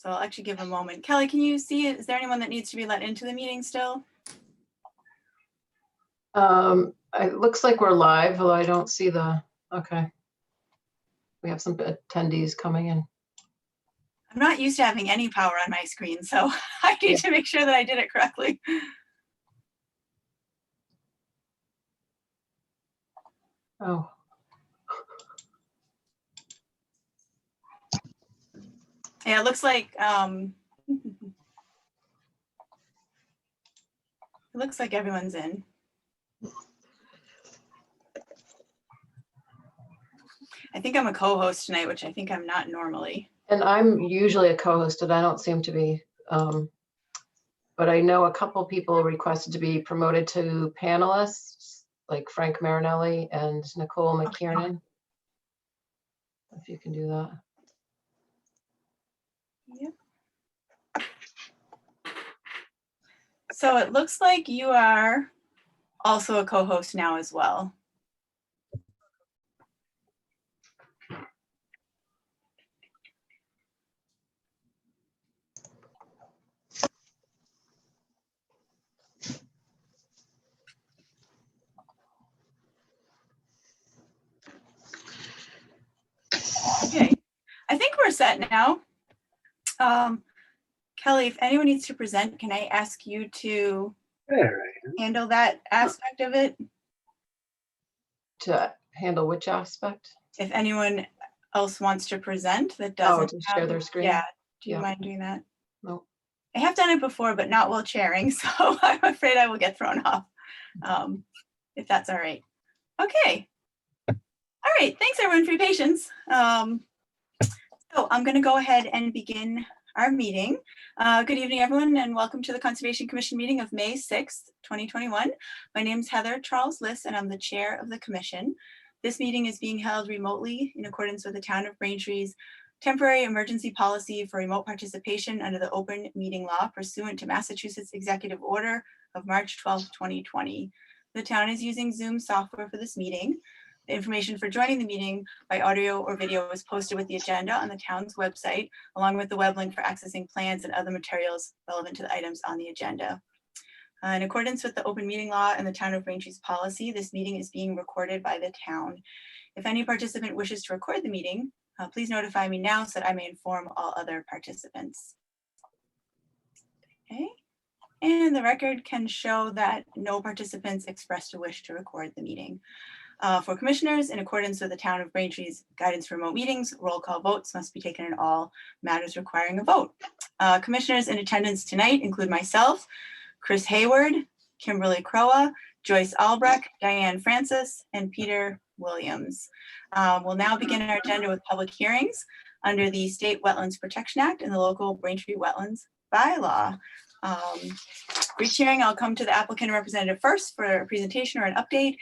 So I'll actually give a moment. Kelly, can you see it? Is there anyone that needs to be let into the meeting still? It looks like we're live, although I don't see the, okay. We have some attendees coming in. I'm not used to having any power on my screen, so I need to make sure that I did it correctly. Oh. Yeah, it looks like everyone's in. I think I'm a co-host tonight, which I think I'm not normally. And I'm usually a co-host, and I don't seem to be, but I know a couple people requested to be promoted to panelists, like Frank Marinelli and Nicole McKiernan. If you can do that. Yep. So it looks like you are also a co-host now as well. Okay, I think we're set now. Kelly, if anyone needs to present, can I ask you to handle that aspect of it? To handle which aspect? If anyone else wants to present that doesn't to share their screen? Yeah, do you mind doing that? No. I have done it before, but not while chairing, so I'm afraid I will get thrown off, if that's all right. Okay. All right, thanks everyone for your patience. So I'm going to go ahead and begin our meeting. Good evening, everyone, and welcome to the Conservation Commission meeting of May 6th, 2021. My name is Heather Charles Liss, and I'm the chair of the commission. This meeting is being held remotely in accordance with the Town of Braintree's temporary emergency policy for remote participation under the open meeting law pursuant to Massachusetts Executive Order of March 12, 2020. The town is using Zoom software for this meeting. The information for joining the meeting by audio or video is posted with the agenda on the town's website, along with the web link for accessing plans and other materials relevant to the items on the agenda. In accordance with the open meeting law and the Town of Braintree's policy, this meeting is being recorded by the town. If any participant wishes to record the meeting, please notify me now so that I may inform all other participants. Okay, and the record can show that no participants expressed a wish to record the meeting. For commissioners, in accordance with the Town of Braintree's guidance for remote meetings, roll call votes must be taken in all matters requiring a vote. Commissioners in attendance tonight include myself, Chris Hayward, Kimberly Croa, Joyce Albrecht, Diane Francis, and Peter Williams. We'll now begin our agenda with public hearings under the State Wetlands Protection Act and the local Braintree Wetlands bylaw. For each hearing, I'll come to the applicant representative first for a presentation or an update.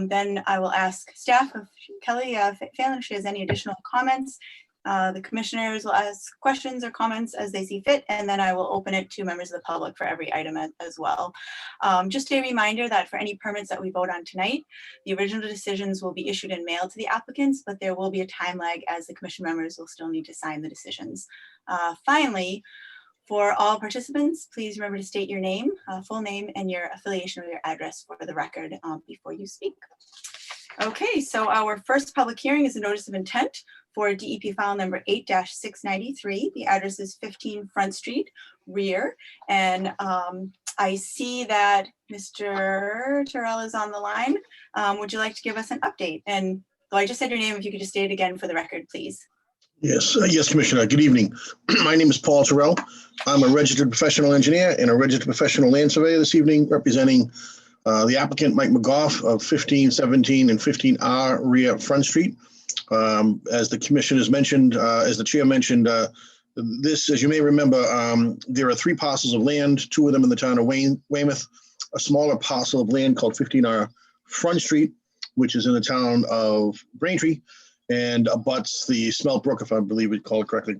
Then I will ask staff of Kelly Phelan if she has any additional comments. The commissioners will ask questions or comments as they see fit, and then I will open it to members of the public for every item as well. Just a reminder that for any permits that we vote on tonight, the original decisions will be issued and mailed to the applicants, but there will be a time lag as the commission members will still need to sign the decisions. Finally, for all participants, please remember to state your name, full name, and your affiliation or your address for the record before you speak. Okay, so our first public hearing is a notice of intent for DEP file number 8-693. The address is 15 Front Street, rear. And I see that Mr. Terrell is on the line. Would you like to give us an update? And though I just said your name, if you could just state it again for the record, please. Yes, yes, Commissioner. Good evening. My name is Paul Terrell. I'm a registered professional engineer and a registered professional land surveyor this evening, representing the applicant, Mike McGough, of 1517 and 15R rear Front Street. As the commission has mentioned, as the chair mentioned, this, as you may remember, there are 3 parcels of land, 2 of them in the town of Weymouth, a smaller parcel of land called 15R Front Street, which is in the town of Braintree, and abuts the Smelt Brook, if I believe it called correctly.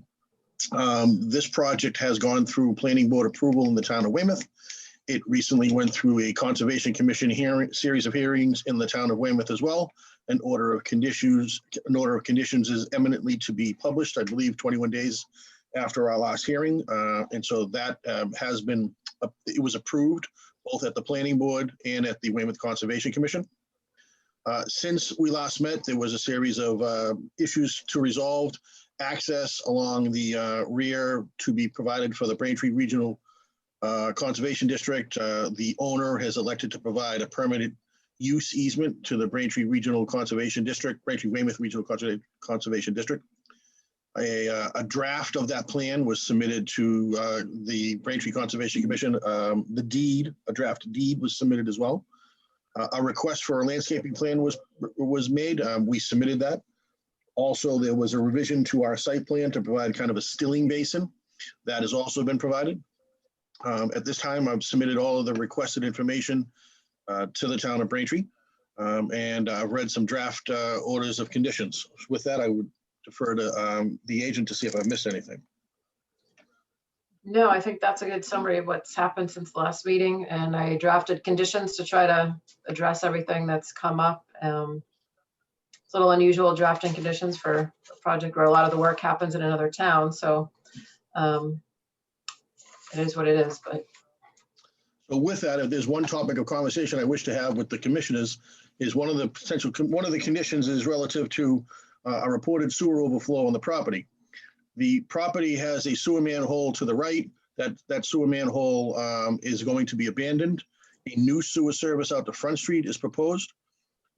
This project has gone through planning board approval in the town of Weymouth. It recently went through a Conservation Commission series of hearings in the town of Weymouth as well. An order of conditions is eminently to be published, I believe 21 days after our last hearing. And so that has been, it was approved both at the Planning Board and at the Weymouth Conservation Commission. Since we last met, there was a series of issues to resolve. Access along the rear to be provided for the Braintree Regional Conservation District. The owner has elected to provide a permanent use easement to the Braintree Regional Conservation District, Braintree Weymouth Regional Conservation District. A draft of that plan was submitted to the Braintree Conservation Commission. A draft deed was submitted as well. A request for a landscaping plan was made. We submitted that. Also, there was a revision to our site plan to provide kind of a stilling basin. That has also been provided. At this time, I've submitted all of the requested information to the town of Braintree, and I've read some draft orders of conditions. With that, I would defer to the agent to see if I've missed anything. No, I think that's a good summary of what's happened since the last meeting, and I drafted conditions to try to address everything that's come up. It's a little unusual drafting conditions for a project where a lot of the work happens in another town, so it is what it is. But so with that, if there's one topic of conversation I wish to have with the commissioners, is one of the conditions is relative to a reported sewer overflow on the property. The property has a sewer manhole to the right. That sewer manhole is going to be abandoned. A new sewer service out to Front Street is proposed.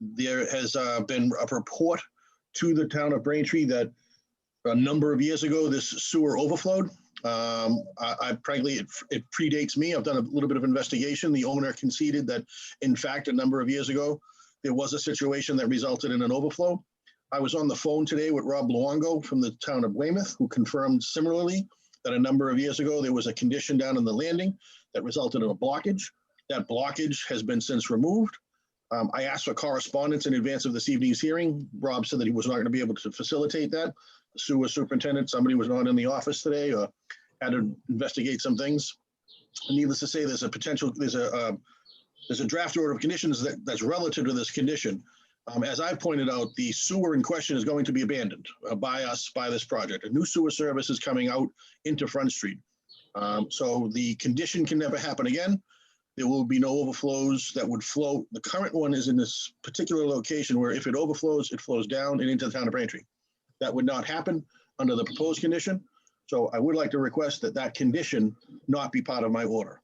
There has been a report to the town of Braintree that a number of years ago, this sewer overflowed. Frankly, it predates me. I've done a little bit of investigation. The owner conceded that, in fact, a number of years ago, there was a situation that resulted in an overflow. I was on the phone today with Rob Luongo from the town of Weymouth, who confirmed similarly that a number of years ago, there was a condition down in the landing that resulted in a blockage. That blockage has been since removed. I asked for correspondence in advance of this evening's hearing. Rob said that he was not going to be able to facilitate that. The sewer superintendent, somebody was not in the office today or had to investigate some things. Needless to say, there's a draft order of conditions that's relative to this condition. As I pointed out, the sewer in question is going to be abandoned by us, by this project. A new sewer service is coming out into Front Street. So the condition can never happen again. There will be no overflows that would flow. The current one is in this particular location where if it overflows, it flows down and into the town of Braintree. That would not happen under the proposed condition. So I would like to request that that condition not be part of my order.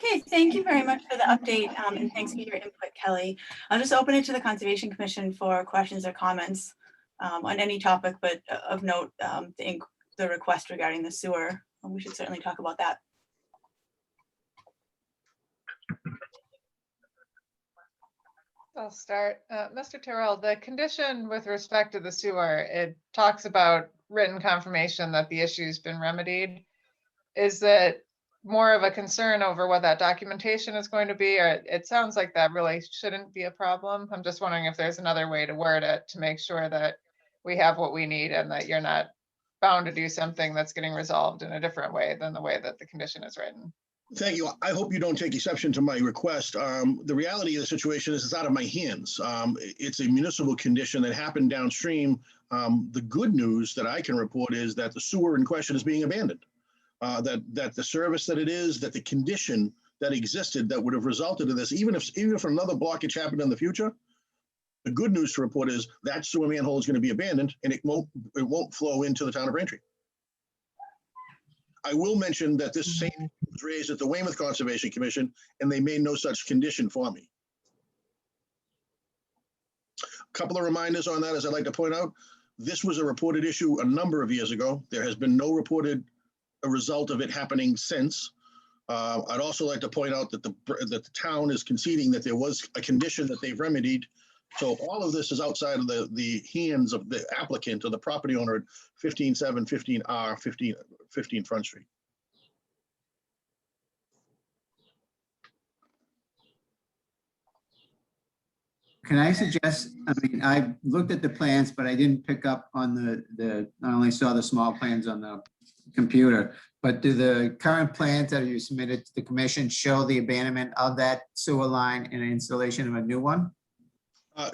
Okay, thank you very much for the update, and thanks for your input, Kelly. I'll just open it to the Conservation Commission for questions or comments on any topic, but of note, the request regarding the sewer. We should certainly talk about that. I'll start. Mr. Terrell, the condition with respect to the sewer, it talks about written confirmation that the issue's been remedied. Is it more of a concern over what that documentation is going to be, or it sounds like that really shouldn't be a problem? I'm just wondering if there's another way to word it to make sure that we have what we need and that you're not bound to do something that's getting resolved in a different way than the way that the condition is written. Thank you. I hope you don't take exception to my request. The reality of the situation is it's out of my hands. It's a municipal condition that happened downstream. The good news that I can report is that the sewer in question is being abandoned. That the service that it is, that the condition that existed that would have resulted in this, even if another blockage happened in the future, the good news to report is that sewer manhole is going to be abandoned and it won't flow into the town of Braintree. I will mention that this same was raised at the Weymouth Conservation Commission and they made no such condition for me. A couple of reminders on that, as I'd like to point out. This was a reported issue a number of years ago. There has been no reported result of it happening since. I'd also like to point out that the town is conceding that there was a condition that they've remedied. So all of this is outside of the hands of the applicant or the property owner at 15-7, 15R, 15 Front Street. Can I suggest, I mean, I looked at the plans, but I didn't pick up on I only saw the small plans on the computer, but do the current plans that you submitted to the commission show the abandonment of that sewer line and installation of a new one?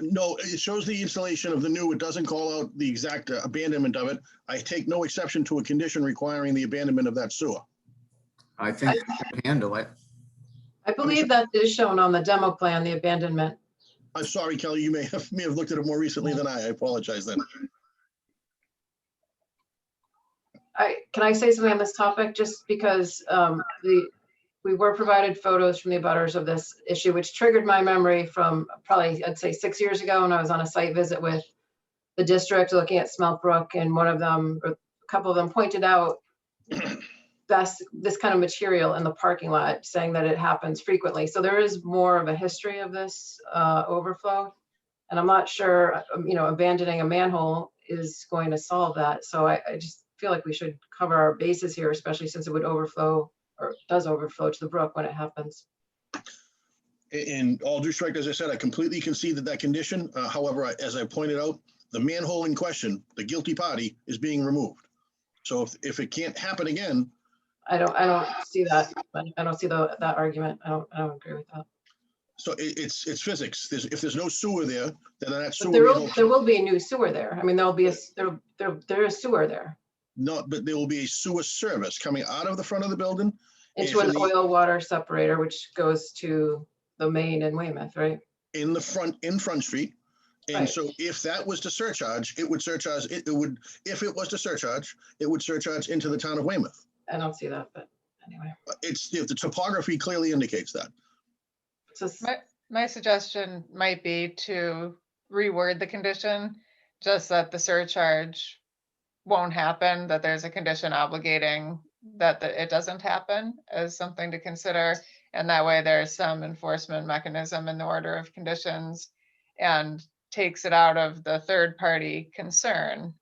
No, it shows the installation of the new. It doesn't call out the exact abandonment of it. I take no exception to a condition requiring the abandonment of that sewer. I think we could handle it. I believe that is shown on the demo plan, the abandonment. I'm sorry, Kelly, you may have looked at it more recently than I apologize then. Can I say something on this topic? Just because we were provided photos from the abutters of this issue, which triggered my memory from probably, I'd say 6 years ago when I was on a site visit with the district looking at Smelt Brook, and one of them, or a couple of them, pointed out this kind of material in the parking lot, saying that it happens frequently. So there is more of a history of this overflow. And I'm not sure, abandoning a manhole is going to solve that. So I just feel like we should cover our bases here, especially since it would overflow or does overflow to the brook when it happens. In all due respect, as I said, I completely concede that condition. However, as I pointed out, the manhole in question, the guilty party, is being removed. So if it can't happen again, I don't see that. I don't see that argument. I don't agree with that. so it's physics. If there's no sewer there, then that But sewer there will be a new sewer there. I mean, there'll be there is sewer there. No, but there will be a sewer service coming out of the front of the building Into an oil water separator, which goes to the main in Weymouth, right? in Front Street. And Right. so if that was to surcharge, it would surcharge, if it was to surcharge, it would surcharge into the town of Weymouth. I don't see that, but anyway. The topography clearly indicates that. It's just, My suggestion might be to reword the condition, just that the surcharge won't happen, that there's a condition obligating that it doesn't happen as something to consider. And that way there's some enforcement mechanism in the order of conditions and takes it out of the third party concern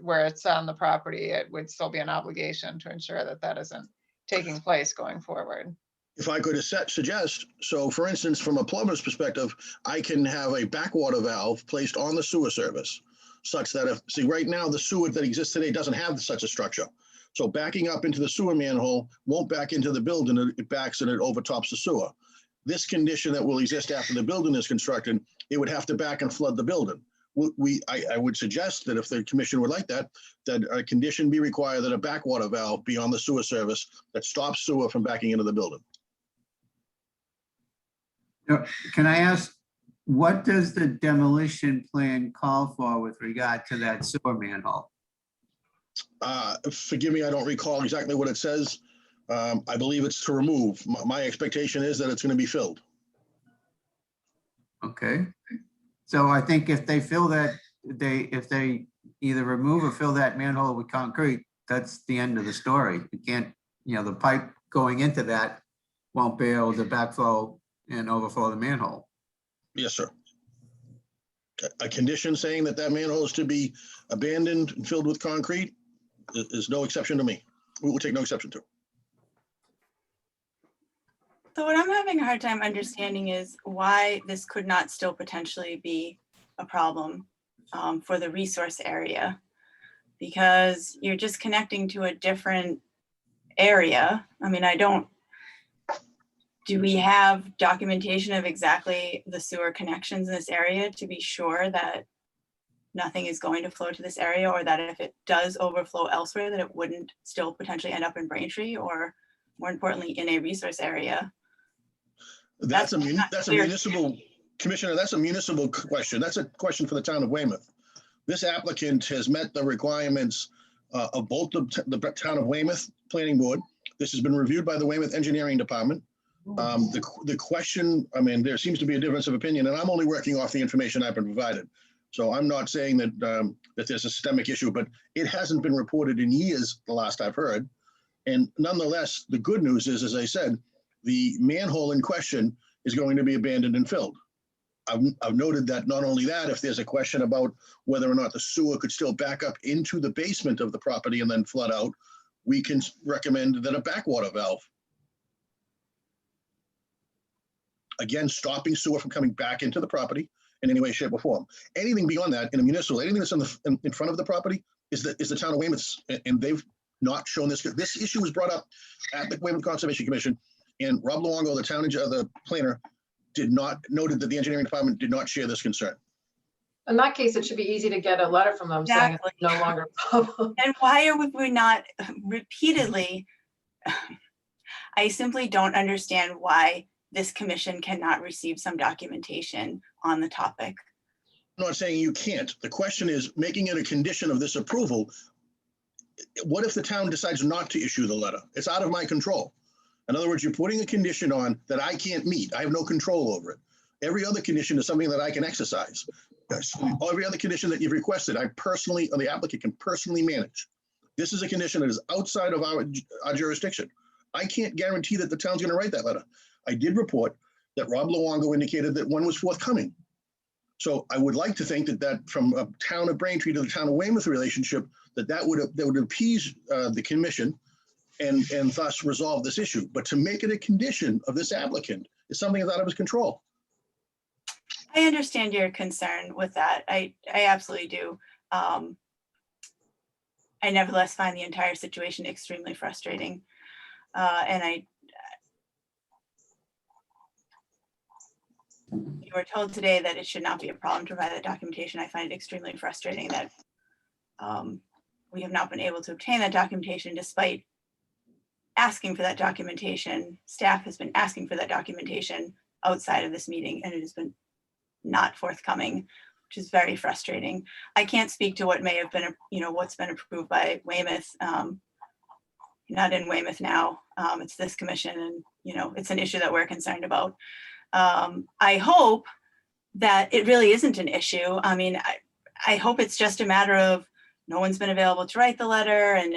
where it's on the property. It would still be an obligation to ensure that that isn't taking place going forward. If I could suggest, so for instance, from a plumber's perspective, I can have a backwater valve placed on the sewer service such that right now the sewer that exists today doesn't have such a structure. So backing up into the sewer manhole won't back into the building, it backs and it overtops the sewer. This condition that will exist after the building is constructed, it would have to back and flood the building. I would suggest that if the commission would like that a condition be required that a backwater valve be on the sewer service that stops sewer from backing into the building. Can I ask, what does the demolition plan call for with regard to that sewer manhole? Forgive me, I don't recall exactly what it says. I believe it's to remove. My expectation is that it's going to be filled. Okay. So I think if they fill that, if they either remove or fill that manhole with concrete, that's the end of the story. You can't, the pipe going into that won't be able to backflow and overflow the manhole. Yes, sir. A condition saying that manhole is to be abandoned and filled with concrete is no exception to me. We will take no exception to. So what I'm having a hard time understanding is why this could not still potentially be a problem for the resource area, because you're just connecting to a different area. I mean, do we have documentation of exactly the sewer connections in this area to be sure that nothing is going to flow to this area, or that if it does overflow elsewhere, that it wouldn't still potentially end up in Braintree, or more importantly, in a resource area? That's a municipal, Commissioner, that's a municipal question. That's a question for the town of Weymouth. This applicant has met the requirements of both the town of Weymouth Planning Board. This has been reviewed by the Weymouth Engineering Department. The question, I mean, there seems to be a difference of opinion, and I'm only working off the information I've been provided. So I'm not saying that that there's a systemic issue, but it hasn't been reported in years, the last I've heard. And nonetheless, the good news is, as I said, the manhole in question is going to be abandoned and filled. I've noted that not only that, if there's a question about whether or not the sewer could still back up into the basement of the property and then flood out, we can recommend that a backwater valve, again, stopping sewer from coming back into the property in any way, shape, or form. Anything beyond that in a municipal, anything that's in front of the property is the town of Weymouth's, and they've not shown this. This issue was brought up at the Weymouth Conservation Commission, and Rob Luongo, the planner, noted that the engineering department did not share this concern. In that case, it should be easy to get a letter from them saying it's Exactly. no longer public. And why are we not repeatedly? I simply don't understand why this commission cannot receive some documentation on the topic. I'm not saying you can't. The question is making it a condition of this approval. What if the town decides not to issue the letter? It's out of my control. In other words, you're putting a condition on that I can't meet. I have no control over it. Every other condition is something that I can exercise. Every other condition that you've requested, I personally, or the applicant can personally manage. This is a condition that is outside of our jurisdiction. I can't guarantee that the town's going to write that letter. I did report that Rob Luongo indicated that one was forthcoming. So I would like to think that from a town of Braintree to the town of Weymouth relationship, that would appease the commission and thus resolve this issue. But to make it a condition of this applicant is something that's out of his control. I understand your concern with that. I absolutely do. I nevertheless find the entire situation extremely frustrating. And you were told today that it should not be a problem to provide that documentation. I find it extremely frustrating that we have not been able to obtain that documentation despite asking for that documentation. Staff has been asking for that documentation outside of this meeting, and it has been not forthcoming, which is very frustrating. I can't speak to what may have been, what's been approved by Weymouth. Not in Weymouth now. It's this commission, and it's an issue that we're concerned about. I hope that it really isn't an issue. I mean, I hope it's just a matter of no one's been available to write the letter, and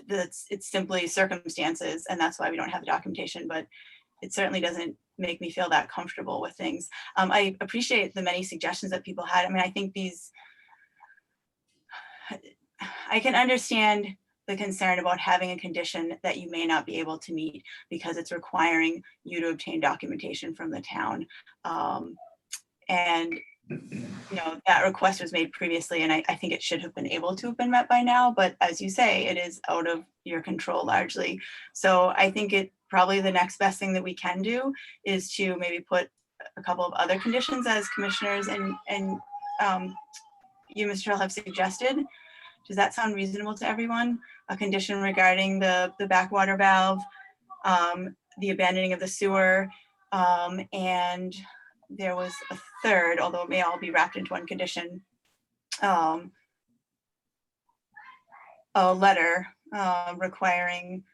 it's simply circumstances, and that's why we don't have the documentation. But it certainly doesn't make me feel that comfortable with things. I appreciate the many suggestions that people had. I mean, I think I can understand the concern about having a condition that you may not be able to meet because it's requiring you to obtain documentation from the town. And that request was made previously, and I think it should have been able to have been met by now, but as you say, it is out of your control largely. So I think probably the next best thing that we can do is to maybe put a couple of other conditions as commissioners and you, Mr. Hill, have suggested. Does that sound reasonable to everyone? A condition regarding the backwater valve, the abandoning of the sewer, and there was a third, although it may all be wrapped into one condition, a letter requiring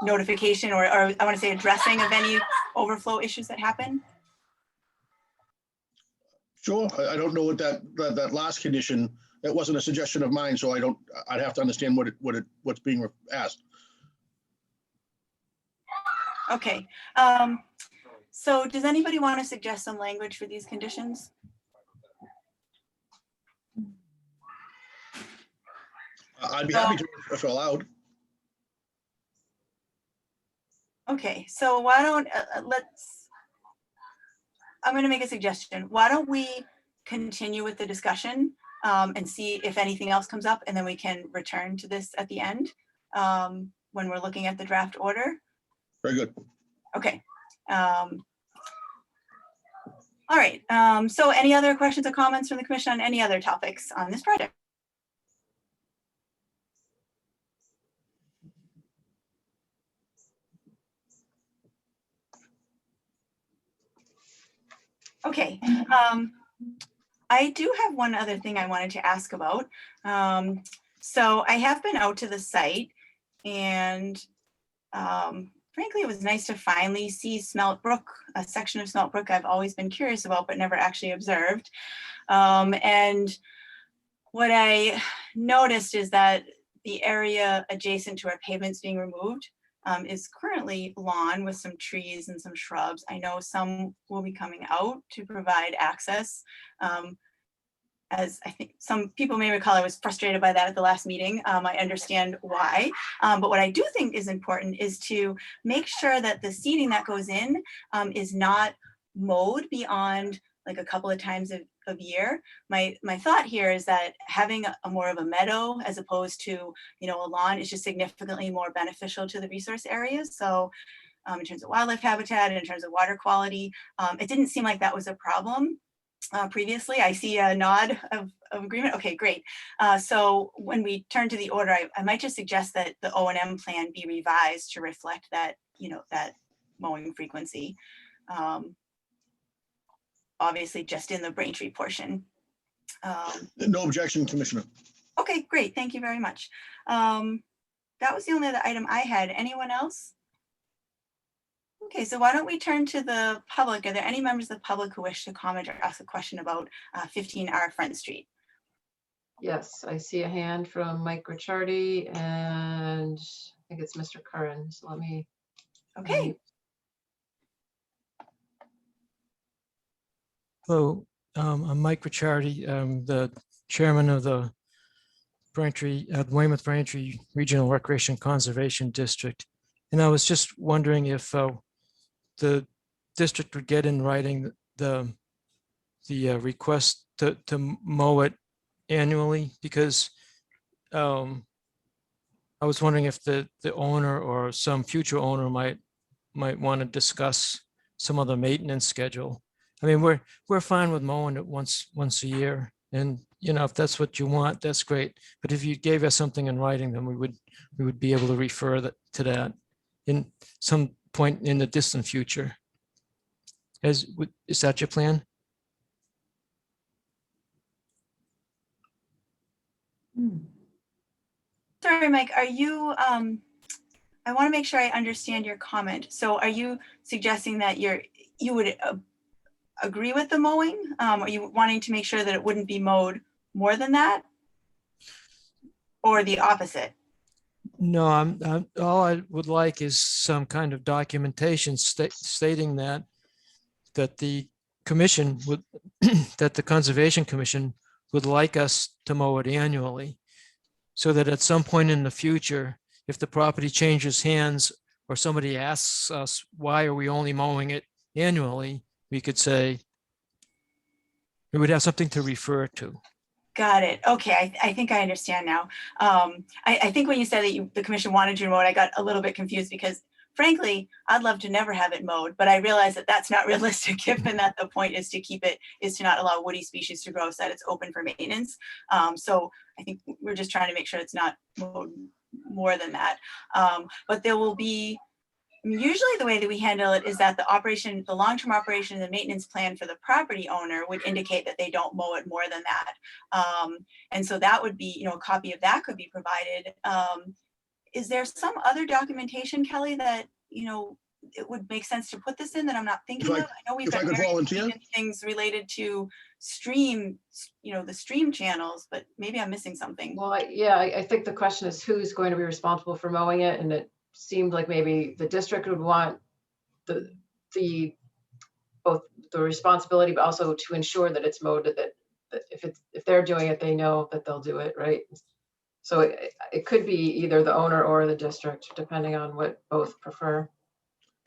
notification or I want to say addressing of any overflow issues that happen. Sure. I don't know what that last condition, that wasn't a suggestion of mine, so I'd have to understand what's being asked. Okay. So does anybody want to suggest some language for these conditions? I'd be happy to if allowed. Okay, so why don't I'm going to make a suggestion. Why don't we continue with the discussion and see if anything else comes up, and then we can return to this at the end when we're looking at the draft order. Very good. Okay. All right. So any other questions or comments from the commission on any other topics on this project? Okay. I do have one other thing I wanted to ask about. So I have been out to the site, and frankly, it was nice to finally see Smelt Brook, a section of Smelt Brook I've always been curious about, but never actually observed. And what I noticed is that the area adjacent to our pavements being removed is currently lawn with some trees and some shrubs. I know some will be coming out to provide access. As I think some people may recall, I was frustrated by that at the last meeting. I understand why, but what I do think is important is to make sure that the seeding that goes in is not mowed beyond like a couple of times a year. My thought here is that having a more of a meadow as opposed to a lawn is just significantly more beneficial to the resource areas. So in terms of wildlife habitat, in terms of water quality. It didn't seem like that was a problem previously. I see a nod of agreement. Okay, great. So when we turn to the order, I might just suggest that the O&M plan be revised to reflect that, that mowing frequency. Obviously just in the Braintree portion. No objection, Commissioner. Okay, great. Thank you very much. That was the only other item I had. Anyone else? Okay, so why don't we turn to the public? Are there any members of the public who wish to comment or ask a question about 15R Front Street? Yes, I see a hand from Mike Ricciardi, and I think it's Mr. Curran. So let me. Okay, Hello, I'm Mike Ricciardi. I'm the chairman of the Weymouth Braintree Regional Recreation Conservation District. And I was just wondering if the district would get in writing the request to mow it annually, because I was wondering if the owner or some future owner might want to discuss some other maintenance schedule. I mean, we're fine with mowing it once a year, and if that's what you want, that's great. But if you gave us something in writing, then we would be able to refer to that in some point in the distant future. Is that your plan? sorry, Mike, are you, I want to make sure I understand your comment. So are you suggesting that you would agree with the mowing? Are you wanting to make sure that it wouldn't be mowed more than that? Or the opposite? No, all I would like is some kind of documentation stating that the commission would, that the Conservation Commission would like us to mow it annually, so that at some point in the future, if the property changes hands or somebody asks us, why are we only mowing it annually, we could say, we would have something to refer to. Got it. Okay, I think I understand now. I think when you said that the commission wanted you to mow it, I got a little bit confused because frankly, I'd love to never have it mowed, but I realize that that's not realistic given that the point is to not allow woody species to grow so that it's open for maintenance. So I think we're just trying to make sure it's not mowed more than that. But there will be, usually the way that we handle it is that the long-term operation and the maintenance plan for the property owner would indicate that they don't mow it more than that. And so that would be, a copy of that could be provided. Is there some other documentation, Kelly, that, it would make sense to put this in that I'm not thinking of? I know we've got various things related to stream, the stream channels, but maybe I'm missing something. Well, yeah, I think the question is who's going to be responsible for mowing it, and it seemed like maybe the district would want both the responsibility, but also to ensure that it's mowed, that if they're doing it, they know that they'll do it, right? So it could be either the owner or the district, depending on what both prefer.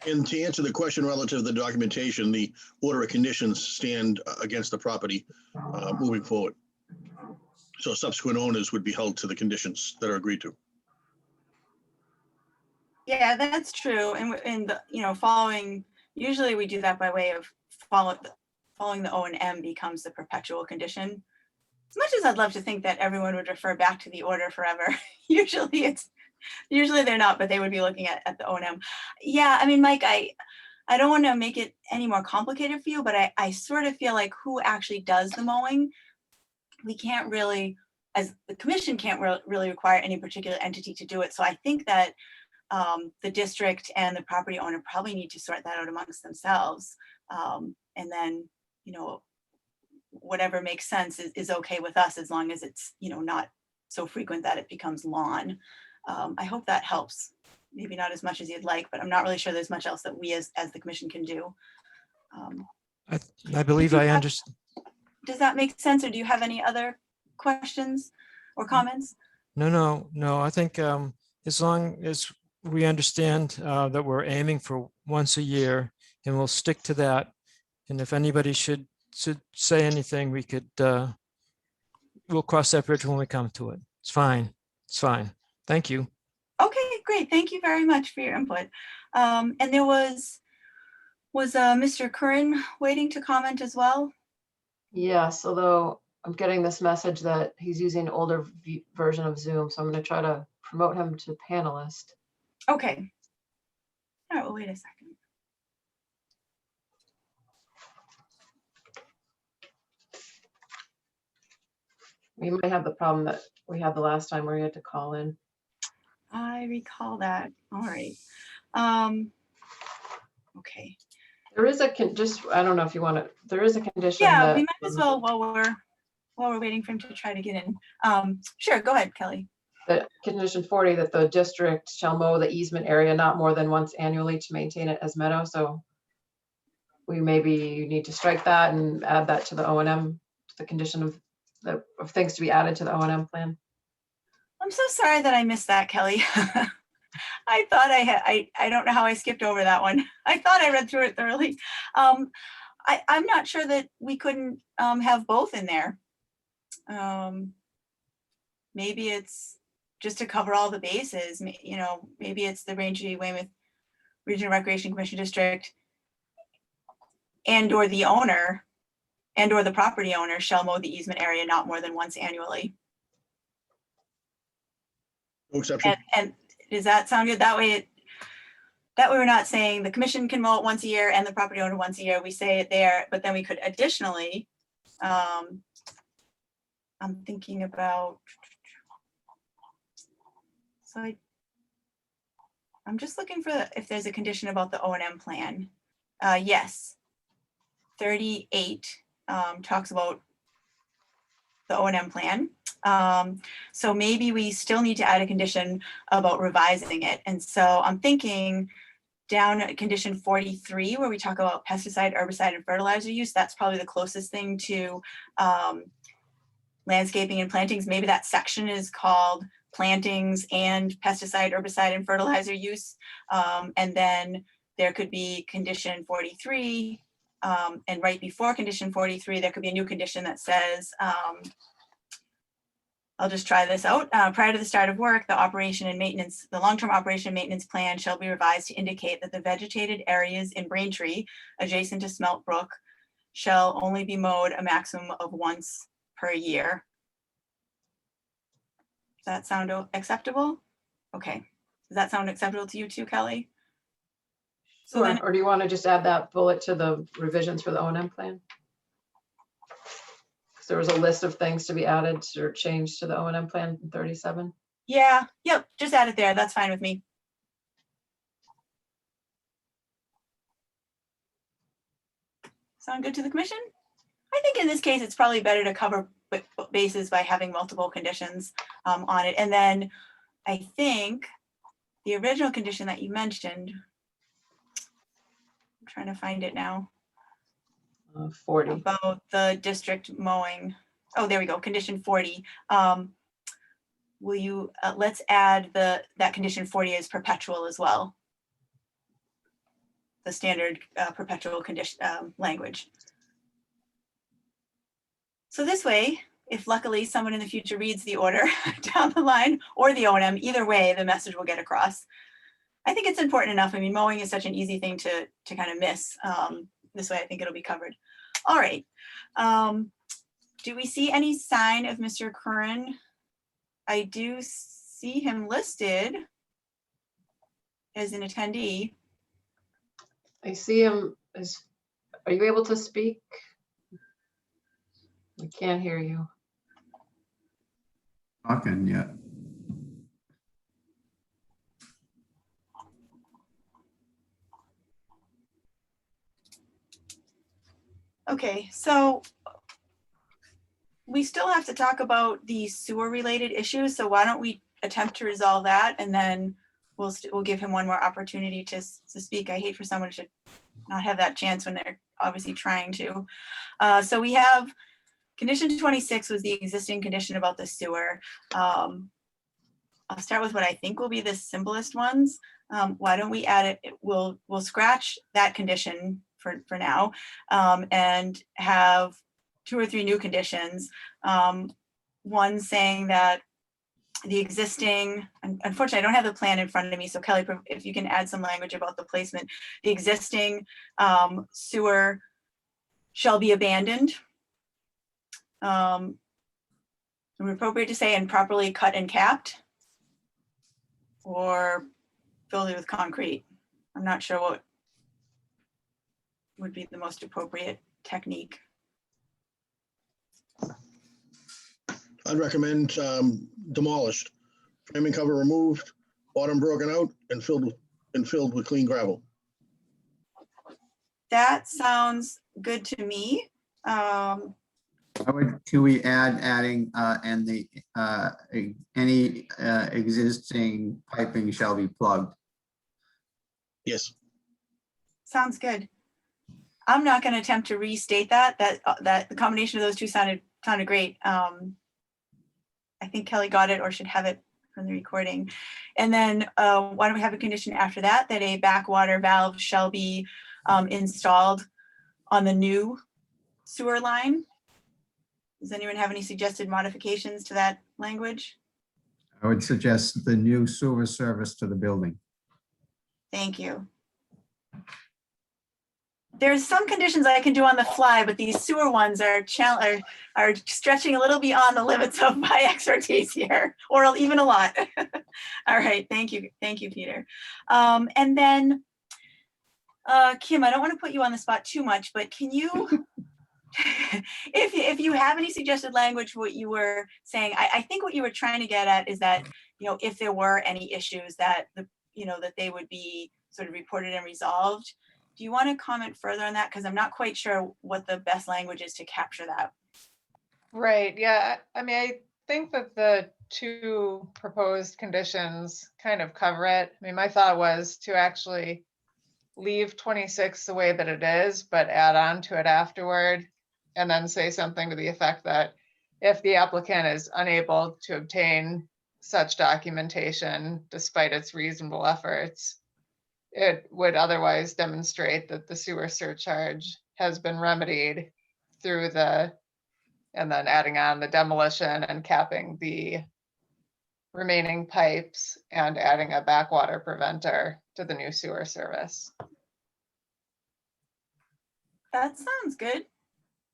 And to answer the question relative to the documentation, the order of conditions stand against the property moving forward. So subsequent owners would be held to the conditions that are agreed to. Yeah, that's true. And following, usually we do that by way of following the O&M becomes the perpetual condition. As much as I'd love to think that everyone would refer back to the order forever, usually they're not, but they would be looking at the O&M. Yeah, I mean, Mike, I don't want to make it any more complicated for you, but I sort of feel like who actually does the mowing, we can't really, as the commission can't really require any particular entity to do it. So I think that the district and the property owner probably need to sort that out amongst themselves. And then, whatever makes sense is okay with us as long as it's, not so frequent that it becomes lawn. I hope that helps. Maybe not as much as you'd like, but I'm not really sure there's much else that we as the commission can do. I believe I understand. Does that make sense? Or do you have any other questions or comments? No. I think as long as we understand that we're aiming for once a year, and we'll stick to that. And if anybody should say anything, we could, we'll cross that bridge when we come to it. It's fine. Thank you. Okay, great. Thank you very much for your input. And there was Mr. Curran waiting to comment as well? Yes, although I'm getting this message that he's using an older version of Zoom, so I'm going to try to promote him to panelist. Okay. All right, well, wait a second. We might have the problem that we had the last time where you had to call in. I recall that. All right. Okay. There is just, I don't know if you want to, there is a condition Yeah, that. we might as well while we're waiting for him to try to get in. Sure, go ahead, Kelly. The condition 40, that the district shall mow the easement area not more than once annually to maintain it as meadow. So we maybe need to strike that and add that to the O&M, to the condition of things to be added to the O&M plan. I'm so sorry that I missed that, Kelly. I thought I had, I don't know how I skipped over that one. I thought I read through it thoroughly. I'm not sure that we couldn't have both in there. Maybe it's just to cover all the bases, you know, maybe it's the Rangeley Weymouth Regional Recreation Commission District and or the owner and or the property owner shall mow the easement area not more than once annually. No exception. And does that sound good? That way we're not saying the commission can mow it once a year and the property owner once a year. We say it there, but then we could additionally, I'm thinking about, so I'm just looking for if there's a condition about the O&M plan. Yes, 38 talks about the O&M plan. So maybe we still need to add a condition about revising it. And so I'm thinking down at condition 43, where we talk about pesticide, herbicide, and fertilizer use, that's probably the closest thing to landscaping and plantings. Maybe that section is called plantings and pesticide, herbicide, and fertilizer use. And then there could be condition 43, and right before condition 43, there could be a new condition that says, I'll just try this out. Prior to the start of work, the operation and maintenance, the long-term operation and maintenance plan shall be revised to indicate that the vegetated areas in Braintree adjacent to Smelt Brook shall only be mowed a maximum of once per year. Does that sound acceptable? Okay. Does that sound acceptable to you too, Kelly? So Sure. then, Or do you want to just add that bullet to the revisions for the O&M plan? Because there was a list of things to be added or changed to the O&M plan in 37. yeah, yep, just add it there. That's fine with me. Sound good to the commission? I think in this case, it's probably better to cover bases by having multiple conditions on it. And then I think the original condition that you mentioned, I'm trying to find it now, 40. about the district mowing. Oh, there we go, condition 40. Will you, let's add that condition 40 as perpetual as well. The standard perpetual condition language. So this way, if luckily someone in the future reads the order down the line or the O&M, either way, the message will get across. I think it's important enough. I mean, mowing is such an easy thing to kind of miss. This way, I think it'll be covered. All right. Do we see any sign of Mr. Curran? I do see him listed as an attendee. I see him as, are you able to speak? I can't hear you. Talking, yeah. Okay, so we still have to talk about the sewer related issues. So why don't we attempt to resolve that, and then we'll give him one more opportunity to speak. I hate for someone to not have that chance when they're obviously trying to. So we have condition 26 was the existing condition about the sewer. I'll start with what I think will be the simplest ones. Why don't we add it? We'll scratch that condition for now, and have 2 or 3 new conditions. One saying that the existing, unfortunately, I don't have the plan in front of me, so Kelly, if you can add some language about the placement, the existing sewer shall be abandoned. Would it be appropriate to say and properly cut and capped? Or filled with concrete? I'm not sure what would be the most appropriate technique. I'd recommend demolished, framing cover removed, bottom broken out and filled with clean gravel. That sounds good to me. Can we adding and the any existing piping shall be plugged? Yes. Sounds good. I'm not going to attempt to restate that the combination of those two sounded great. I think Kelly got it or should have it from the recording. And then why don't we have a condition after that, that a backwater valve shall be installed on the new sewer line? Does anyone have any suggested modifications to that language? I would suggest the new sewer service to the building. Thank you. There's some conditions I can do on the fly, but these sewer ones are stretching a little beyond the limits of my expertise here, or even a lot. All right, thank you, Peter. And then, Kim, I don't want to put you on the spot too much, but can you, if you have any suggested language, what you were saying, I think what you were trying to get at is that, if there were any issues that that they would be sort of reported and resolved. Do you want to comment further on that? Because I'm not quite sure what the best language is to capture that. Right, yeah, I mean, I think that the two proposed conditions kind of cover it. I mean, my thought was to actually leave 26 the way that it is, but add on to it afterward, and then say something to the effect that if the applicant is unable to obtain such documentation despite its reasonable efforts, it would otherwise demonstrate that the sewer surcharge has been remedied through and then adding on the demolition and capping the remaining pipes and adding a backwater preventer to the new sewer service. That sounds good.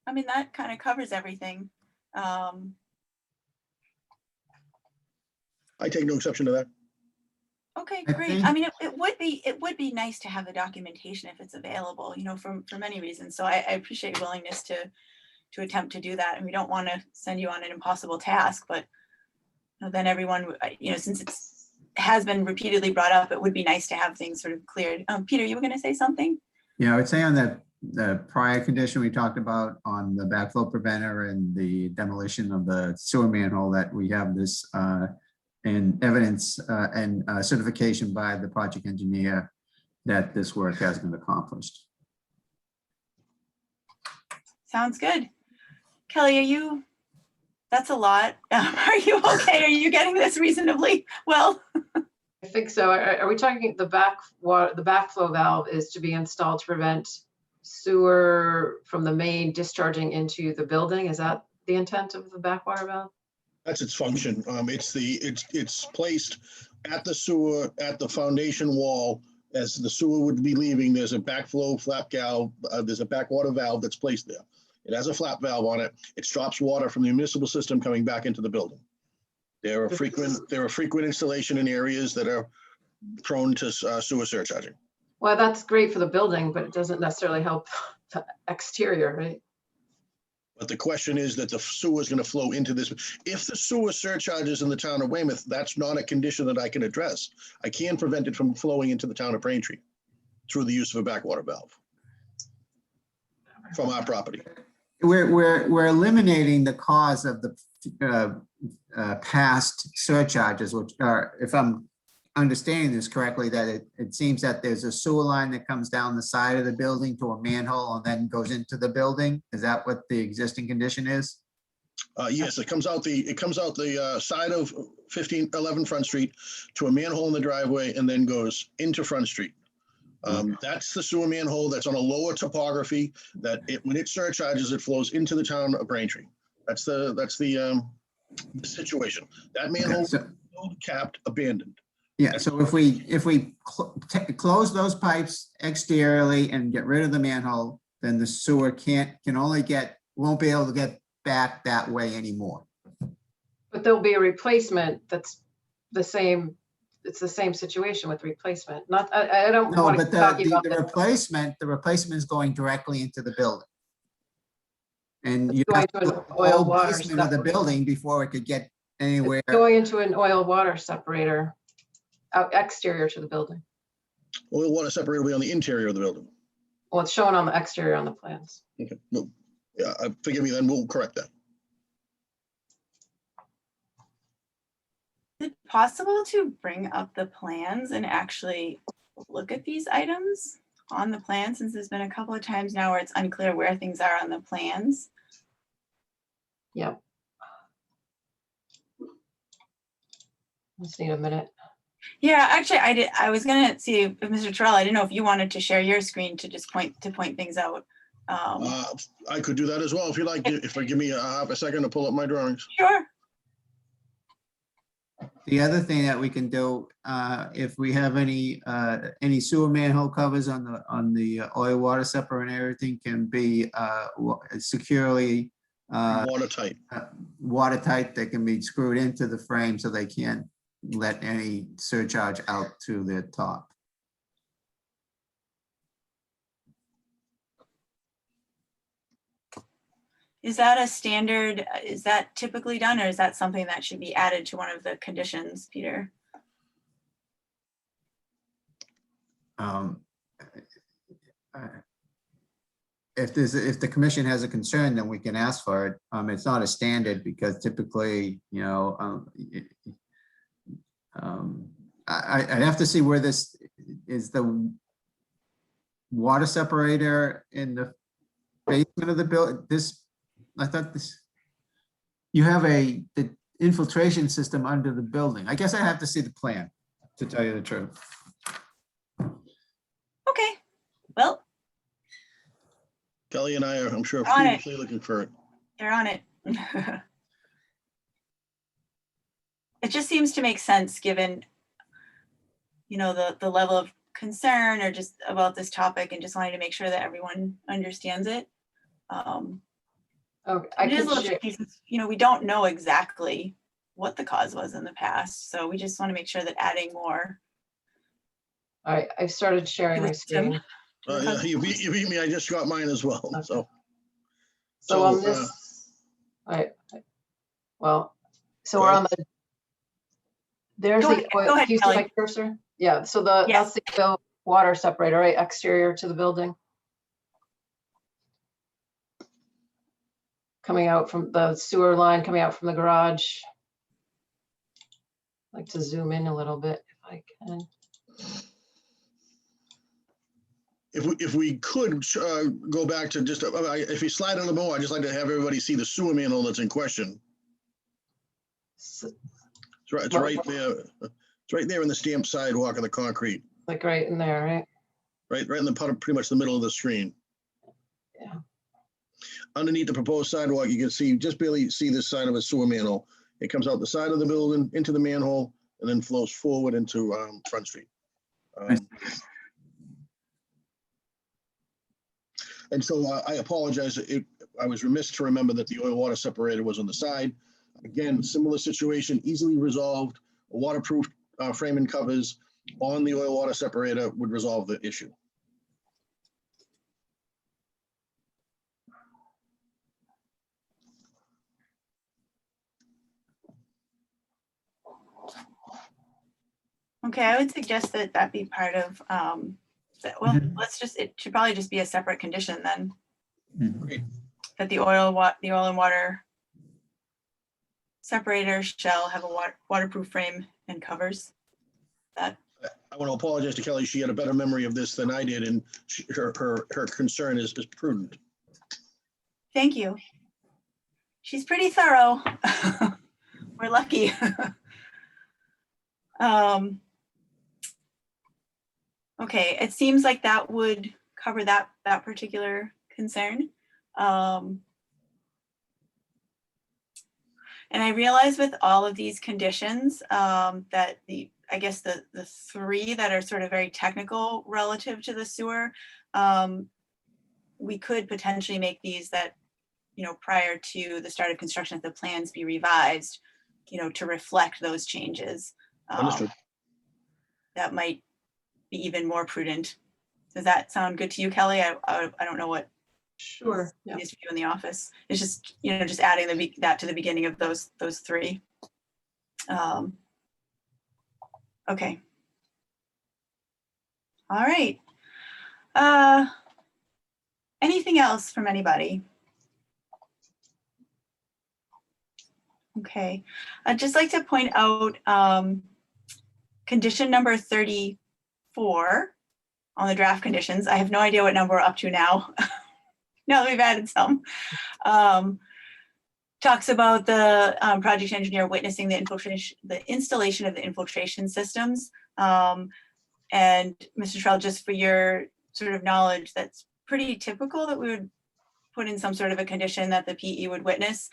I mean, that kind of covers everything. I take no exception to that. Okay, I great. think- I mean, it would be nice to have the documentation if it's available, for many reasons. So I appreciate your willingness to attempt to do that. And we don't want to send you on an impossible task, but then everyone, since it has been repeatedly brought up, it would be nice to have things sort of cleared. Peter, you were going to say something? Yeah, I would say on the prior condition we talked about on the backflow preventer and the demolition of the sewer manhole, that we have this and evidence and certification by the project engineer that this work has been accomplished. Sounds good. Kelly, that's a lot. Are you okay? Are you getting this reasonably well? I think so. Are we talking the backflow valve is to be installed to prevent sewer from the main discharging into the building? Is that the intent of the backwater valve? That's its function. It's placed at the sewer, at the foundation wall. As the sewer would be leaving, there's a backflow flap valve. There's a backwater valve that's placed there. It has a flap valve on it. It stops water from the municipal system coming back into the building. There are frequent installation in areas that are prone to sewer surcharging. Well, that's great for the building, but it doesn't necessarily help the exterior, right? But the question is that the sewer is going to flow into this. If the sewer surcharges in the town of Weymouth, that's not a condition that I can address. I can prevent it from flowing into the town of Braintree through the use of a backwater valve from our property. We're eliminating the cause of the past surcharges, which are, if I'm understanding this correctly, that it seems that there's a sewer line that comes down the side of the building to a manhole and then goes into the building. Is that what the existing condition is? Yes, it comes out the side of 1511 Front Street to a manhole in the driveway and then goes into Front Street. That's the sewer manhole that's on a lower topography that when it surcharges, it flows into the town of Braintree. That's the situation. That Okay, manhole so- capped, abandoned. Yeah, so if we close those pipes exteriorly and get rid of the manhole, then the sewer won't be able to get back that way anymore. But there'll be a replacement that's the same, it's the same situation with replacement. Not, I don't No, want to but keep talking about the this. replacement is going directly into the building. And It's you going have to to an the oil whole water basement of the separator. building before it could get anywhere. It's going into an oil water separator out exterior to the building. Oil water separator will be on the interior of the building. Well, it's shown on the exterior on the plans. Okay, no, yeah, forgive me, then we'll correct that. Is it possible to bring up the plans and actually look at these items on the plan, since there's been a couple of times now where it's unclear where things are on the plans? Yep. Just need a minute. Yeah, actually, I was gonna see if Mr. Terrell, I didn't know if you wanted to share your screen to just point things out. I could do that as well if you like, if you give me a half a second to pull up my drawings. Sure. The other thing that we can do, if we have any sewer manhole covers on the oil water separator and everything can be securely Watertight. watertight, they can be screwed into the frame so they can't let any surcharge out to the top. Is that a standard, is that typically done, or is that something that should be added to one of the conditions, Peter? If the commission has a concern, then we can ask for it. It's not a standard because typically, I'd have to see where this is. The water separator in the basement of the building. I thought you have the infiltration system under the building. I guess I have to see the plan to tell you the truth. Okay, well, Kelly and I are, I'm sure, On it. feverishly looking for it. they're on it. It just seems to make sense given, the level of concern or just about this topic, and just wanting to make sure that everyone understands it. Okay, I It is a can little share. tricky since, we don't know exactly what the cause was in the past. So we just want to make sure that adding more. All right, I've started sharing my screen. Yeah, you beat me. I just got mine as well. Okay. So So on this, all right, well, so we're on the, there's Go the, ahead, go oil- ahead, do you see Kelly. my cursor? Yeah, so that's Yes. the oil water separator, right, exterior to the building. Coming out from the sewer line, coming out from the garage. I'd like to zoom in a little bit if I can. if we could go back to just, if you slide on the more, I'd just like to have everybody see the sewer manhole that's in question. So, It's right there. It's right there in the stamped sidewalk of the concrete, like right in there, right? right in the pretty much the middle of the screen. Yeah. Underneath the proposed sidewalk, you can just barely see this side of a sewer manhole. It comes out the side of the building into the manhole and then flows forward into Front Street. And so I apologize. I was remiss to remember that the oil water separator was on the side. Again, similar situation, easily resolved. A waterproof frame and covers on the oil water separator would resolve the issue. Okay, I would suggest that be part of, it should probably just be a separate condition then, Great. that the oil and water separator shall have a waterproof frame and covers. That, I want to apologize to Kelly. She had a better memory of this than I did, and her concern is prudent. thank you. She's pretty thorough. We're lucky. Okay, it seems like that would cover that particular concern. And I realize with all of these conditions that I guess the three that are sort of very technical relative to the sewer, we could potentially make these that, prior to the start of construction, that the plans be revised, to reflect those changes. Understood. That might be even more prudent. Does that sound good to you, Kelly? I don't know what Sure. Yeah. is for you in the office. It's just, just adding that to the beginning of those three. Okay. All right. Anything else from anybody? Okay. I'd just like to point out condition number 34 on the draft conditions. I have no idea what number we're up to now. Now that we've added some. Talks about the project engineer witnessing the installation of the infiltration systems. And Mr. Trell, just for your sort of knowledge, that's pretty typical that we would put in some sort of a condition that the PE would witness.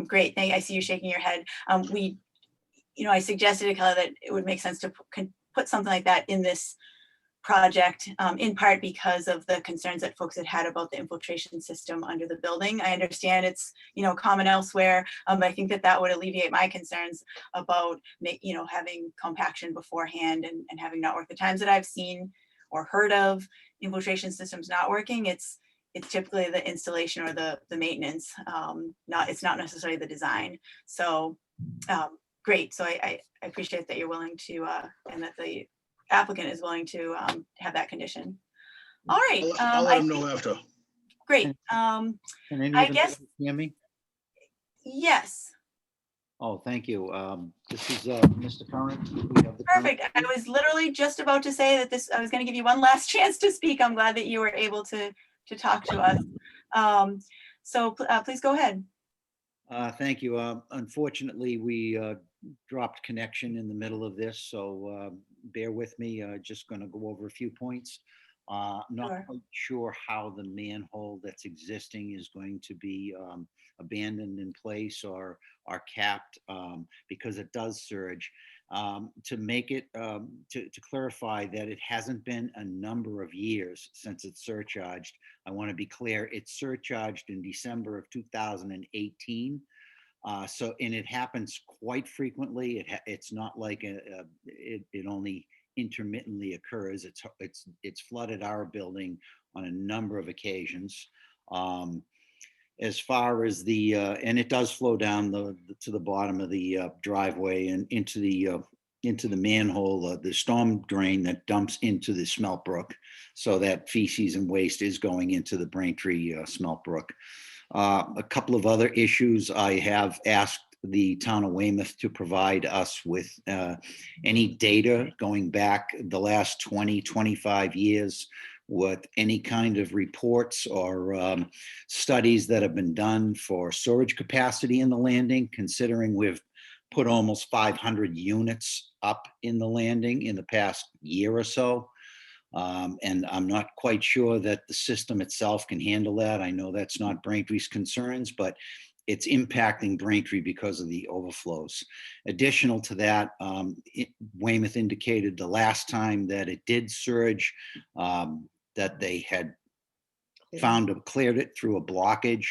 Great, I see you shaking your head. I suggested to Kelly that it would make sense to put something like that in this project, in part because of the concerns that folks had about the infiltration system under the building. I understand it's, common elsewhere, but I think that would alleviate my concerns about, having compaction beforehand and having not worked. The times that I've seen or heard of infiltration systems not working, it's typically the installation or the maintenance. It's not necessarily the design. So great. So I appreciate that you're willing to, and that the applicant is willing to have that condition. All right. I'll let him know after. Great. Can any I of them guess- hear me? Yes. Oh, thank you. This is Mr. Curran. We have the current- Perfect. I was literally just about to say that I was going to give you one last chance to speak. I'm glad that you were able to talk to us. So please go ahead. Thank you. Unfortunately, we dropped connection in the middle of this, so bear with me. Just going to go over a few points. Not Sure. quite sure how the manhole that's existing is going to be abandoned in place or capped because it does surge. To make it, to clarify that it hasn't been a number of years since it's surcharged. I want to be clear, it's surcharged in December of 2018. And it happens quite frequently. It's not like it only intermittently occurs. It's flooded our building on a number of occasions. As far as and it does flow down to the bottom of the driveway and into the manhole, the storm drain that dumps into the smelt brook. So that feces and waste is going into the Braintree smelt brook. A couple of other issues. I have asked the town of Weymouth to provide us with any data going back the last 25 years with any kind of reports or studies that have been done for storage capacity in the landing, considering we've put almost 500 units up in the landing in the past year or so. And I'm not quite sure that the system itself can handle that. I know that's not Braintree's concerns, but it's impacting Braintree because of the overflows. Additional to that, Weymouth indicated the last time that it did surge, that they had cleared it through a blockage.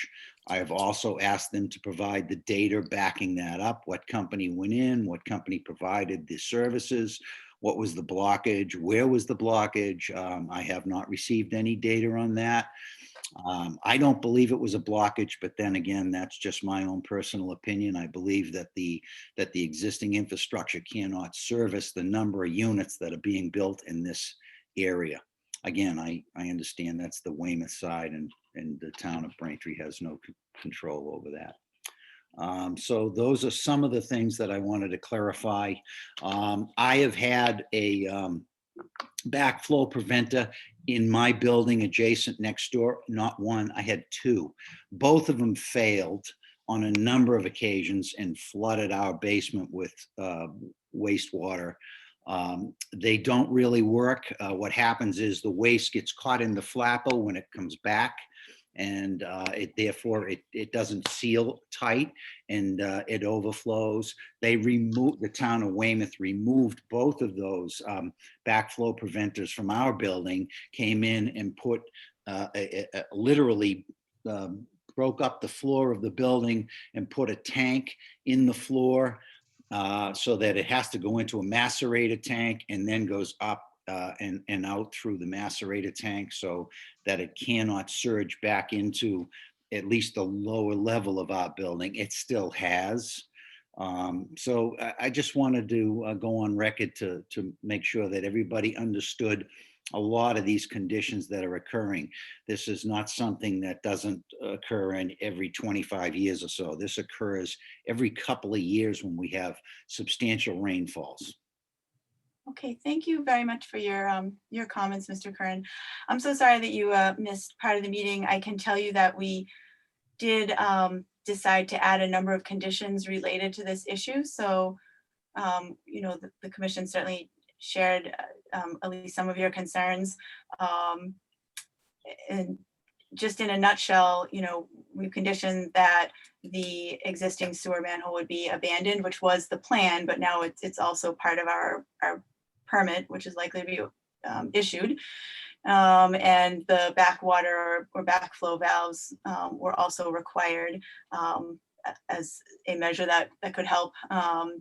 I have also asked them to provide the data backing that up. What company went in, what company provided the services, what was the blockage, where was the blockage? I have not received any data on that. I don't believe it was a blockage, but then again, that's just my own personal opinion. I believe that the existing infrastructure cannot service the number of units that are being built in this area. Again, I understand that's the Weymouth side, and the town of Braintree has no control over that. So those are some of the things that I wanted to clarify. I have had a backflow preventer in my building adjacent next door, not one, I had two. Both of them failed on a number of occasions and flooded our basement with wastewater. They don't really work. What happens is the waste gets caught in the flapper when it comes back, and it doesn't seal tight, and it overflows. The town of Weymouth removed both of those backflow preventers from our building, came in and put literally broke up the floor of the building and put a tank in the floor so that it has to go into a macerator tank and then goes up and out through the macerator tank, so that it cannot surge back into at least the lower level of our building. It still has. So I just wanted to go on record to make sure that everybody understood a lot of these conditions that are occurring. This is not something that doesn't occur in every 25 years or so. This occurs every couple of years when we have substantial rainfalls. Okay, thank you very much for your comments, Mr. Curran. I'm so sorry that you missed part of the meeting. I can tell you that we did decide to add a number of conditions related to this issue. So, you know, the commission certainly shared at least some of your concerns. And just in a nutshell, you know, we conditioned that the existing sewer manhole would be abandoned, which was the plan, but now it's also part of our permit, which is likely to be issued. And the backwater or backflow valves were also required as a measure that could help.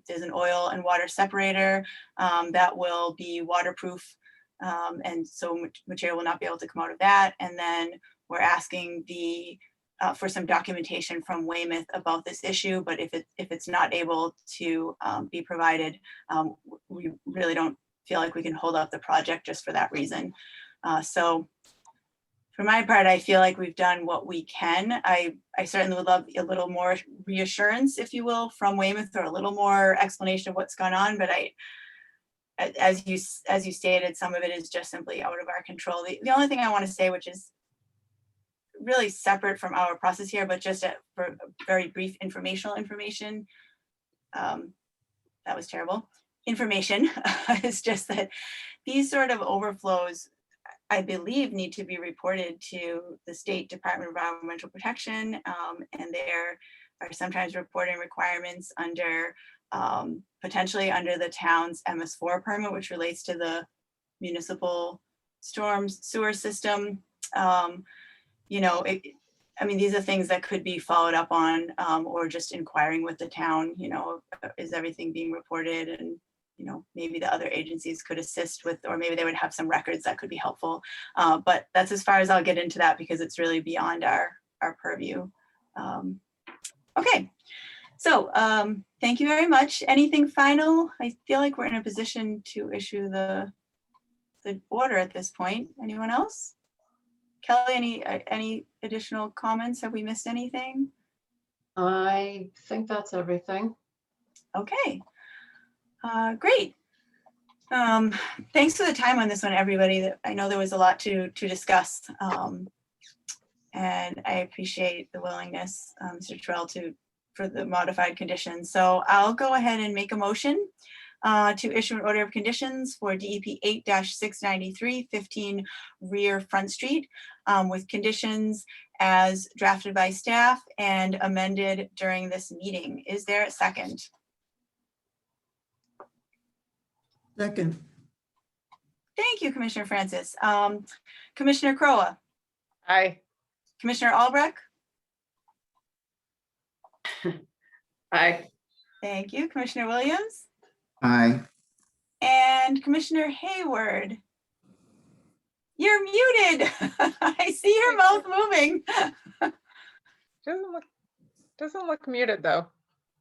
There's an oil and water separator that will be waterproof, and so material will not be able to come out of that. And then we're asking for some documentation from Weymouth about this issue, but if it's not able to be provided, we really don't feel like we can hold up the project just for that reason. So for my part, I feel like we've done what we can. I certainly would love a little more reassurance, if you will, from Weymouth, or a little more explanation of what's gone on. But as you stated, some of it is just simply out of our control. The only thing I want to say, which is really separate from our process here, but just for very brief information, that was terrible. Information is just that these sort of overflows, I believe, need to be reported to the State Department of Environmental Protection, and there are sometimes reporting requirements under potentially under the town's MS4 permit, which relates to the municipal storm sewer system. You know, I mean, these are things that could be followed up on, or just inquiring with the town, you know, is everything being reported? And, you know, maybe the other agencies could assist with, or maybe they would have some records that could be helpful. But that's as far as I'll get into that, because it's really beyond our purview. Okay, so thank you very much. Anything final? I feel like we're in a position to issue the order at this point. Anyone else? Kelly, any additional comments? Have we missed anything? I think that's everything. Okay, great. Thanks for the time on this one, everybody. I know there was a lot to discuss, and I appreciate the willingness, Mr. Terrell, for the modified conditions. So I'll go ahead and make a motion to issue an order of conditions for DEP 8-693 15 Rear Front Street, with conditions as drafted by staff and amended during this meeting. Is there a second? Second. Thank you, Commissioner Francis. Commissioner Crowe, Aye. Commissioner Albrecht. Aye. Thank you, Commissioner Williams, Aye. and Commissioner Hayward. You're muted. I see your mouth moving. Doesn't look muted though.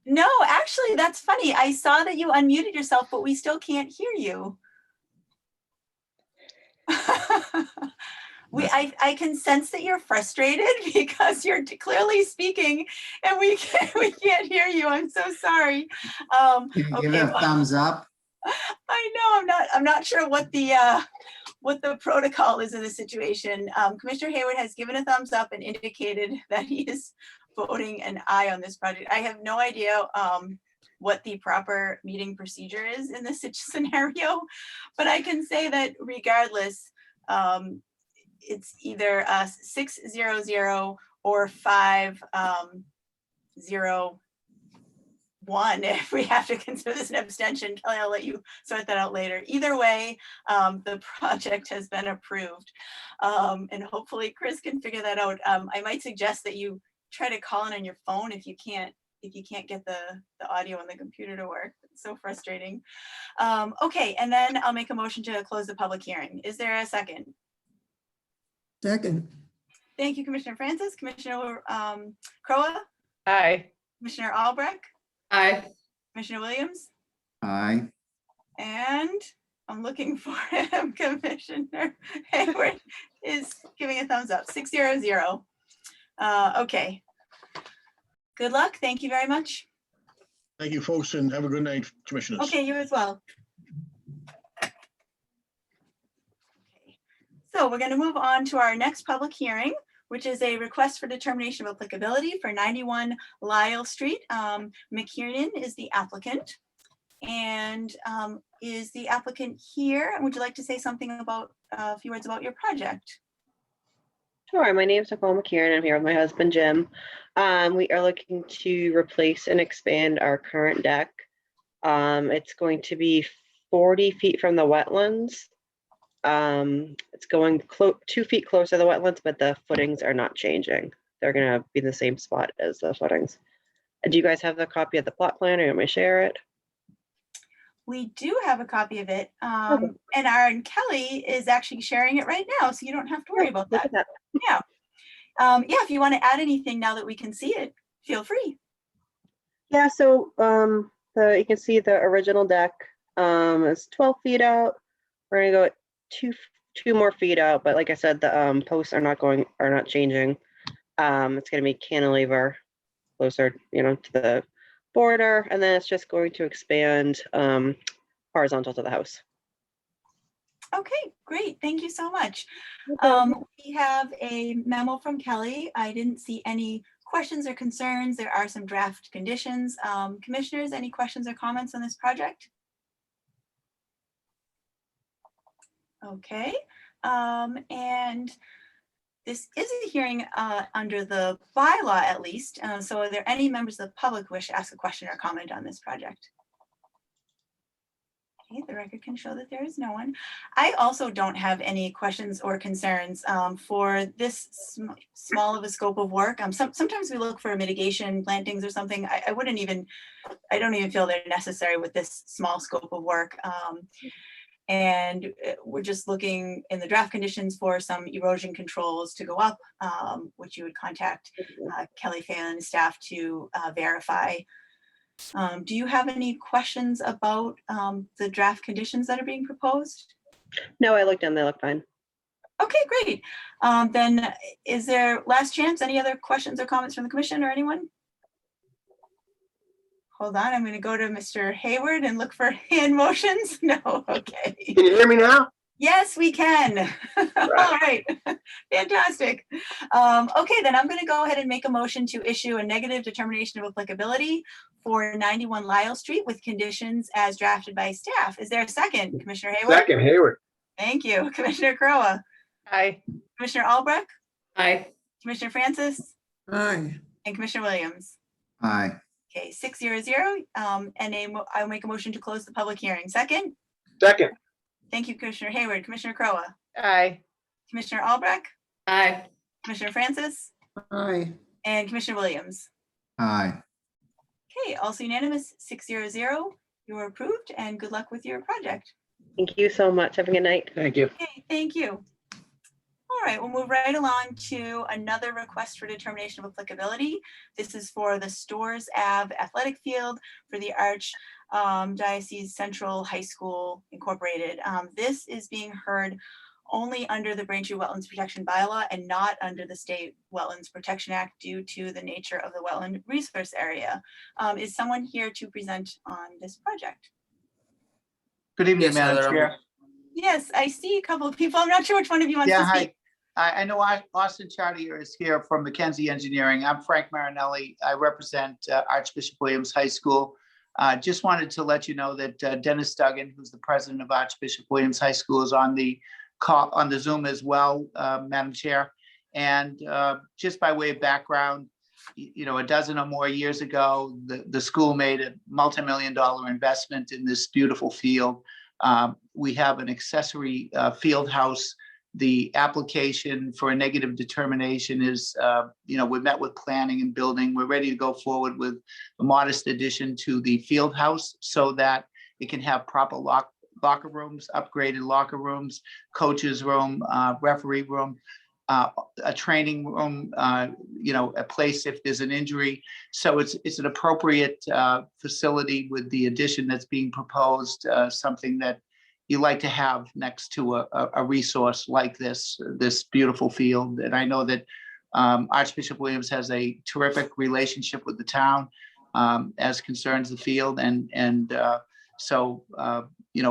No, actually, that's funny. I saw that you unmuted yourself, but we still can't hear you. I can sense that you're frustrated because you're clearly speaking and we can't hear you. I'm so sorry. Can you give it a thumbs up? I know I'm not sure what the protocol is in this situation. Commissioner Hayward has given a thumbs up and indicated that he is voting an aye on this project. I have no idea what the proper meeting procedure is in this scenario, but I can say that regardless, it's either 600 or 501 if we have to consider this an abstention. Kelly, I'll let you sort that out later. Either way, the project has been approved. And hopefully Chris can figure that out. I might suggest that you try to call in on your phone if you can't get the audio on the computer to work. It's so frustrating. Okay, and then I'll make a motion to close the public hearing. Is there a second? Second. Thank you, Commissioner Francis. Commissioner Crowe, Aye. Commissioner Albrecht, Aye. Commissioner Williams, Aye. and I'm looking for him. Commissioner Hayward is giving a thumbs up, 600. Okay. Good luck. Thank you very much. Thank you, folks, and have a good night, commissioners. Okay, you as well. Okay. So we're going to move on to our next public hearing, which is a request for determination of applicability for 91 Lyle Street. McKiernan is the applicant. And is the applicant here? And would you like to say something about a few words about your project? Sure. My name is Nicole McKiernan. I'm here with my husband, Jim. We are looking to replace and expand our current deck. It's going to be 40 feet from the wetlands. It's going 2 feet closer to the wetlands, but the footings are not changing. They're going to be the same spot as the footings. Do you guys have the copy of the plot plan, or you want me to share it? We do have a copy of it. And our Kelly is actually sharing it right now, so you don't have to worry about Look that. at that. Yeah. Yeah, if you want to add anything now that we can see it, feel free. Yeah, so you can see the original deck is 12 feet out. We're gonna go two more feet out, but like I said, the posts are not changing. It's gonna be cantilever closer, to the border, and then it's just going to expand horizontal to the house. Okay, great. Thank you so much. We have a memo from Kelly. I didn't see any questions or concerns. There are some draft conditions. Commissioners, any questions or comments on this project? Okay, and this is a hearing under the bylaw at least. So are there any members of the public who wish to ask a question or comment on this project? Okay, the record can show that there is no one. I also don't have any questions or concerns for this small of a scope of work. Sometimes we look for mitigation plantings or something. I don't even feel they're necessary with this small scope of work. And we're just looking in the draft conditions for some erosion controls to go up, which you would contact Kelly Phelan and staff to verify. Do you have any questions about the draft conditions that are being proposed? No, I looked and they look fine. Okay, great. Then is there last chance? Any other questions or comments from the commission or anyone? Hold on, I'm going to go to Mr. Hayward and look for hand motions. No, okay. Can you hear me now? Yes, we can. All right, fantastic. Okay, then I'm going to go ahead and make a motion to issue a negative determination of applicability for 91 Lyle Street with conditions as drafted by staff. Is there a second, Commissioner Hayward? Second, Hayward. Thank you. Commissioner Crowe, Aye. Commissioner Albrecht, Aye. Commissioner Francis, Aye. and Commissioner Williams. Aye. Okay, 600. I'll make a motion to close the public hearing. Second. Second. Thank you, Commissioner Hayward. Commissioner Crowe, Aye. Commissioner Albrecht, Aye. Commissioner Francis, Aye. and Commissioner Williams. Aye. Okay, also unanimous, 600. You are approved, and good luck with your project. Thank you so much. Have a good night. Thank you. Okay, thank you. All right, we'll move right along to another request for determination of applicability. This is for the Stores Ave Athletic Field for the Archdiocese Central High School Incorporated. This is being heard only under the Braintree Wetlands Protection Bylaw and not under the State Wetlands Protection Act due to the nature of the wetland resource area. Is someone here to present on this project? Good evening, Yes, Madam Heather, Chair. Yes, I see a couple of people. I'm not sure which one of you wants Yeah, to hi. speak. I know Austin Chartier is here from Mackenzie Engineering. I'm Frank Marinelli. I represent Archbishop Williams High School. Just wanted to let you know that Dennis Duggan, who's the president of Archbishop Williams High School, is on the call on the Zoom as well, Madam Chair. And just by way of background, a dozen or more years ago, the school made a multi-million-dollar investment in this beautiful field. We have an accessory field house. The application for a negative determination is, we met with planning and building. We're ready to go forward with a modest addition to the field house so that it can have proper locker rooms, upgraded locker rooms, coaches room, referee room, a training room, a place if there's an injury. So it's an appropriate facility with the addition that's being proposed, something that you like to have next to a resource like this beautiful field. And I know that Archbishop Williams has a terrific relationship with the town as concerns the field. So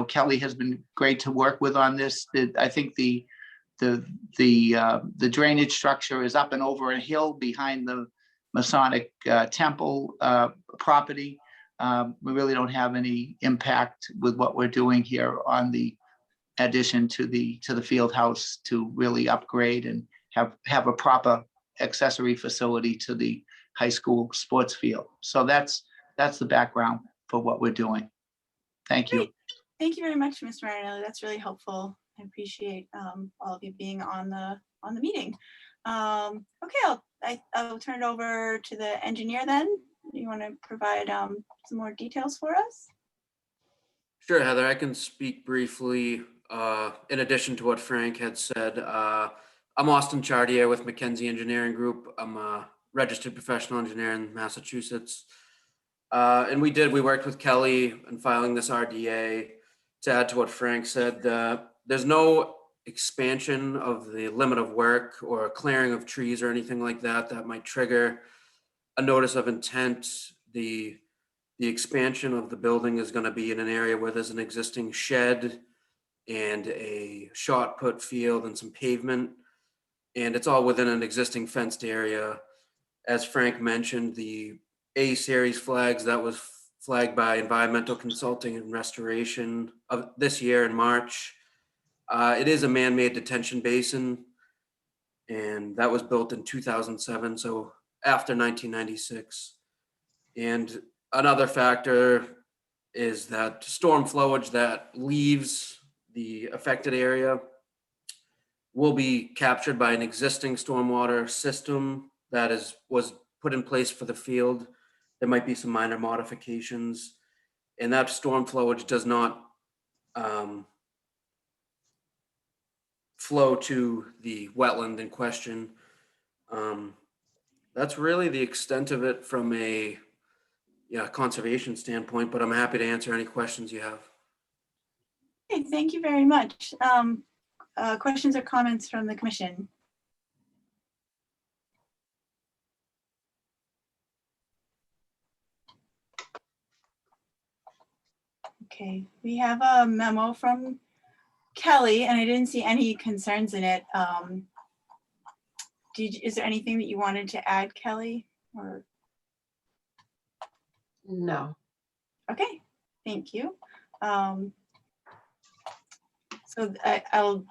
Kelly has been great to work with on this. I think the drainage structure is up and over a hill behind the Masonic Temple property. We really don't have any impact with what we're doing here on the addition to the field house to really upgrade and have a proper accessory facility to the high school sports field. So that's the background for what we're doing. Thank you. Great. Thank you very much, Mr. Marinelli. That's really helpful. I appreciate all of you being on the meeting. Okay, I'll turn it over to the engineer then. You want to provide some more details for us? Sure, Heather, I can speak briefly. In addition to what Frank had said, I'm Austin Chartier with Mackenzie Engineering Group. I'm a registered professional engineer in Massachusetts. And we worked with Kelly in filing this RDA. To add to what Frank said, there's no expansion of the limit of work or a clearing of trees or anything like that might trigger a notice of intent. The expansion of the building is going to be in an area where there's an existing shed and a shot put field and some pavement, and it's all within an existing fenced area. As Frank mentioned, the A series flags that was flagged by Environmental Consulting and Restoration of this year in March. It is a man-made detention basin, and that was built in 2007, so after 1996. And another factor is that storm flowage that leaves the affected area will be captured by an existing stormwater system that was put in place for the field. There might be some minor modifications, and that storm flowage does not flow to the wetland in question. That's really the extent of it from a conservation standpoint, but I'm happy to answer any questions you have. Okay, thank you very much. Questions or comments from the commission? Okay, we have a memo from Kelly, and I didn't see any concerns in it. Is there anything that you wanted to add, Kelly? Or No. okay, thank you. So I'll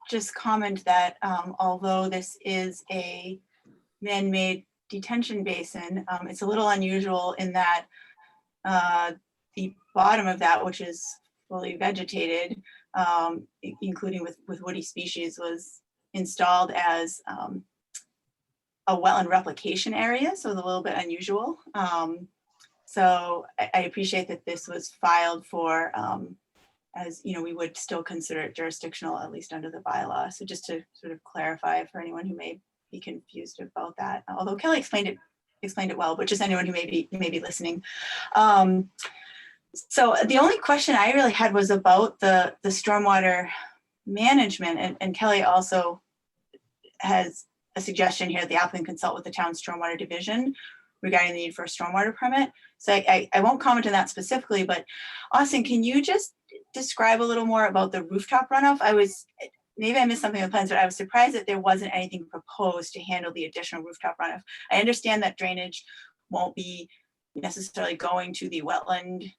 just comment that although this is a man-made detention basin, it's a little unusual in that the bottom of that, which is fully vegetated, including with woody species, was installed as a wetland replication area, so it's a little bit unusual. So I appreciate that this was filed for, as we would still consider it jurisdictional, at least under the bylaw. So just to sort of clarify for anyone who may be confused about that, although Kelly explained it well, but just anyone who may be listening. So the only question I really had was about the stormwater management, and Kelly also has a suggestion here: the applicant consult with the town's stormwater division regarding the need for a stormwater permit. So I won't comment on that specifically, but Austin, can you just describe a little more about the rooftop runoff? Maybe I missed something in the plans, but I was surprised that there wasn't anything proposed to handle the additional rooftop runoff. I understand that drainage won't be necessarily going to the wetland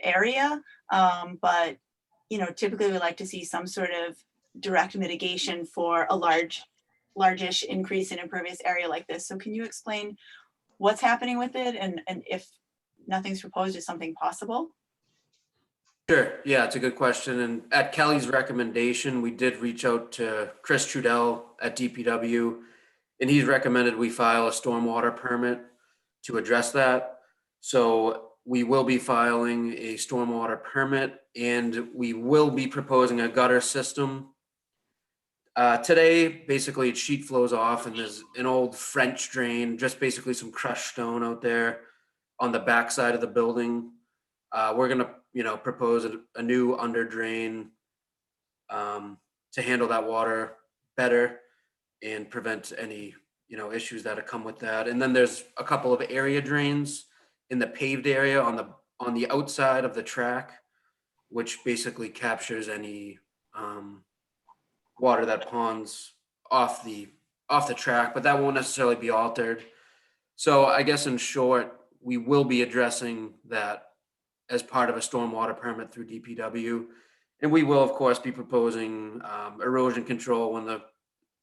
area, but typically we like to see some sort of direct mitigation for a largish increase in impervious area like this. So can you explain what's happening with it, and if nothing's proposed, is something possible? Sure. Yeah, it's a good question. And at Kelly's recommendation, we did reach out to Chris Trudell at DPW, and he's recommended we file a stormwater permit to address that. So we will be filing a stormwater permit, and we will be proposing a gutter system. Today, basically, it sheet flows off, and there's an old French drain, just basically some crushed stone out there on the back side of the building. We're gonna, propose a new under drain to handle that water better and prevent any, issues that come with that. And then there's a couple of area drains in the paved area on the outside of the track, which basically captures any water that ponds off the track, but that won't necessarily be altered. So I guess in short, we will be addressing that as part of a stormwater permit through DPW. And we will, of course, be proposing erosion control when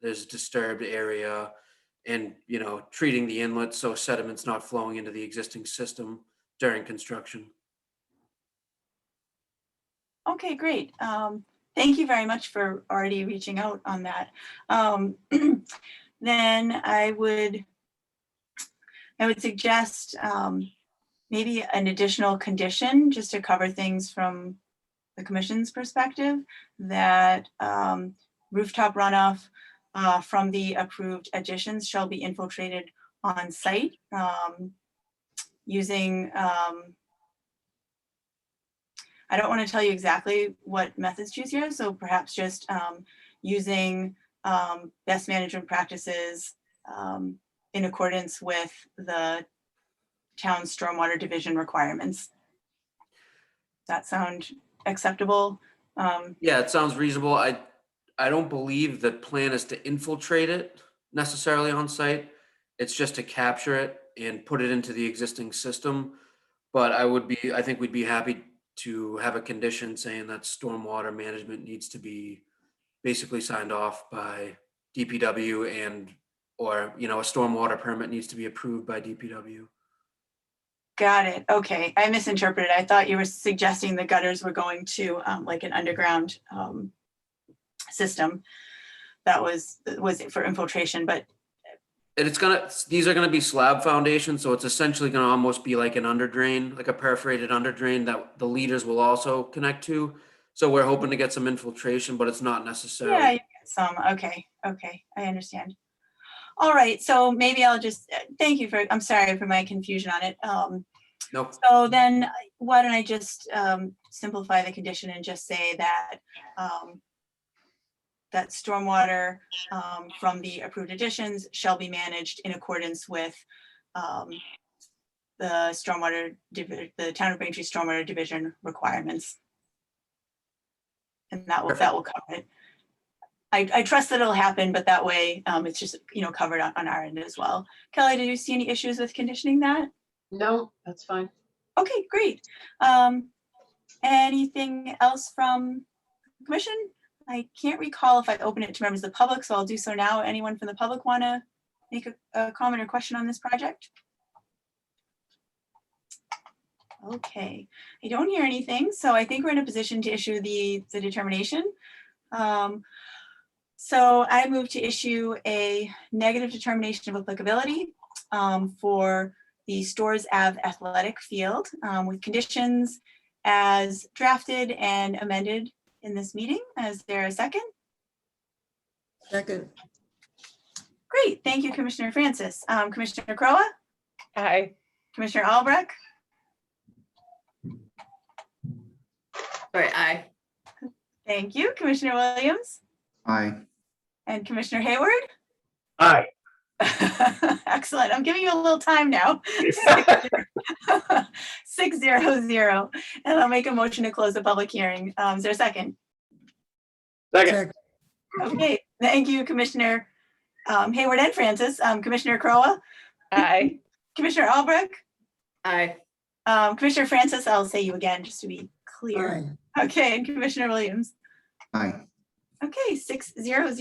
there's disturbed area, and, treating the inlet so sediment's not flowing into the existing system during construction. Okay, great. Thank you very much for already reaching out on that. Then I would suggest maybe an additional condition, just to cover things from the commission's perspective, that rooftop runoff from the approved additions shall be infiltrated on site using, I don't want to tell you exactly what methods to use here, so perhaps just using best management practices in accordance with the town's stormwater division requirements. Does that sound acceptable? Yeah, it sounds reasonable. I don't believe the plan is to infiltrate it necessarily on site. It's just to capture it and put it into the existing system. But I think we'd be happy to have a condition saying that stormwater management needs to be basically signed off by DPW, or a stormwater permit needs to be approved by DPW. Got it. Okay, I misinterpreted. I thought you were suggesting the gutters were going to like an underground system that was for infiltration, but And these are gonna be slab foundations, so it's essentially gonna almost be like an under drain, like a perforated under drain that the leaders will also connect to. So we're hoping to get some infiltration, but it's not necessary. yeah, you get some. Okay, I understand. All right, so maybe I'll just thank you I'm sorry for my confusion on it. Nope. So then why don't I just simplify the condition and just say that that stormwater from the approved additions shall be managed in accordance with the town of Braintree stormwater division requirements. And that will cover it. I trust that it'll happen, but that way it's just, covered on our end as well. Kelly, did you see any issues with conditioning that? No, that's fine. Okay, great. Anything else from the commission? I can't recall if I opened it to members of the public, so I'll do so now. Anyone from the public want to make a comment or question on this project? Okay, I don't hear anything, so I think we're in a position to issue the determination. So I move to issue a negative determination of applicability for the Stores Ave Athletic Field with conditions as drafted and amended in this meeting. Is there a second? Second. Great, thank you, Commissioner Francis. Commissioner Crowe? Aye. Commissioner Albrecht? Sorry, aye. Thank you. Commissioner Williams? Aye. And Commissioner Hayward? Aye. Excellent. I'm giving you a little time now. 600. And I'll make a motion to close the public hearing. Is there a second? Second. Okay, thank you, Commissioner Hayward and Francis. Commissioner Crowe? Aye. Commissioner Albrecht? Aye. Commissioner Francis, I'll say you again, just to be clear. Aye. Okay, and Commissioner Williams. Aye. Okay, 600.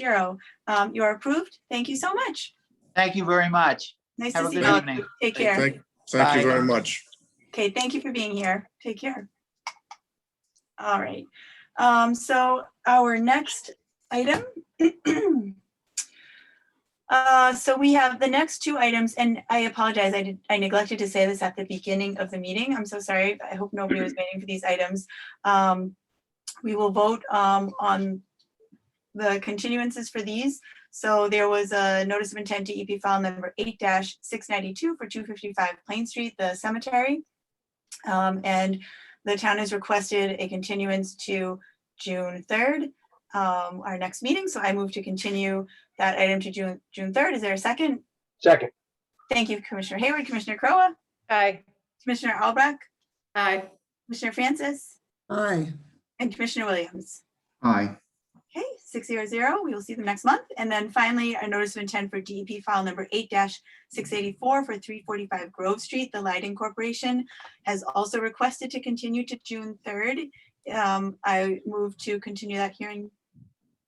You are approved. Thank you so much. Thank you very much. Nice Have to a see good you. evening. Take care. Thank you Bye. very much. Okay, thank you for being here. Take care. All right. So our next item. So we have the next two items, and I apologize. I neglected to say this at the beginning of the meeting. I'm so sorry. I hope nobody was waiting for these items. We will vote on the continuances for these. So there was a notice of intent to EP file number 8-692 for 255 Plain Street, the cemetery. And the town has requested a continuance to June 3rd, our next meeting. So I move to continue that item to June 3rd. Is there a second? Second. Thank you, Commissioner Hayward. Commissioner Crowe, Aye. Commissioner Albrecht, Aye. Commissioner Francis, Aye. and Commissioner Williams. Aye. Okay, 600. We will see them next month. And then finally, a notice of intent for DEP file number 8-684 for 345 Grove Street. The Lighting Corporation has also requested to continue to June 3rd. I move to continue that hearing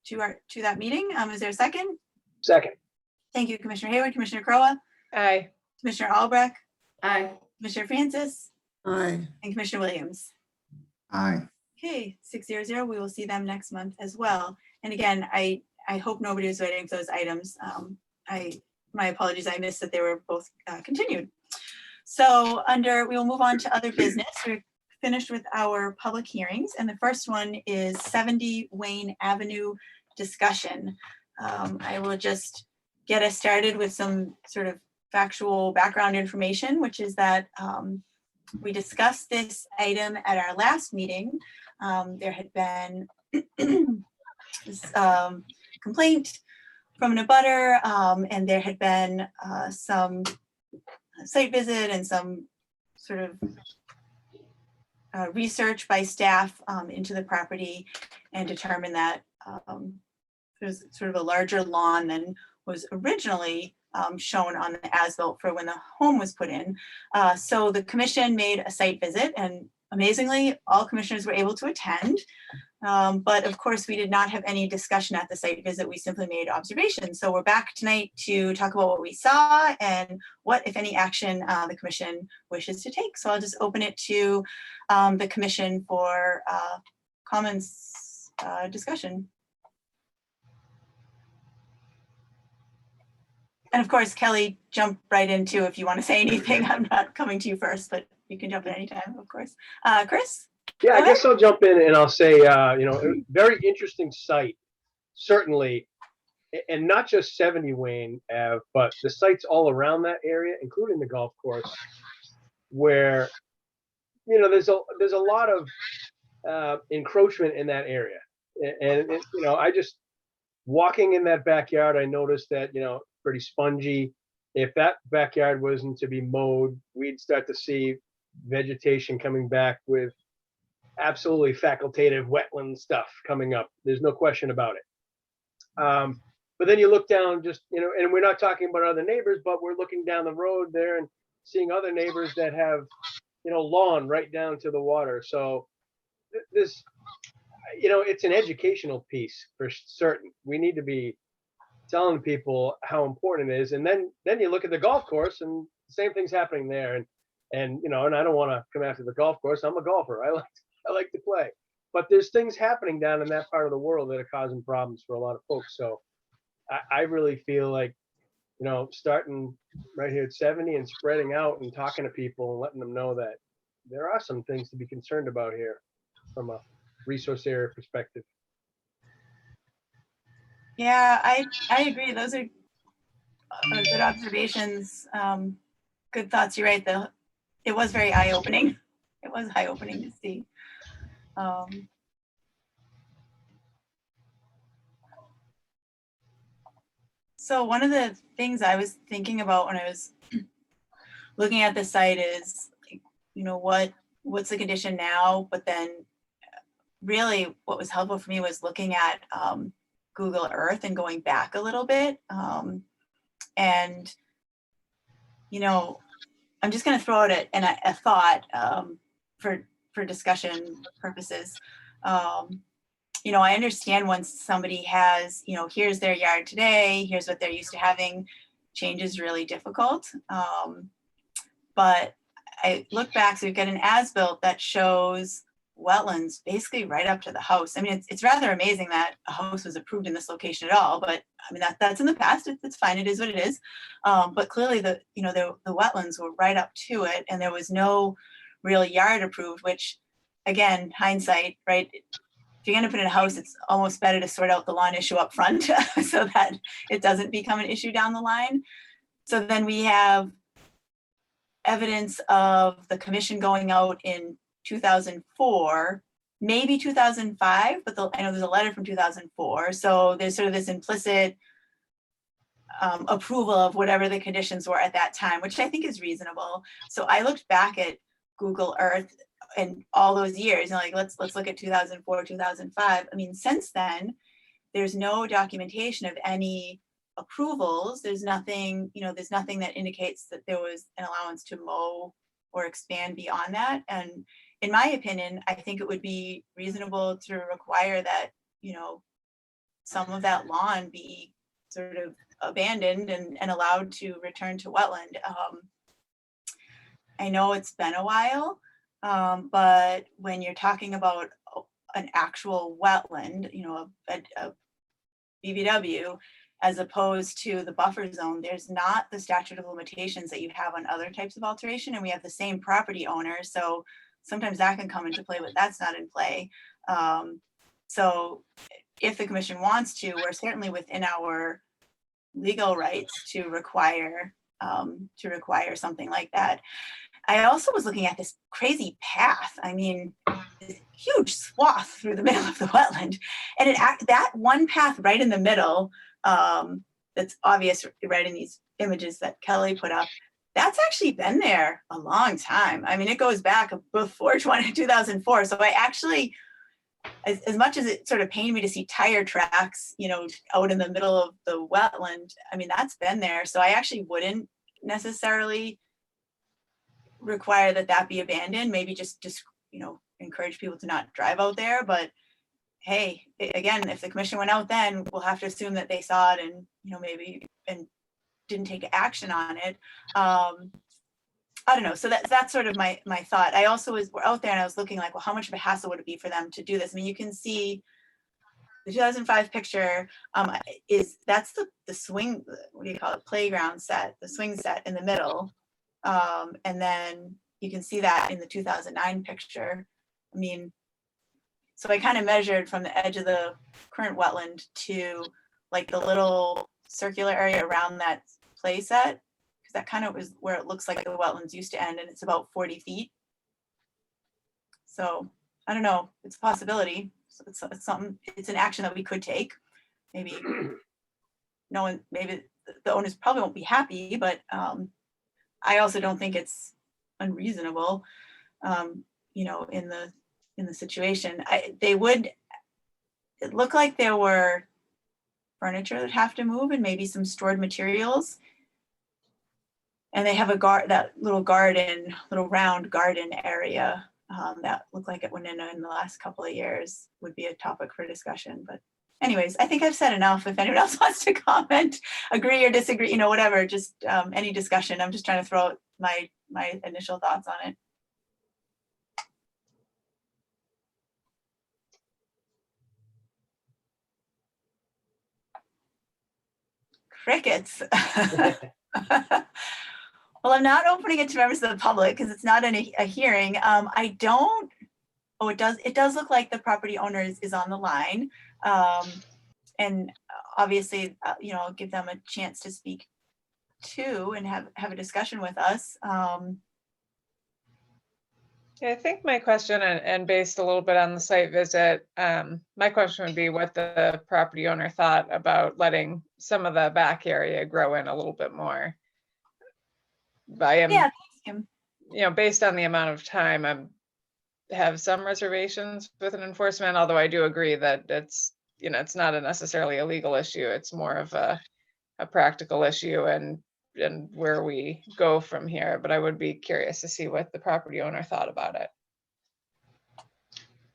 to that meeting. Is there a second? Second. Thank you, Commissioner Hayward. Commissioner Crowe, Aye. Commissioner Albrecht, Aye. Commissioner Francis, Aye. and Commissioner Williams. Aye. Okay, 600. We will see them next month as well. And again, I hope nobody was waiting for those items. My apologies. I missed that they were both continued. So we will move on to other business. We're finished with our public hearings, and the first one is 70 Wayne Avenue discussion. I will just get us started with some sort of factual background information, which is that we discussed this item at our last meeting. There had been this complaint from an abutter, and there had been some site visit and some sort of research by staff into the property, and determined that there's sort of a larger lawn than was originally shown on the as-built for when the home was put in. So the commission made a site visit, and amazingly, all commissioners were able to attend. But of course, we did not have any discussion at the site visit. We simply made observations. So we're back tonight to talk about what we saw and what, if any, action the commission wishes to take. So I'll just open it to the commission for comments, discussion. And of course, Kelly, jump right in too if you want to say anything. I'm not coming to you first, but you can jump in anytime, of course. Chris? Yeah, I Go guess I'll jump in and I'll say, very interesting site, certainly, and not just 70 Wayne Ave, but the sites all around that area, including the golf course, where, there's a lot of encroachment in that area. And I just, walking in that backyard, I noticed that, pretty spongy. If that backyard wasn't to be mowed, we'd start to see vegetation coming back with absolutely facultative wetland stuff coming up. There's no question about it. But then you look down just, and we're not talking about other neighbors, but we're looking down the road there and seeing other neighbors that have, lawn right down to the water. So this, it's an educational piece for certain. We need to be telling people how important it is. And then you look at the golf course and the same thing's happening there. And I don't want to come after the golf course. I'm a golfer. I like to play, but there's things happening down in that part of the world that are causing problems for a lot of folks. So I really feel like, starting right here at 70 and spreading out and talking to people and letting them know that there are some things to be concerned about here from a resource area perspective. Yeah, I agree. Those are good observations. Good thoughts. You're right, though. It was very eye-opening. It was eye-opening to see. So one of the things I was thinking about when I was looking at the site is, what's the condition now? But then really what was helpful for me was looking at Google Earth and going back a little bit. And, I'm just going to throw out a thought for for discussion purposes. You know, I understand once somebody has, you know, here's their yard today, here's what they're used to having, change is really difficult. But I look back, so we've got an as-built that shows wetlands basically right up to the house. I mean, it's rather amazing that a house was approved in this location at all, but I mean, that's in the past, it's fine, it is what it is. But clearly the wetlands were right up to it and there was no real yard approved, which again, hindsight, right? If you're gonna put in a house, it's almost better to sort out the lawn issue up front so that it doesn't become an issue down the line. So then we have evidence of the commission going out in 2004, maybe 2005, but I know there's a letter from 2004. So there's sort of this implicit approval of whatever the conditions were at that time, which I think is reasonable. So I looked back at Google Earth and all those years, and like, let's look at 2004, 2005. I mean, since then, there's no documentation of any approvals. There's nothing, you know, there's nothing that indicates that there was an allowance to mow or expand beyond that. And in my opinion, I think it would be reasonable to require that, you know, some of that lawn be sort of abandoned and allowed to return to wetland. I know it's been a while, but when you're talking about an actual wetland, you know, a BVW, as opposed to the buffer zone, there's not the statute of limitations that you have on other types of alteration, and we have the same property owner, so sometimes that can come into play, but that's not in play. So if the commission wants to, we're certainly within our legal rights to require something like that. I also was looking at this crazy path. I mean, this huge swath through the middle of the wetland, and that one path right in the middle, that's obvious right in these images that Kelly put up, that's actually been there a long time. I mean, it goes back before 2004. So I actually, as much as it sort of pained me to see tire tracks, you know, out in the middle of the wetland, I mean, that's been there. So I actually wouldn't necessarily require that be abandoned, maybe just, you know, encourage people to not drive out there. But hey, again, if the commission went out then, we'll have to assume that they saw it and, you know, maybe and didn't take action on it. I don't know. So that's sort of my thought. I also was out there and I was looking like, well, how much of a hassle would it be for them to do this? I mean, you can see the 2005 picture that's the swing, what do you call it? Playground set, the swing set in the middle. And then you can see that in the 2009 picture. I mean, so I kind of measured from the edge of the current wetland to like the little circular area around that play set, because that kind of is where it looks like the wetlands used to end, and it's about 40 feet. So I don't know, it's a possibility. So it's something, it's an action that we could take. Maybe no one, maybe the owners probably won't be happy, but I also don't think it's unreasonable, you know, in the situation. It looked like there were furniture that have to move and maybe some stored materials. And they have that little round garden area that looked like it went in the last couple of years, would be a topic for discussion. But anyways, I think I've said enough. If anyone else wants to comment, agree or disagree, you know, whatever, just any discussion. I'm just trying to throw out my initial thoughts on it. Crickets. Well, I'm not opening it to members of the public because it's not a hearing. It does look like the property owner is on the line. And obviously, you know, I'll give them a chance to speak too and have a discussion with us. Yeah, I think my question, and based a little bit on the site visit, my question would be what the property owner thought about letting some of the back area grow in a little bit more. I am, Yeah, thanks, Kim. you know, based on the amount of time, I have some reservations with an enforcement, although I do agree that it's, you know, it's not necessarily a legal issue. It's more of a practical issue and where we go from here. But I would be curious to see what the property owner thought about it.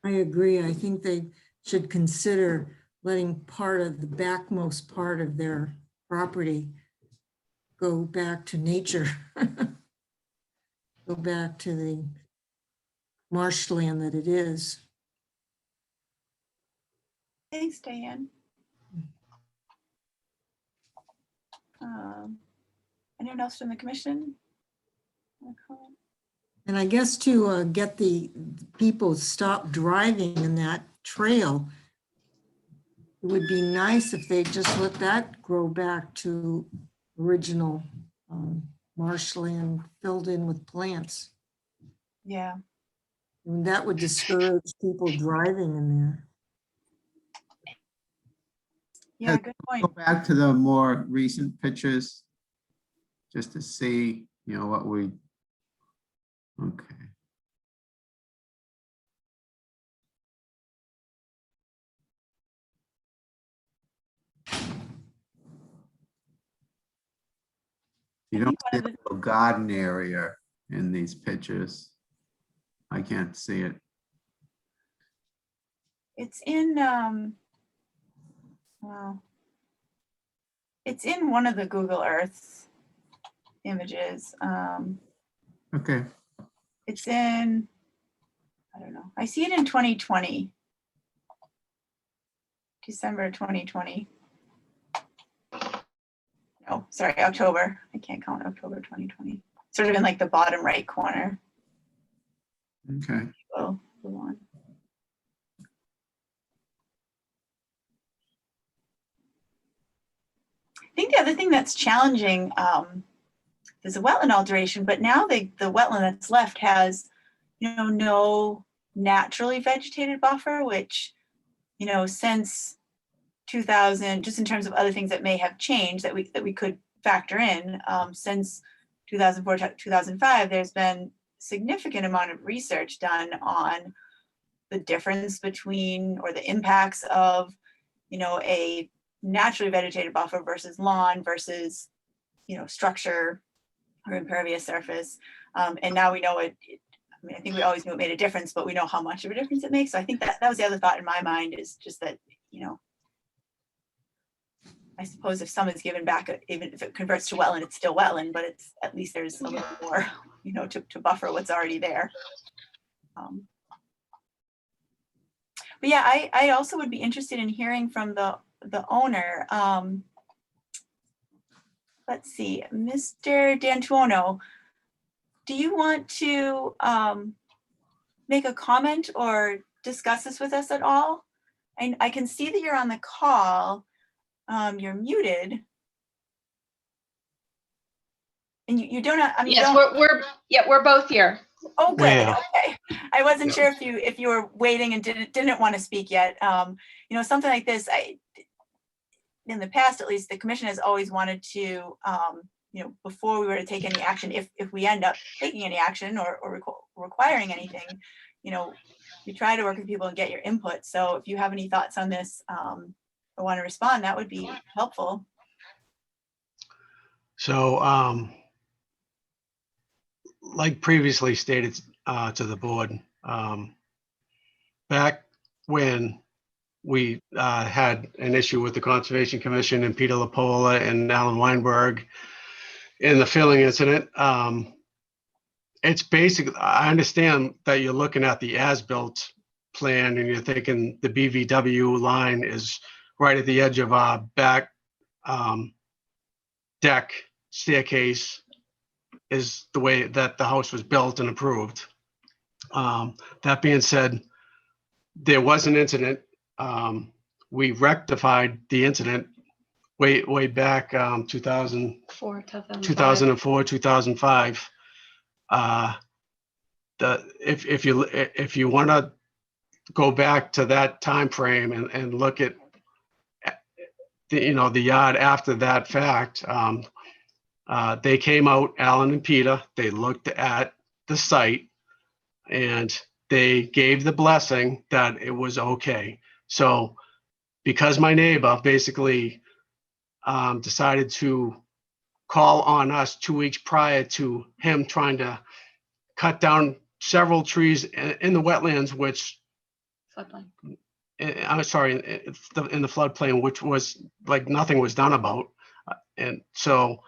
I agree. I think they should consider letting part of the backmost part of their property go back to nature. Go back to the marshland that it is. Thanks, Diane. Anyone else from the commission? And I guess to get the people to stop driving in that trail, it would be nice if they just let that grow back to original marshland filled in with plants. Yeah. And that would discourage people driving in there. Yeah, good point. Go back to the more recent pictures, just to see, you know, what we, okay. You don't see a little garden area in these pictures. I can't see it. It's in, well, it's in one of the Google Earth images. Okay. It's in, I don't know. I see it in 2020. December 2020. No, sorry, October. I can't count October 2020. Sort of in like the bottom right corner. Okay. Oh, go on. I think the other thing that's challenging, there's a wetland alteration, but now the wetland that's left has, you know, no naturally vegetated buffer, which, you know, since 2000, just in terms of other things that may have changed that we could factor in, since 2004 to 2005, there's been significant amount of research done on the difference between or the impacts of, you know, a naturally vegetated buffer versus lawn versus, you know, structure or impervious surface. And now we know I mean, I think we always knew it made a difference, but we know how much of a difference it makes. So I think that was the other thought in my mind, is just that, you know, I suppose if someone's given back, even if it converts to wetland, it's still wetland, but it's at least there's a little more, you know, to buffer what's already there. But yeah, I also would be interested in hearing from the owner. Let's see, Mr. D'Antuono, do you want to make a comment or discuss this with us at all? And I can see that you're on the call. You're muted. And you don't, I mean, Yes, we're both here. Oh, good. Wow. Okay. I wasn't sure if you were waiting and didn't want to speak yet. You know, something like this, in the past, at least, the commission has always wanted to, you know, before we were to take any action, if we end up taking any action or requiring anything, you know, we try to work with people and get your input. So if you have any thoughts on this or want to respond, that would be helpful. So, like previously stated to the board, back when we had an issue with the Conservation Commission and Peter LaPola and Alan Weinberg in the filling incident, it's basically, I understand that you're looking at the as-built plan and you're thinking the BVW line is right at the edge of our back deck staircase is the way that the house was built and approved. That being said, there was an incident. We rectified the incident way back 2004, 2005. If you want to go back to that time frame and look at the yard after that fact, they came out, Alan and Peter, they looked at the site and they gave the blessing that it was okay. So because my neighbor basically decided to call on us 2 weeks prior to him trying to cut down several trees in the wetlands, which Floodplain. I'm sorry, in the floodplain, which was like nothing was done about. And so,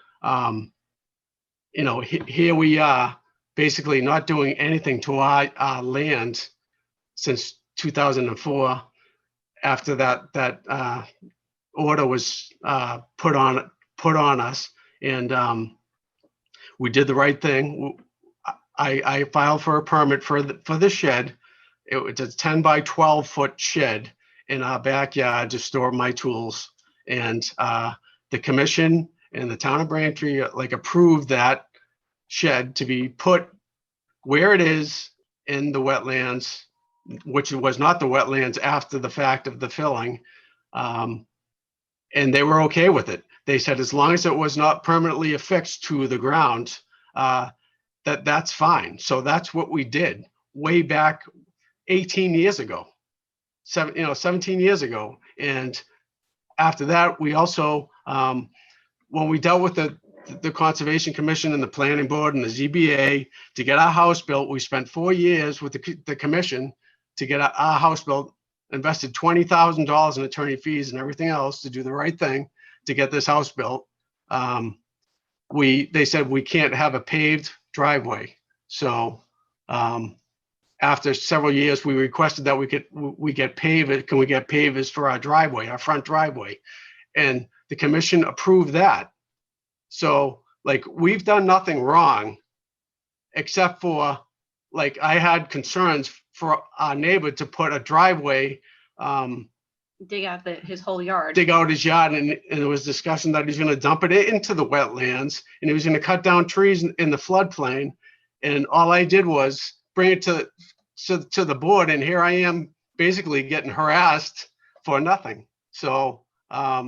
here we are basically not doing anything to our land since 2004 after that order was put on us. And we did the right thing. I filed for a permit for the shed. It was a 10 by 12 foot shed in our backyard to store my tools. And the commission and the town of Braintree approved that shed to be put where it is in the wetlands, which was not the wetlands after the fact of the filling. And they were okay with it. They said, as long as it was not permanently affixed to the ground, that's fine. So that's what we did way back 18 years ago, 17 years ago. And after that, we also, when we dealt with the Conservation Commission and the Planning Board and the ZBA to get our house built, we spent 4 years with the commission to get our house built, invested $20,000 in attorney fees and everything else to do the right thing to get this house built. They said we can't have a paved driveway. So after several years, we requested that we get paved. Can we get pavers for our driveway, our front driveway? And the commission approved that. So we've done nothing wrong, except for I had concerns for our neighbor to put a driveway, Dig out his whole yard. dig out his yard, and there was discussion that he's going to dump it into the wetlands, and he was going to cut down trees in the floodplain. And all I did was bring it to the board, and here I am basically getting harassed for nothing. So I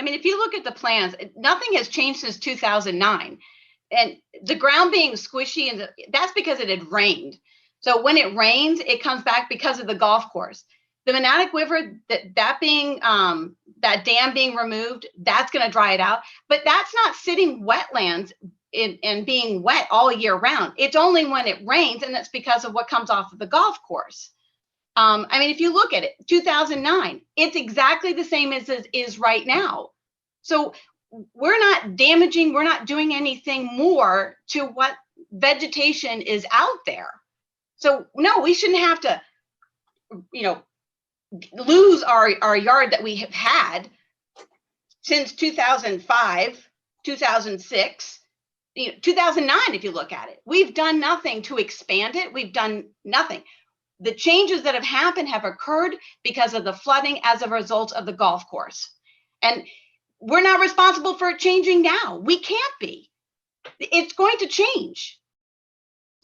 mean, if you look at the plans, nothing has changed since 2009. And the ground being squishy, and that's because it had rained. So when it rains, it comes back because of the golf course. The Monadnock River, that dam being removed, that's going to dry it out. But that's not sitting wetlands and being wet all year round. It's only when it rains, and that's because of what comes off of the golf course. I mean, if you look at it, 2009, it's exactly the same as it is right now. So we're not damaging, we're not doing anything more to what vegetation is out there. So no, we shouldn't have to, lose our yard that we have had since 2005, 2006, 2009, if you look at it. We've done nothing to expand it. We've done nothing. The changes that have happened have occurred because of the flooding as a result of the golf course. And we're not responsible for it changing now. We can't be. It's going to change.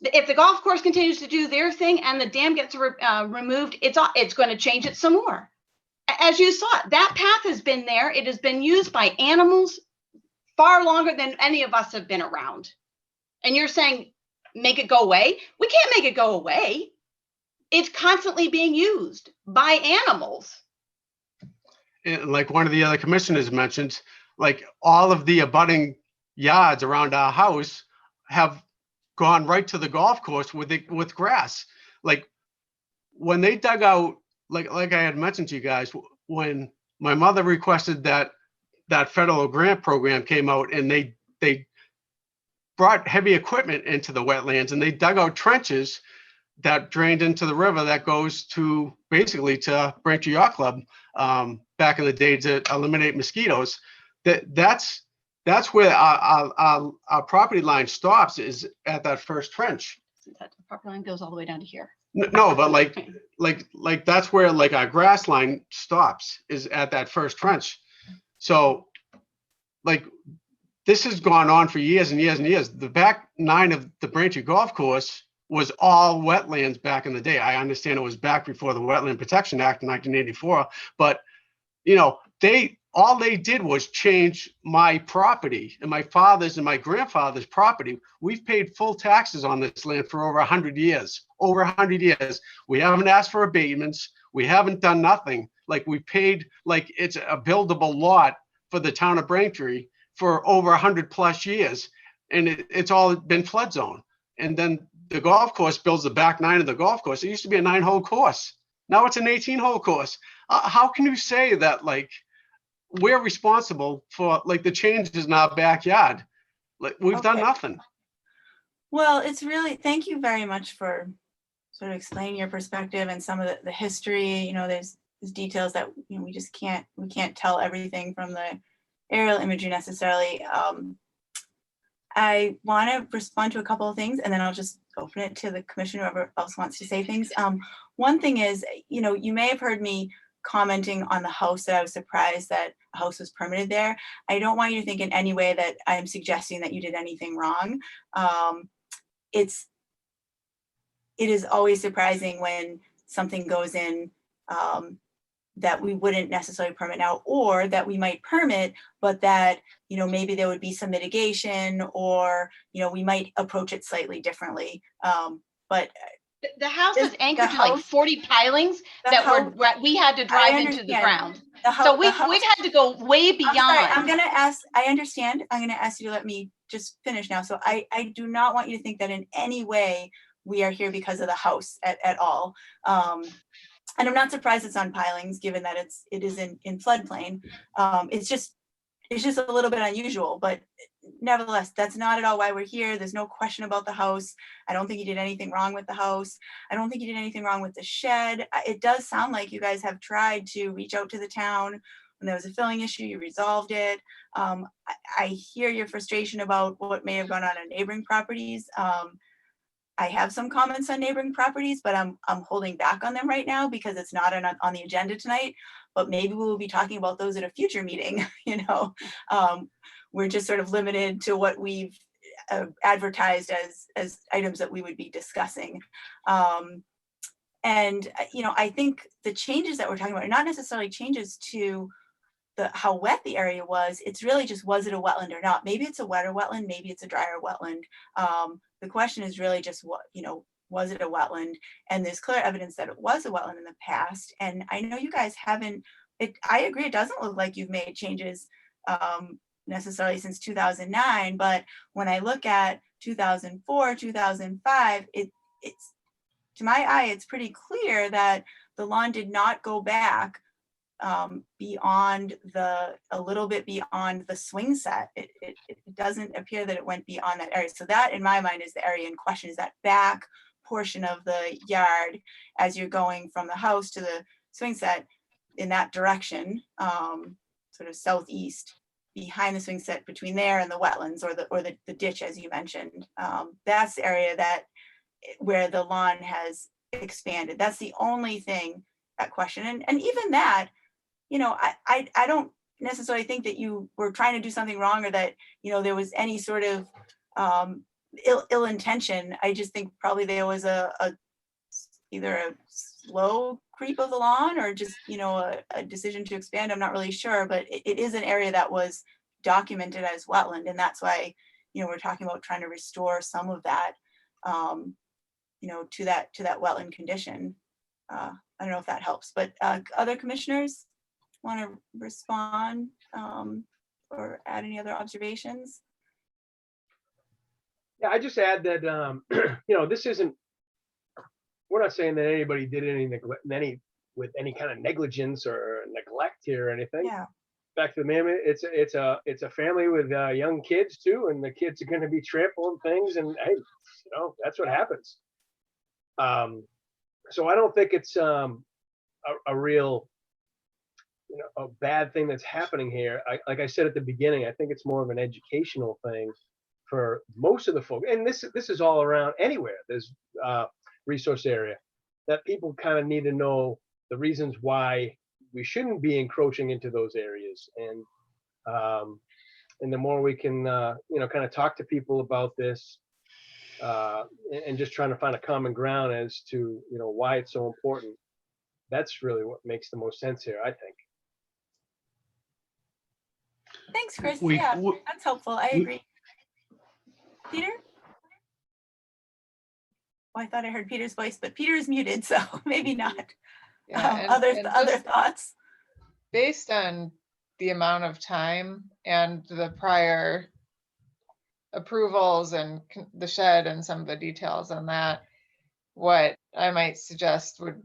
If the golf course continues to do their thing and the dam gets removed, it's going to change it some more. As you saw, that path has been there. It has been used by animals far longer than any of us have been around. And you're saying, make it go away? We can't make it go away. It's constantly being used by animals. And like one of the other commissioners mentioned, all of the abutting yards around our house have gone right to the golf course with grass. When they dug out, like I had mentioned to you guys, when my mother requested that federal grant program came out, and they brought heavy equipment into the wetlands, and they dug out trenches that drained into the river that goes to basically to Braintree Yacht Club back in the day to eliminate mosquitoes. That's where our property line stops, is at that first trench. That property line goes all the way down to here. No, but like that's where our grass line stops, is at that first trench. So this has gone on for years and years and years. The back 9 of the Braintree Golf Course was all wetlands back in the day. I understand it was back before the Wetland Protection Act in 1984, but all they did was change my property, and my father's and my grandfather's property. We've paid full taxes on this land for over 100 years. Over 100 years. We haven't asked for abatements. We haven't done nothing. We paid it's a buildable lot for the town of Braintree for over 100+ years, and it's all been flood zone. And then the golf course builds the back 9 of the golf course. It used to be a 9-hole course. Now it's an 18-hole course. How can you say that, like, we're responsible for, like, the changes in our backyard? Like, we've done Okay. nothing. Well, it's really, thank you very much for sort of explaining your perspective and some of the history. You know, there's details that, you know, we can't tell everything from the aerial imagery necessarily. I want to respond to a couple of things, and then I'll just open it to the commission, whoever else wants to say things. One thing is, you know, you may have heard me commenting on the house that I was surprised that a house was permitted there. I don't want you to think in any way that I'm suggesting that you did anything wrong. It is always surprising when something goes in that we wouldn't necessarily permit now, or that we might permit, but that, you know, maybe there would be some mitigation, or, you know, we might approach it slightly differently. But The house Is is anchored the to like house- 40 pilings the that house- we had to I drive into the understand. ground. The hou- So the we've house- had to go way I'm sorry, beyond. I'm gonna ask, I understand, I'm gonna ask you to let me just finish now. So I do not want you to think that in any way we are here because of the house at all. And I'm not surprised it's on pilings, given that it is in floodplain. It's just a little bit unusual, but nevertheless, that's not at all why we're here. There's no question about the house. I don't think you did anything wrong with the house. I don't think you did anything wrong with the shed. It does sound like you guys have tried to reach out to the town. When there was a filling issue, you resolved it. I hear your frustration about what may have gone on neighboring properties. I have some comments on neighboring properties, but I'm holding back on them right now because it's not on the agenda tonight. But maybe we will be talking about those at a future meeting. You know, we're just sort of limited to what we've advertised as items that we would be discussing. And you know, I think the changes that we're talking about are not necessarily changes to how wet the area was. It's really just, was it a wetland or not? Maybe it's a wetter wetland, maybe it's a drier wetland. The question is really just, what, you know, was it a wetland? And there's clear evidence that it was a wetland in the past. And I know you guys haven't, I agree, it doesn't look like you've made changes necessarily since 2009, but when I look at 2004, 2005, it's, to my eye, it's pretty clear that the lawn did not go back beyond a little bit beyond the swing set. It doesn't appear that it went beyond that area. So that, in my mind, is the area in question, is that back portion of the yard as you're going from the house to the swing set in that direction, sort of southeast, behind the swing set, between there and the wetlands or the ditch, as you mentioned. That's the area where the lawn has expanded. That's the only thing at question. And even that, you know, I don't necessarily think that you were trying to do something wrong, or that, you know, there was any sort of ill intention. I just think probably there was either a slow creep of the lawn, or just, you know, a decision to expand. I'm not really sure, but it is an area that was documented as wetland, and that's why, you know, we're talking about trying to restore some of that, you know, to that wetland condition. I don't know if that helps, but other commissioners want to respond or add any other observations? Yeah, I just add that, you know, this isn't, we're not saying that anybody did with any kind of negligence or neglect here or anything. Yeah. Back to the man, it's a family with young kids too, and the kids are going to be trampling things, and hey, you know, that's what happens. So I don't think it's a real, you know, a bad thing that's happening here. Like I said at the beginning, I think it's more of an educational thing for most of the folk, and this is all around anywhere there's resource area, that people kind of need to know the reasons why we shouldn't be encroaching into those areas. And the more we can you know, kind of talk to people about this, and just trying to find a common ground as to, you know, why it's so important, that's really what makes the most sense here, I think. Thanks, Chris. We- Yeah, we- that's helpful. I agree. Peter? Oh, I thought I heard Peter's voice, but Peter is muted, so maybe not. Yeah, Other just thoughts? based on the amount of time and the prior approvals and the shed and some of the details on that, what I might suggest would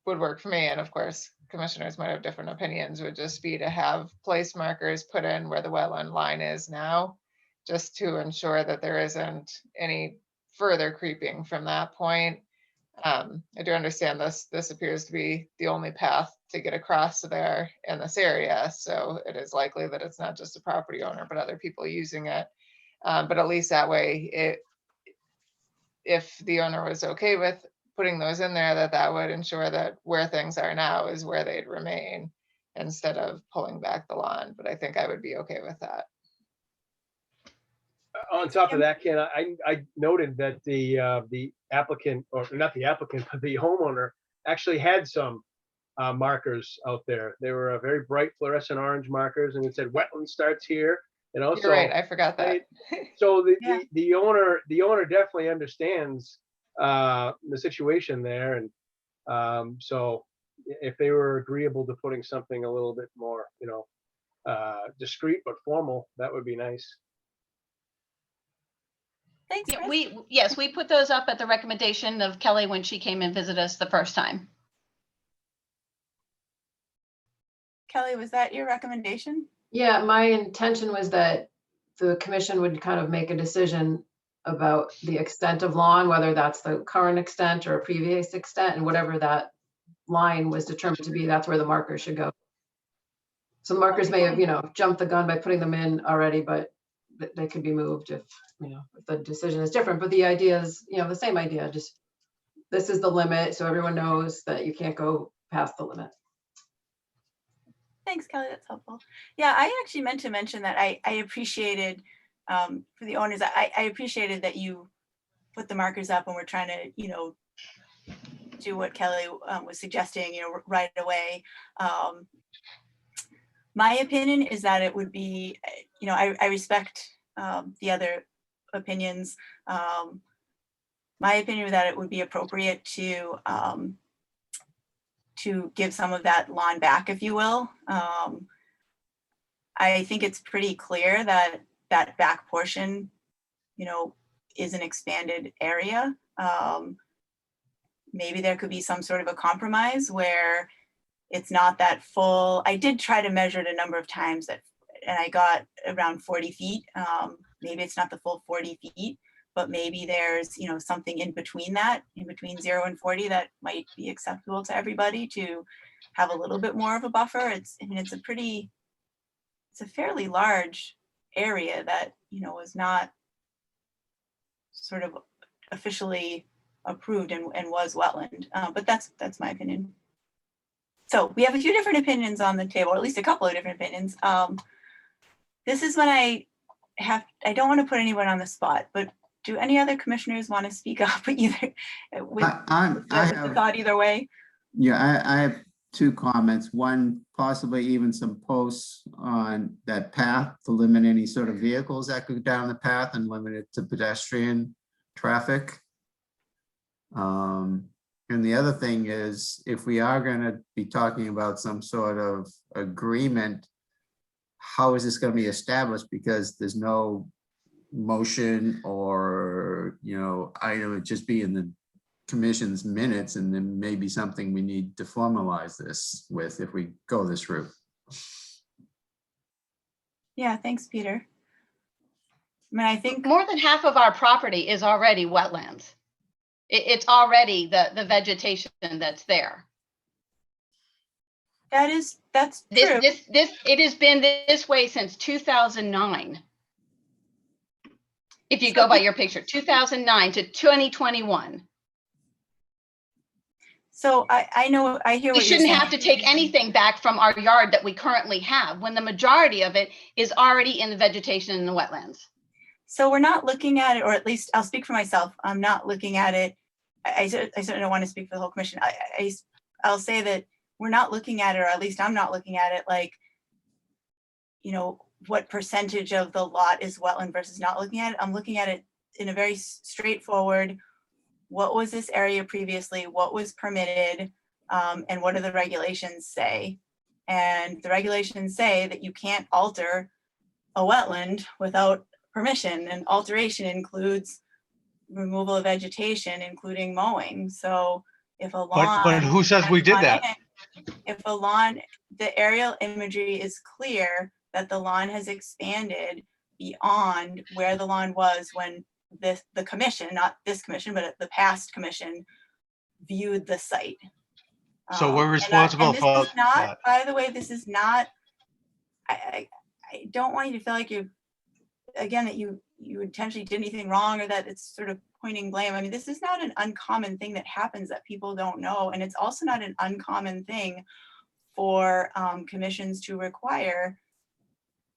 would work for me. And of course, commissioners might have different opinions, would just be to have place markers put in where the wetland line is now, just to ensure that there isn't any further creeping from that point. I do understand this appears to be the only path to get across to there in this area. So it is likely that it's not just a property owner, but other people using it. But at least that way, if the owner was okay with putting those in there, that would ensure that where things are now is where they'd remain instead of pulling back the lawn. But I think I would be okay with that. On top of that, Ken, I noted that the applicant, or not the applicant, but the homeowner actually had some markers out there. They were very bright fluorescent orange markers, and it said wetland starts here. You know, You're right, I forgot that. So the owner definitely understands the situation there, and so if they were agreeable to putting something a little bit more, discreet but formal, that would be nice. Thanks, Yeah, Chris. we put those up at the recommendation of Kelly when she came and visited us the first time. Kelly, was that your recommendation? Yeah, my intention was that the commission would kind of make a decision about the extent of lawn, whether that's the current extent or a previous extent, and whatever that line was determined to be, that's where the markers should go. So the markers may have, jumped the gun by putting them in already, but they could be moved if the decision is different. But the idea is, the same idea, just this is the limit, so everyone knows that you can't go past the limit. Thanks, Kelly, that's helpful. Yeah, I actually meant to mention that I appreciated, for the owners, I appreciated that you put the markers up and we're trying to, do what Kelly was suggesting, right away. My opinion is that it would be, I respect the other opinions. My opinion is that it would be appropriate to give some of that lawn back, if you will. I think it's pretty clear that that back portion, is an expanded area. Maybe there could be some sort of a compromise where it's not that full. I did try to measure it a number of times and I got around 40 feet. Maybe it's not the full 40 feet, but maybe there's, something in between that, in between 0 and 40 that might be acceptable to everybody to have a little bit more of a buffer. It's a fairly large area that, is not sort of officially approved and was wetland, but that's my opinion. So we have a few different opinions on the table, or at least a couple of different opinions. This is when I don't want to put anyone on the spot, but do any other commissioners want to speak up either? I have thought either way. Yeah, I have two comments. One, possibly even some posts on that path to limit any sort of vehicles that go down the path and limit it to pedestrian traffic. And the other thing is, if we are going to be talking about some sort of agreement, how is this going to be established? Because there's no motion or, item, it just be in the commission's minutes, and then maybe something we need to formalize this with if we go this route. Yeah, thanks, Peter. I think more than half of our property is already wetlands. It's already the vegetation that's there. That's true. It has been this way since 2009. If you go by your picture, 2009 to 2021. So I hear what you're saying. We shouldn't have to take anything back from our yard that we currently have when the majority of it is already in the vegetation in the wetlands. So we're not looking at it, or at least I'll speak for myself. I'm not looking at it. I certainly don't want to speak for the whole commission. I'll say that we're not looking at it, or at least I'm not looking at it like, what percentage of the lot is wetland versus not looking at it. I'm looking at it in a very straightforward, what was this area previously, what was permitted, and what do the regulations say? And the regulations say that you can't alter a wetland without permission, and alteration includes removal of vegetation, including mowing. So If a lawn. But who says we did that? If a lawn, the aerial imagery is clear that the lawn has expanded beyond where the lawn was when the commission, not this commission, but the past commission viewed the site. So we're And responsible this for is not, that. by the way, this is not, I don't want you to feel like you, again, that you intentionally did anything wrong or that it's sort of pointing blame. I mean, this is not an uncommon thing that happens that people don't know. And it's also not an uncommon thing for commissions to require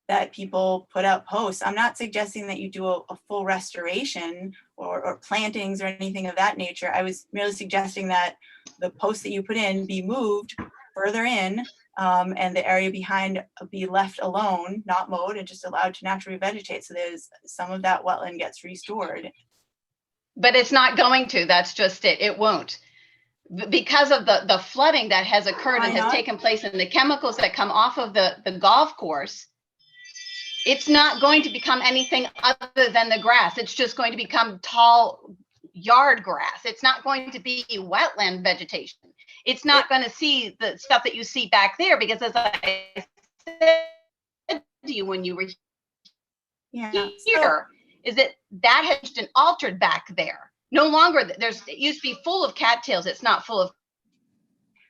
that people put up posts. I'm not suggesting that you do a full restoration or plantings or anything of that nature. I was merely suggesting that the posts that you put in be moved further in and the area behind be left alone, not mowed, and just allowed to naturally vegetate. So there's some of that wetland gets restored. But it's not going to, that's just it, it won't. Because of the flooding that has occurred Why and has not? taken place and the chemicals that come off of the golf course, it's not going to become anything other than the grass. It's just going to become tall yard grass. It's not going to be wetland vegetation. It's not going to see the stuff that you see back there because, as I said to you when you were here, is that has been altered back there. No longer, it used to be full of cattails. It's not full of.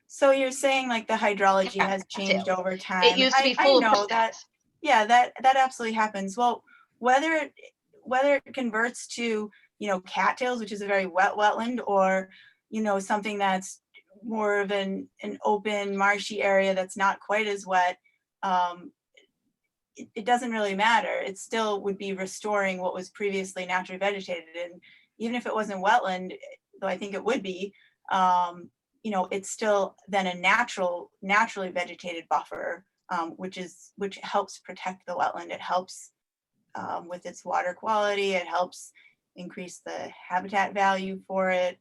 So you're saying like the hydrology has changed over time. It used to be full I know of that. Yeah, that absolutely happens. Well, whether it converts to, you know, cattails, which is a very wet wetland, or, you know, something that's more of an open marshy area that's not quite as wet, it doesn't really matter. It still would be restoring what was previously naturally vegetated. And even if it wasn't wetland, though I think it would be, you know, it's still then a naturally vegetated buffer, which helps protect the wetland. It helps with its water quality. It helps increase the habitat value for it.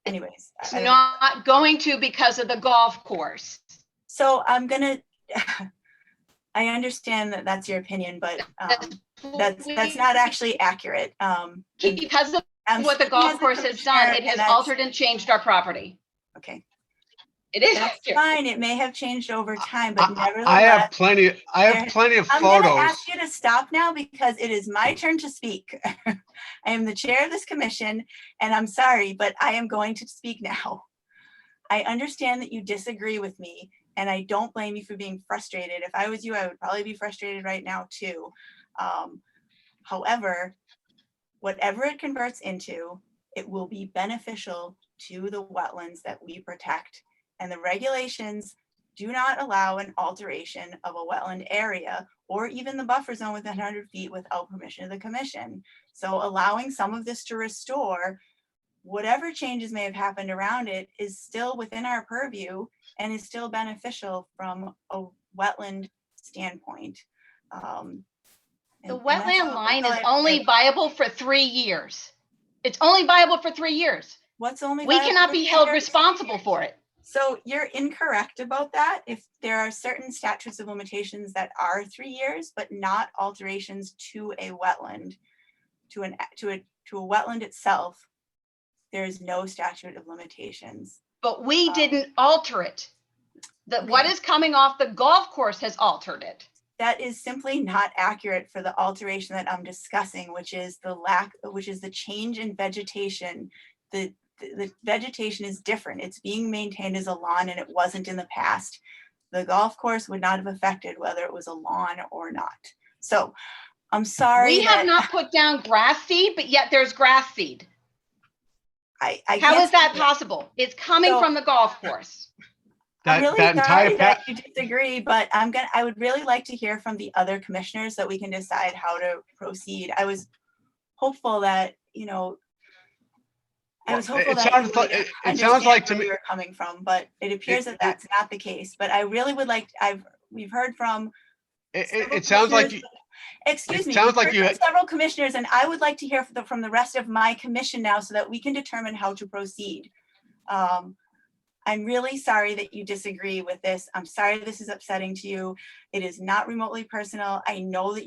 Anyways, It's not going to because of the golf course. So I'm gonna. I understand that that's your opinion, but that's not actually accurate. Because of what the golf course has done, it has altered and changed our property. Okay. It is. That's fine. It may have changed over time, but nevertheless. I have plenty of photos. I'm going to ask you to stop now because it is my turn to speak. I am the chair of this commission, and I'm sorry, but I am going to speak now. I understand that you disagree with me, and I don't blame you for being frustrated. If I was you, I would probably be frustrated right now too. However, whatever it converts into, it will be beneficial to the wetlands that we protect. And the regulations do not allow an alteration of a wetland area or even the buffer zone within 100 feet without permission of the commission. So allowing some of this to restore whatever changes may have happened around it is still within our purview and is still beneficial from a wetland standpoint. The wetland line is only viable for 3 years. It's only viable for 3 years. What's only we viable cannot for be 3 held years? responsible for it. So you're incorrect about that. If there are certain statutes of limitations that are 3 years, but not alterations to a wetland, to a wetland itself, there is no statute of limitations. But we didn't alter it. What is coming off the golf course has altered it. That is simply not accurate for the alteration that I'm discussing, which is the change in vegetation. The vegetation is different. It's being maintained as a lawn and it wasn't in the past. The golf course would not have affected whether it was a lawn or not. So I'm sorry. We have not put down grass seed, but yet there's grass seed. How is that possible? It's coming from the golf course. I'm really sorry that you disagree, but I would really like to hear from the other commissioners so that we can decide how to proceed. I was hopeful that, you know, It sounds like to me where you're coming from, but it appears that that's not the case. But I really would like, we've heard from. It sounds like you. Excuse me. Sounds like you had several commissioners, and I would like to hear from the rest of my commission now, so that we can determine how to proceed. I'm really sorry that you disagree with this. I'm sorry this is upsetting to you. It is not remotely personal. I know that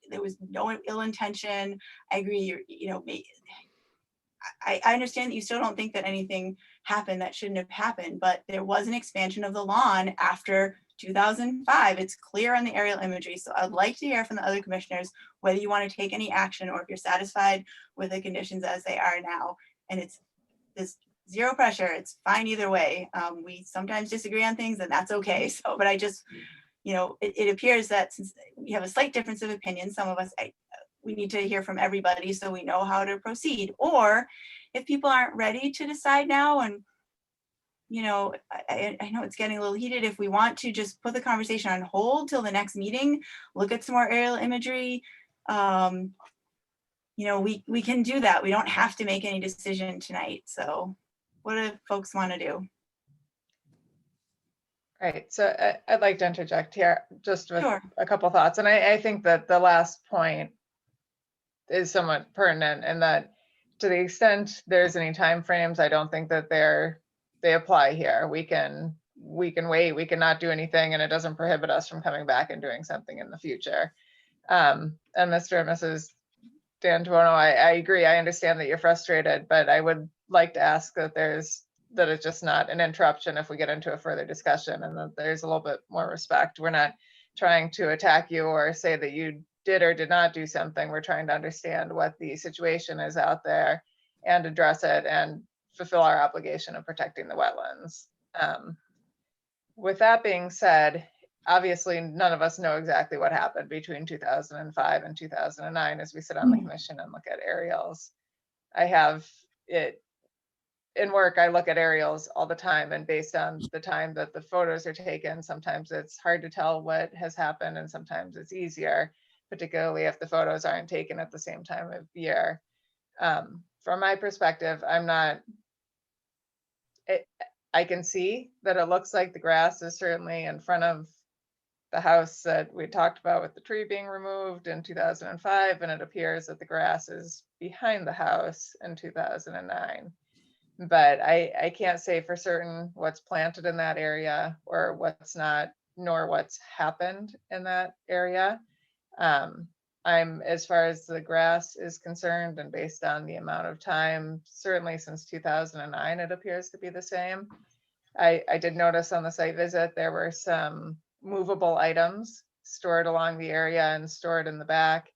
there was no ill intention. I agree. I understand that you still don't think that anything happened that shouldn't have happened, but there was an expansion of the lawn after 2005. It's clear on the aerial imagery. So I'd like to hear from the other commissioners whether you want to take any action or if you're satisfied with the conditions as they are now. And it's this zero pressure. It's fine either way. We sometimes disagree on things and that's okay. So, but I just, you know, it appears that since we have a slight difference of opinion, some of us, we need to hear from everybody so we know how to proceed. Or if people aren't ready to decide now, and you know, I know it's getting a little heated, if we want to just put the conversation on hold till the next meeting, look at some more aerial imagery, you know, we can do that. We don't have to make any decision tonight. So what do folks want to do? Right, so I'd like to interject here just with Sure. a couple thoughts. And I think that the last point is somewhat pertinent in that to the extent there's any timeframes, I don't think that they apply here. We can wait, we can not do anything, and it doesn't prohibit us from coming back and doing something in the future. And Mr. and Mrs. D'Antuono, I agree. I understand that you're frustrated, but I would like to ask that it's just not an interruption if we get into a further discussion, and that there's a little bit more respect. We're not trying to attack you or say that you did or did not do something. We're trying to understand what the situation is out there and address it and fulfill our obligation of protecting the wetlands. With that being said, obviously none of us know exactly what happened between 2005 and 2009 as we sit on the commission and look at aerials. I have it in work, I look at aerials all the time, and based on the time that the photos are taken, sometimes it's hard to tell what has happened and sometimes it's easier, particularly if the photos aren't taken at the same time of year. From my perspective, I can see that it looks like the grass is certainly in front of the house that we talked about with the tree being removed in 2005, and it appears that the grass is behind the house in 2009. But I can't say for certain what's planted in that area or what's not, nor what's happened in that area. As far as the grass is concerned, and based on the amount of time, certainly since 2009, it appears to be the same. I did notice on the site visit, there were some movable items stored along the area and stored in the back.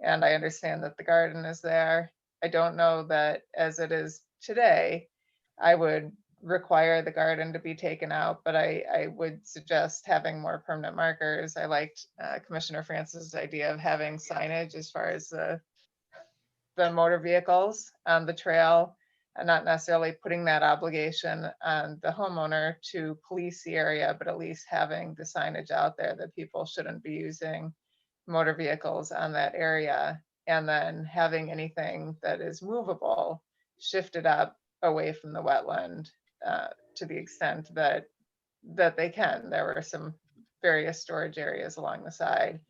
And I understand that the garden is there. I don't know that as it is today, I would require the garden to be taken out, but I would suggest having more permanent markers. I liked Commissioner Francis's idea of having signage as far as the motor vehicles on the trail, and not necessarily putting that obligation on the homeowner to police the area, but at least having the signage out there that people shouldn't be using motor vehicles on that area, and then having anything that is movable shifted up away from the wetland to the extent that they can. There were some various storage areas along the side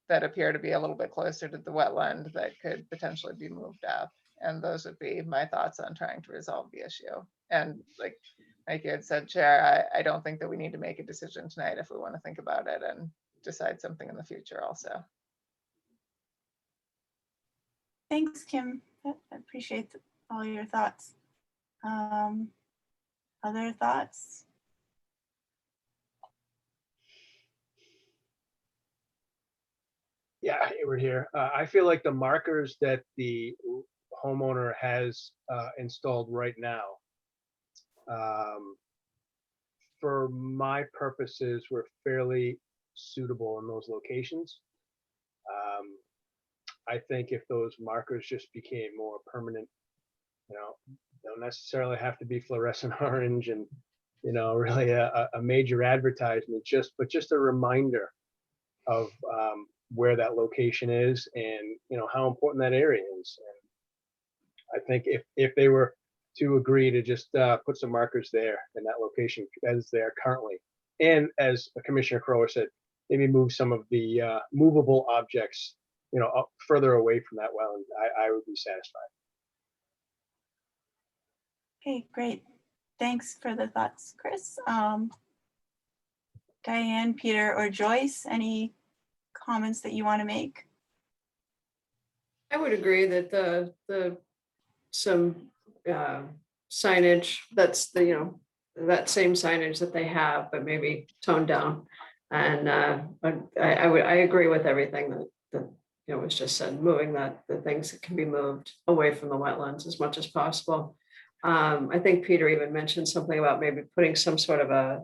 that appear to be a little bit closer to the wetland that could potentially be moved up. And those would be my thoughts on trying to resolve the issue. And like you had said, Chair, I don't think that we need to make a decision tonight if we want to think about it and decide something in the future also. Thanks, Kim. I appreciate all your thoughts. Other thoughts? Yeah, we're here. I feel like the markers that the homeowner has installed right now, for my purposes, were fairly suitable in those locations. I think if those markers just became more permanent, don't necessarily have to be fluorescent orange and, really a major advertisement, but just a reminder of where that location is and, how important that area is. And I think if they were to agree to just put some markers there in that location as they are currently, and as Commissioner Crower said, maybe move some of the movable objects, up further away from that wetland, I would be satisfied. Okay, great. Thanks for the thoughts, Chris. Diane, Peter, or Joyce, any comments that you want to make? I would agree that some signage that's that same signage that they have, but maybe toned down. And I agree with everything that was just said, moving the things that can be moved away from the wetlands as much as possible. I think Peter even mentioned something about maybe putting some sort of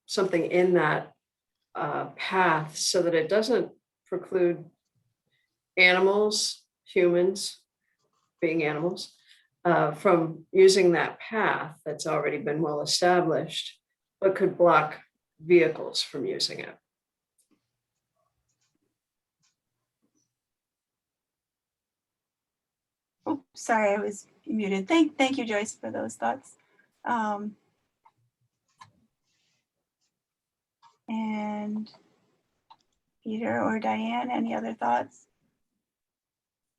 something in that path so that it doesn't preclude animals, humans, being animals, from using that path that's already been well established, but could block vehicles from using it. Oh, sorry, I was muted. Thank you, Joyce, for those thoughts. And Peter or Diane, any other thoughts?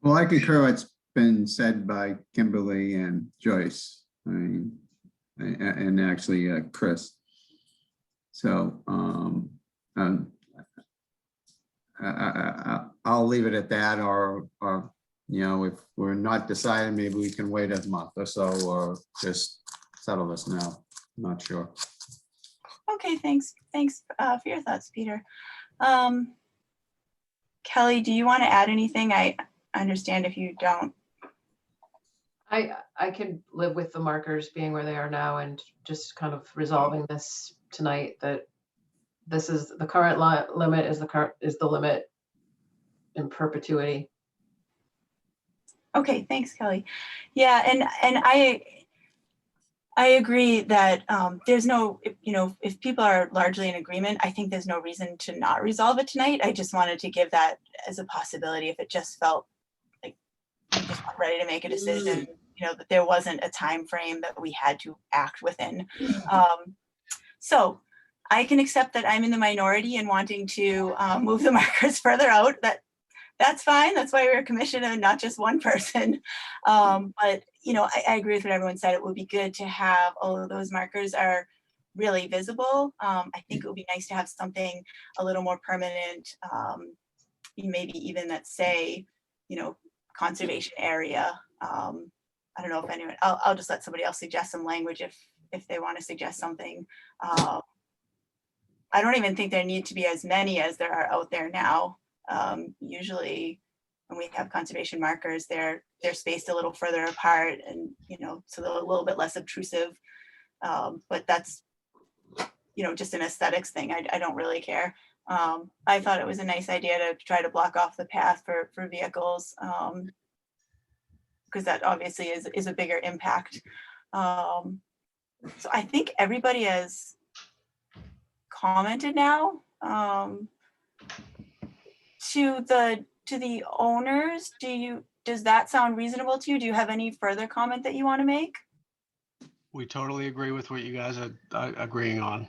Well, I concur what's been said by Kimberly and Joyce, and actually Chris. So I'll leave it at that, or if we're not deciding, maybe we can wait a month or so, or just settle this now. I'm not sure. Okay, thanks for your thoughts, Peter. Kelly, do you want to add anything? I understand if you don't. I can live with the markers being where they are now and just kind of resolving this tonight, that this is the current limit is the limit in perpetuity. Okay, thanks, Kelly. Yeah, and I agree that there's no, if people are largely in agreement, I think there's no reason to not resolve it tonight. I just wanted to give that as a possibility if it just felt like we just weren't ready to make a decision, that there wasn't a time frame that we had to act within. So I can accept that I'm in the minority and wanting to move the markers further out. That's fine. That's why we're a commission and not just one person. But I agree with what everyone said. It would be good to have all of those markers are really visible. I think it would be nice to have something a little more permanent, maybe even that say, conservation area. I don't know if anyone, I'll just let somebody else suggest some language if they want to suggest something. I don't even think there need to be as many as there are out there now. Usually when we have conservation markers, they're spaced a little further apart and, so they're a little bit less obtrusive. But that's, just an aesthetics thing. I don't really care. I thought it was a nice idea to try to block off the path for vehicles, because that obviously is a bigger impact. So I think everybody has commented now. To the owners, does that sound reasonable to you? Do you have any further comment that you want to make? We totally agree with what you guys are agreeing on.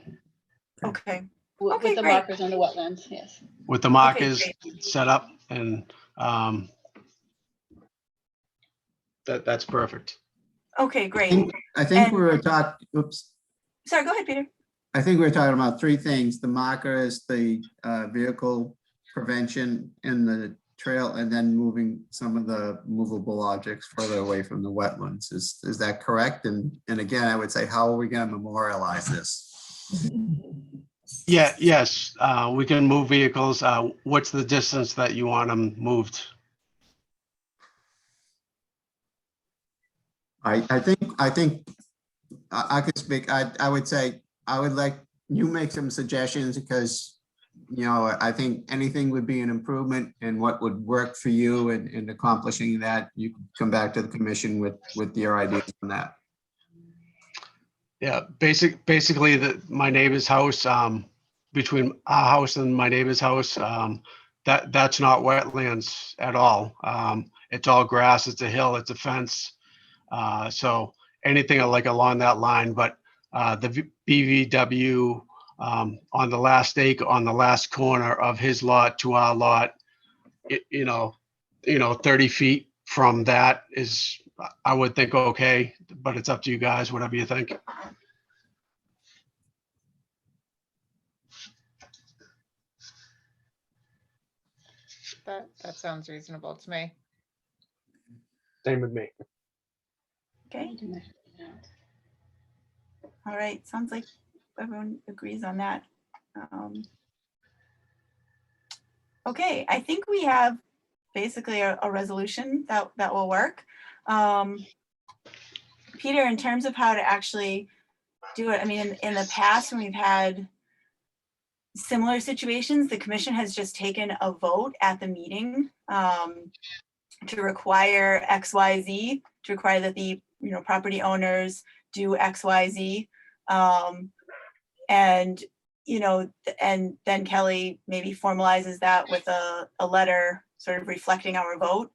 Okay. With the great. markers on the wetlands, yes. With the markers set up, and that's perfect. Okay, great. I think we were talking, oops. Sorry, go ahead, Peter. I think we were talking about three things: the markers, the vehicle prevention in the trail, and then moving some of the movable objects further away from the wetlands. Is that correct? And again, I would say, how are we going to memorialize this? Yeah, yes, we can move vehicles. What's the distance that you want them moved? I think I could speak. I would say I would like you make some suggestions, because I think anything would be an improvement, and what would work for you in accomplishing that, you can come back to the commission with your ideas on that. Yeah, basically my neighbor's house, between our house and my neighbor's house, that's not wetlands at all. It's all grass, it's a hill, it's a fence. So anything like along that line, but the BVW on the last acre, on the last corner of his lot to our lot, 30 feet from that is, I would think, okay, but it's up to you guys, whatever you think. That sounds reasonable to me. Same with me. Okay. All right, sounds like everyone agrees on that. Okay, I think we have basically a resolution that will work. Peter, in terms of how to actually do it, I mean, in the past, when we've had similar situations, the commission has just taken a vote at the meeting to require XYZ, to require that the property owners do XYZ. And and then Kelly maybe formalizes that with a letter sort of reflecting our vote.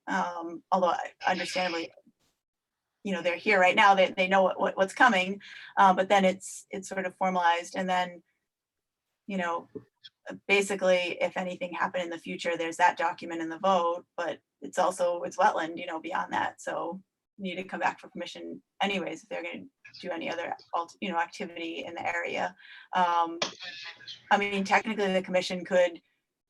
Although understandably, they're here right now, they know what's coming, but then it's sort of formalized, and then basically if anything happened in the future, there's that document in the vote, but it's wetland, beyond that. So you need to come back for permission anyways if they're going to do any other activity in the area. I mean, technically the commission could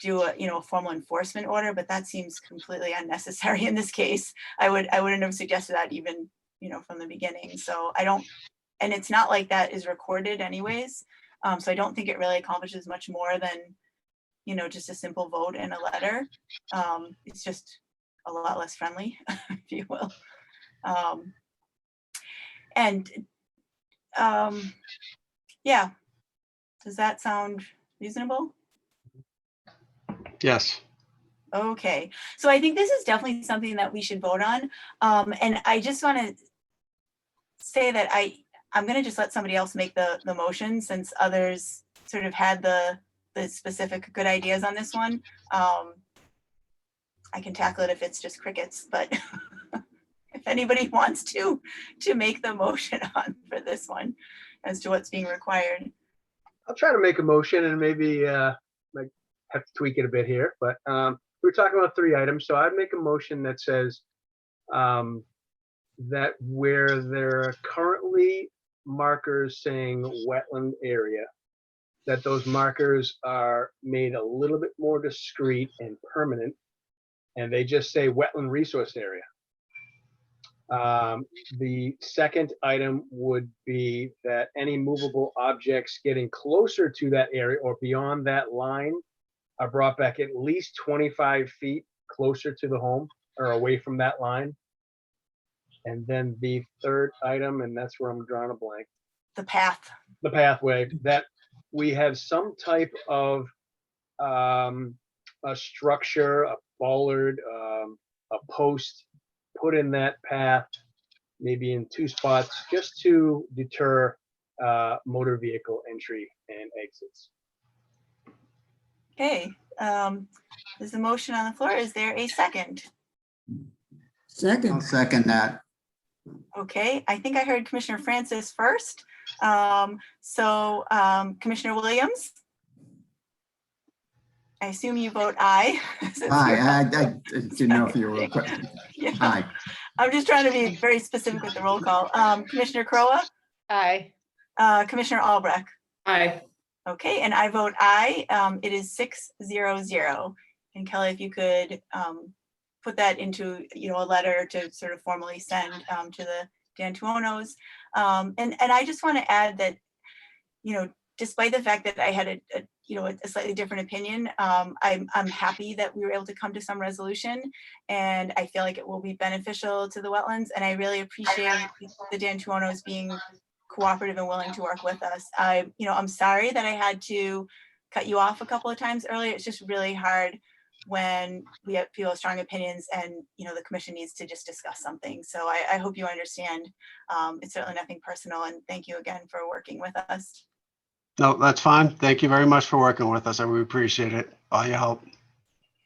do a formal enforcement order, but that seems completely unnecessary in this case. I wouldn't have suggested that even from the beginning. So and it's not like that is recorded anyways. So I don't think it really accomplishes much more than just a simple vote and a letter. It's just a lot less friendly, if you will. Yeah, does that sound reasonable? Yes. Okay, so I think this is definitely something that we should vote on. And I just want to say that I'm going to just let somebody else make the motion, since others sort of had the specific good ideas on this one. I can tackle it if it's just crickets, but if anybody wants to make the motion on for this one as to what's being required. I'll try to make a motion, and maybe might have to tweak it a bit here, but we're talking about 3 items. So I'd make a motion that says that where there are currently markers saying wetland area, that those markers are made a little bit more discreet and permanent, and they just say wetland resource area. The second item would be that any movable objects getting closer to that area or beyond that line are brought back at least 25 feet closer to the home or away from that line. And then the third item, and that's where I'm drawing a blank. The pathway, that we have some type of a structure, a bollard, a post put in that path, maybe in 2 spots, just to deter motor vehicle entry and exits. Okay, there's a motion on the floor. Is there a second? Second. I'll second that. Okay, I think I heard Commissioner Francis first. Commissioner Williams? I assume you vote aye. Aye, I didn't know if you were. Yeah. Aye. I'm just trying to be very specific with the roll call. Commissioner Crowe? Aye. Commissioner Albrecht? Aye. Okay, and I vote aye. It is 6-0-0. And Kelly, if you could put that into a letter to sort of formally send to the D'Antuonos. And I just want to add that despite the fact that I had a slightly different opinion, I'm happy that we were able to come to some resolution, and I feel like it will be beneficial to the wetlands. And I really appreciate the D'Antuonos being cooperative and willing to work with us. I'm sorry that I had to cut you off a couple of times earlier. It's just really hard when we have people with strong opinions and the commission needs to just discuss something. So I hope you understand. It's certainly nothing personal, and thank you again for working with us. No, that's fine. Thank you very much for working with us. I really appreciate it. All your help.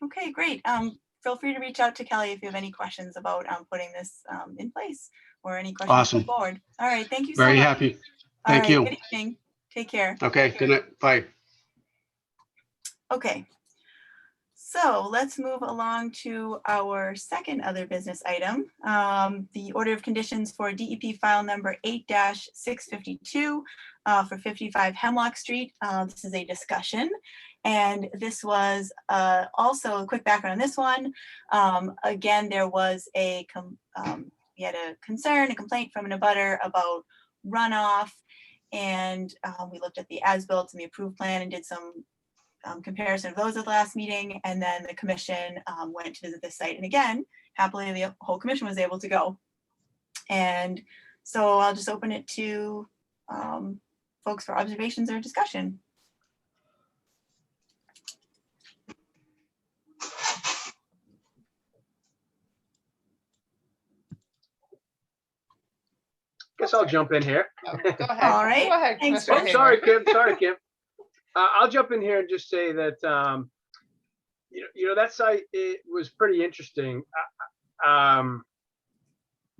Okay, great. Feel free to reach out to Kelly if you have any questions about putting this in place or any questions Awesome. forward. All right, thank you so Very much. happy. All Thank right, you. good evening. Take care. Okay, good night. Bye. Okay. So let's move along to our second other business item, the order of conditions for DEP file number 8-652 for 55 Hemlock Street. This is a discussion, And this was also a quick background on this one. Again, there was we had a concern, a complaint from an abutter about runoff. And we looked at the as-built and the approved plan and did some comparison of those at the last meeting. And then the commission went to visit this site. And again, happily, the whole commission was able to go. And so I'll just open it to folks for observations or discussion. Guess I'll jump in here. Oh, go ahead. All right. Go ahead, Thanks, Commissioner Oh, sorry, Hamer. Kim. Sorry, Kim. I'll jump in here and just say that, that site, it was pretty interesting.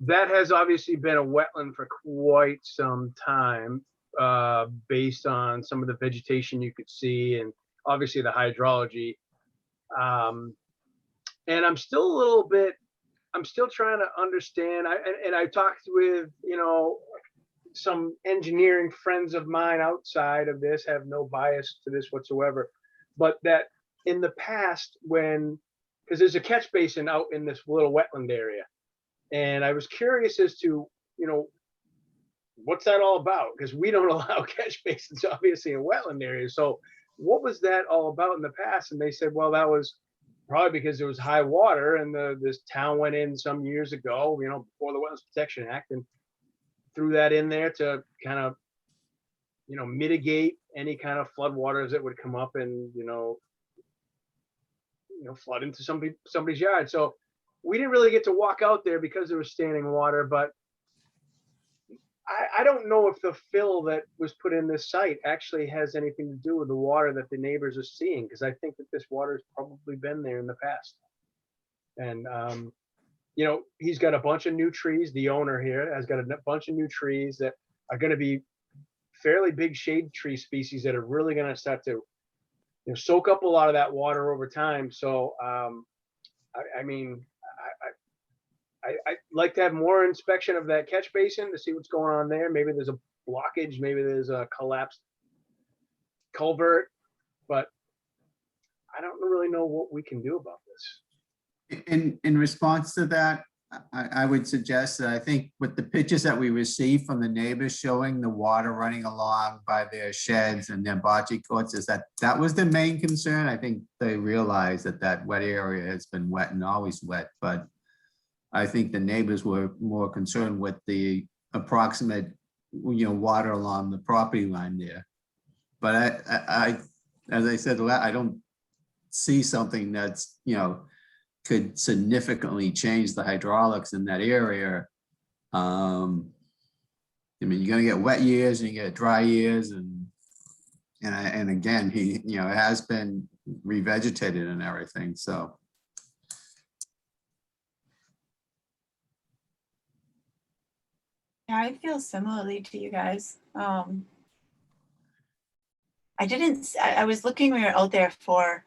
That has obviously been a wetland for quite some time, based on some of the vegetation you could see and obviously the hydrology. And I'm still trying to understand. I talked with, some engineering friends of mine outside of this, have no bias to this whatsoever, but that in the past because there's a catch basin out in this little wetland area. And I was curious as to, what's that all about? Because we don't allow catch basins, obviously, in wetland areas. So what was that all about in the past? And they said, well, that was probably because there was high water and this town went in some years ago, before the Wetlands Protection Act, and threw that in there to kind of, mitigate any kind of flood waters that would come up and, flood into somebody's yard. So we didn't really get to walk out there because there was standing water, but I don't know if the fill that was put in this site actually has anything to do with the water that the neighbors are seeing, because I think that this water's probably been there in the past. And, he's got a bunch of new trees. The owner here has got a bunch of new trees that are going to be fairly big shade tree species that are really going to start to soak up a lot of that water over time. So, I'd like to have more inspection of that catch basin to see what's going on there. Maybe there's a blockage, maybe there's a collapsed culvert, but I don't really know what we can do about this. In response to that, I would suggest that I think with the pictures that we received from the neighbors showing the water running along by their sheds and their bocce courts, is that was the main concern. I think they realized that wet area has been wet and always wet, but I think the neighbors were more concerned with the approximate, water along the property line there. But I as I said, I don't see something that's, could significantly change the hydraulics in that area. You're gonna get wet years and you get dry years, and again, it has been revegetated and everything, so. Yeah, I feel similarly to you guys. I was looking when we were out there for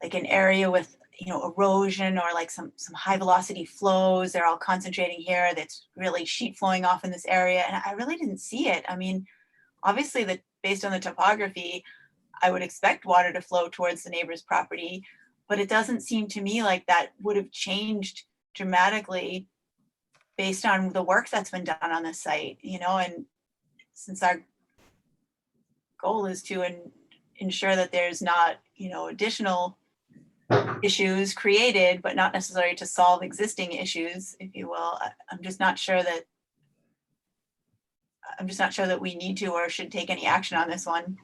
like an area with, erosion or like some high velocity flows. They're all concentrating here. That's really sheet flowing off in this area. And I really didn't see it. I mean, obviously based on the topography, I would expect water to flow towards the neighbor's property, but it doesn't seem to me like that would have changed dramatically based on the work that's been done on this site, and since our goal is to ensure that there's not, additional issues created, but not necessarily to solve existing issues, if you will. I'm just not sure that we need to or should take any action on this one.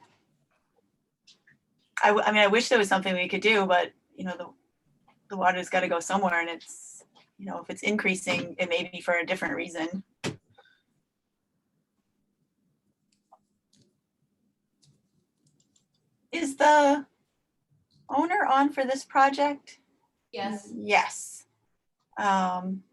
I wish there was something we could do, but the water's got to go somewhere, and it's, if it's increasing, it may be for a different reason. Is the owner on for this project? Yes. Yes. And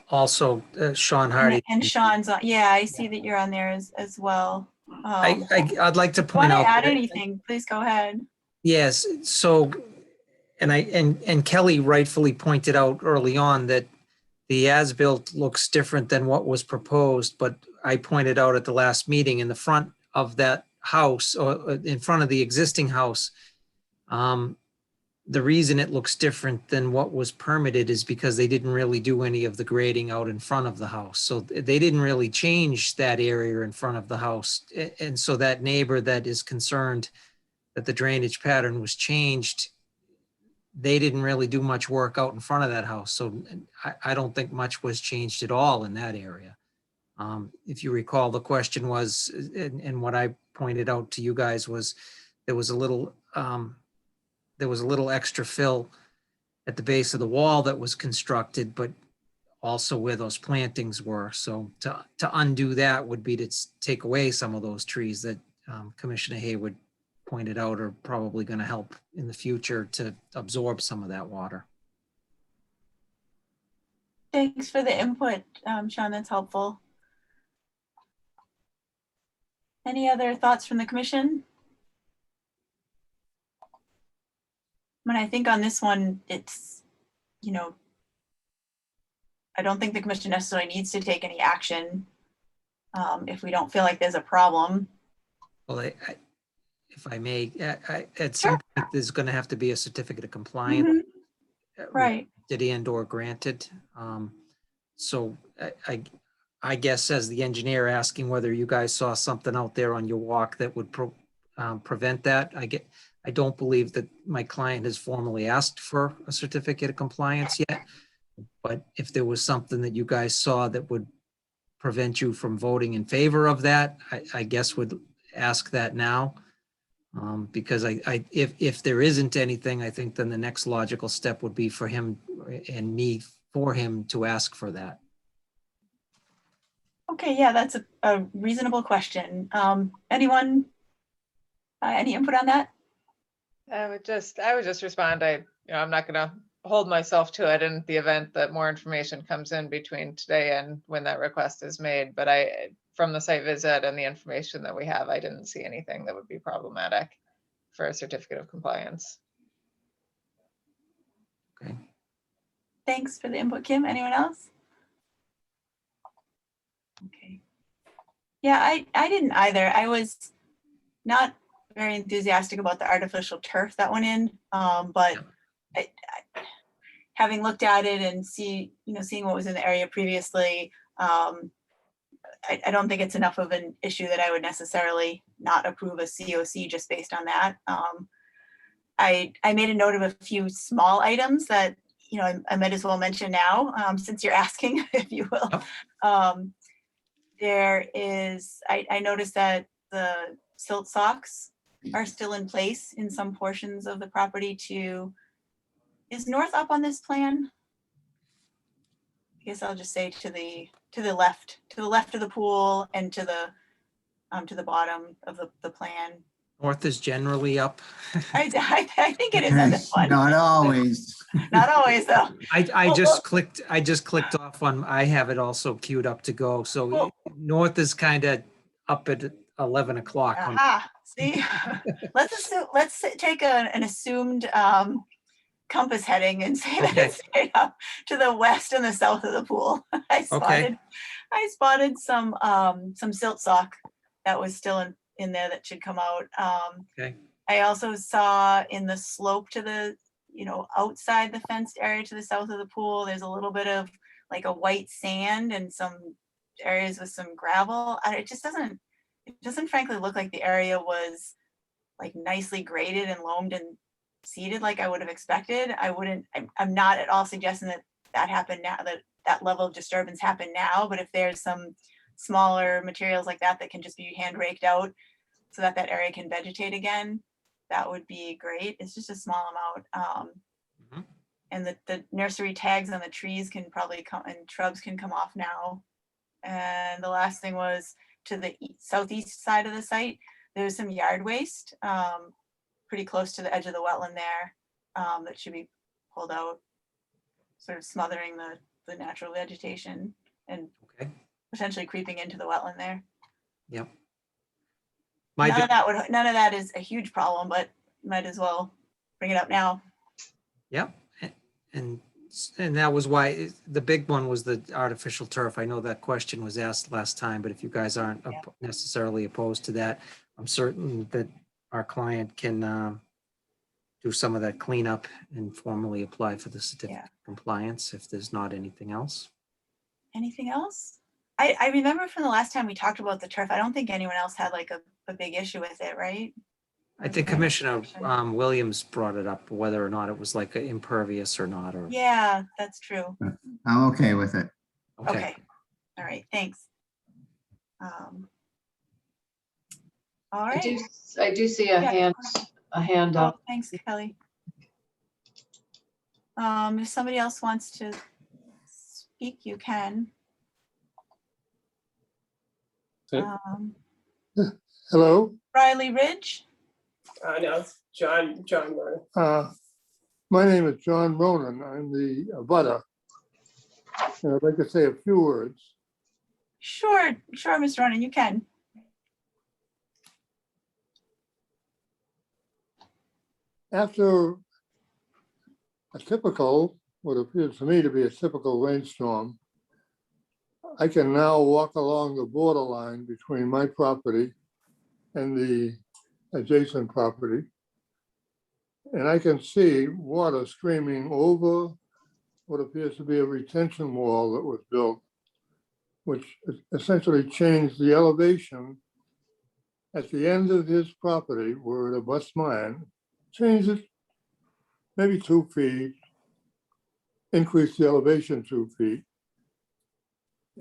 also Sean Hardy. And Sean's on. Yeah, I see that you're on there as well. I'd like to Want point to out. add anything? Please go ahead. Yes. So, and Kelly rightfully pointed out early on that the as-built looks different than what was proposed, but I pointed out at the last meeting in the front of that house or in front of the existing house, the reason it looks different than what was permitted is because they didn't really do any of the grading out in front of the house. So they didn't really change that area in front of the house. And so that neighbor that is concerned that the drainage pattern was changed, they didn't really do much work out in front of that house. So I don't think much was changed at all in that area. If you recall, the question was, and what I pointed out to you guys was, there was a little extra fill at the base of the wall that was constructed, but also where those plantings were. So to undo that would be to take away some of those trees that Commissioner Haywood pointed out are probably going to help in the future to absorb some of that water. Thanks for the input, Sean, that's helpful. Any other thoughts from the commission? When I think on this one, it's, you know, I don't think the commission necessarily needs to take any action if we don't feel like there's a problem. Well, if I may, at some point, there's going to have to be a certificate of compliance. Right. And or granted. So I guess as the engineer asking whether you guys saw something out there on your walk that would prevent that. I don't believe that my client has formally asked for a certificate of compliance yet. But if there was something that you guys saw that would prevent you from voting in favor of that, I guess would ask that now. Because if there isn't anything, I think then the next logical step would be for him and me for him to ask for that. Okay, yeah, that's a reasonable question. Anyone, any input on that? I would just respond. I'm not going to hold myself to it in the event that more information comes in between today and when that request is made. But from the site visit and the information that we have, I didn't see anything that would be problematic for a certificate of compliance. Okay. Thanks for the input, Kim. Anyone else? Okay. Yeah, I didn't either. I was not very enthusiastic about the artificial turf that went in, but having looked at it and seeing what was in the area previously, I don't think it's enough of an issue that I would necessarily not approve a COC just based on that. I made a note of a few small items that I might as well mention now, since you're asking, if you will. There is, I noticed that the silt socks are still in place in some portions of the property is north up on this plan? I guess I'll just say to the left of the pool and to the bottom of the plan. North is generally up. I think it is on this one. Not always. Not always though. I just clicked off on, I have it also queued up to go. So north is kind of up at 11 o'clock. Aha, see, let's take an assumed compass heading and say that it's straight up to the west and the south of the pool. I spotted some silt sock that was still in there that should come out. I also saw in the slope to the outside the fenced area to the south of the pool, there's a little bit of like a white sand and some areas with some gravel. It doesn't frankly look like the area was like nicely graded and loamed and seeded like I would have expected. I'm not at all suggesting that happened now, that level of disturbance happened now, but if there's some smaller materials like that can just be hand raked out so that area can vegetate again, that would be great. It's just a small amount. And the nursery tags on the trees can probably come, and shrubs can come off now. And the last thing was to the southeast side of the site, there's some yard waste pretty close to the edge of the wetland there that should be pulled out, sort of smothering the natural vegetation and potentially creeping into the wetland there. Yep. None of that is a huge problem, but might as well bring it up now. Yep. And And that was why the big one was the artificial turf. I know that question was asked last time, but if you guys aren't necessarily opposed to that, I'm certain that our client can do some of that cleanup and formally apply for the certificate of compliance if there's not anything else. Anything else? I remember from the last time we talked about the turf, I don't think anyone else had like a big issue with it, right? I think Commissioner Williams brought it up, whether or not it was like impervious or not, or. Yeah, that's true. I'm okay with it. Okay. All right, thanks. All right. I do see a hand up. Oh, thanks, Kelly. If somebody else wants to speak, you can. Hello. Riley Ridge. No, it's John Ronan. My name is John Ronan. I'm the abutter. And I'd like to say a few words. Sure, Mr. Ronan, you can. After a typical, what appears to me to be a typical rainstorm, I can now walk along the borderline between my property and the adjacent property. And I can see water streaming over what appears to be a retention wall that was built, which essentially changed the elevation at the end of his property where it abuts mine, changed it maybe 2 feet, increased the elevation 2 feet.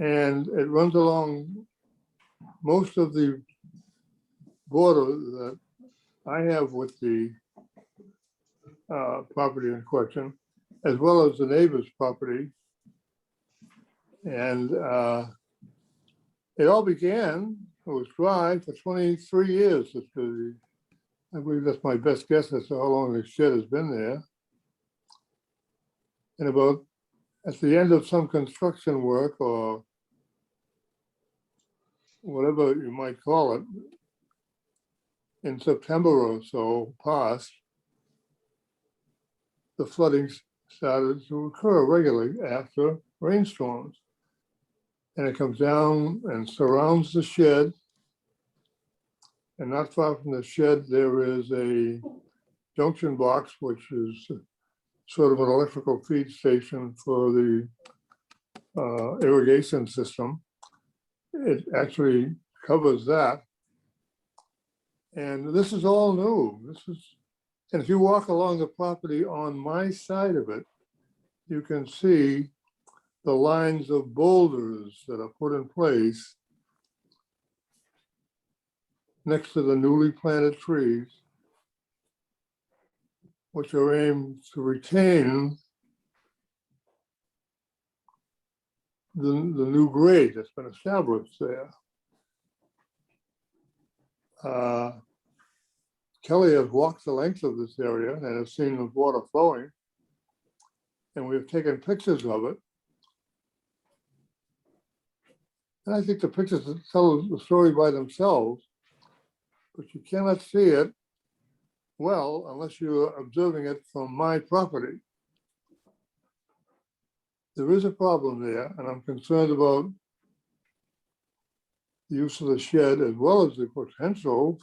And it runs along most of the border that I have with the property in question, as well as the neighbor's property. And it all began, it was dry for 23 years. I believe that's my best guess as to how long the shed has been there. And about at the end of some construction work or whatever you might call it, in September or so past, the flooding started to occur regularly after rainstorms. And it comes down and surrounds the shed. And not far from the shed, there is a junction box, which is sort of an electrical feed station for the irrigation system. It actually covers that. And this is all new. And if you walk along the property on my side of it, you can see the lines of boulders that are put in place next to the newly planted trees, which are aimed to retain the new grade that's been established there. Kelly has walked the length of this area and has seen the water flowing, and we've taken pictures of it. And I think the pictures tell the story by themselves, but you cannot see it well unless you're observing it from my property. There is a problem there, and I'm concerned about the use of the shed as well as the potential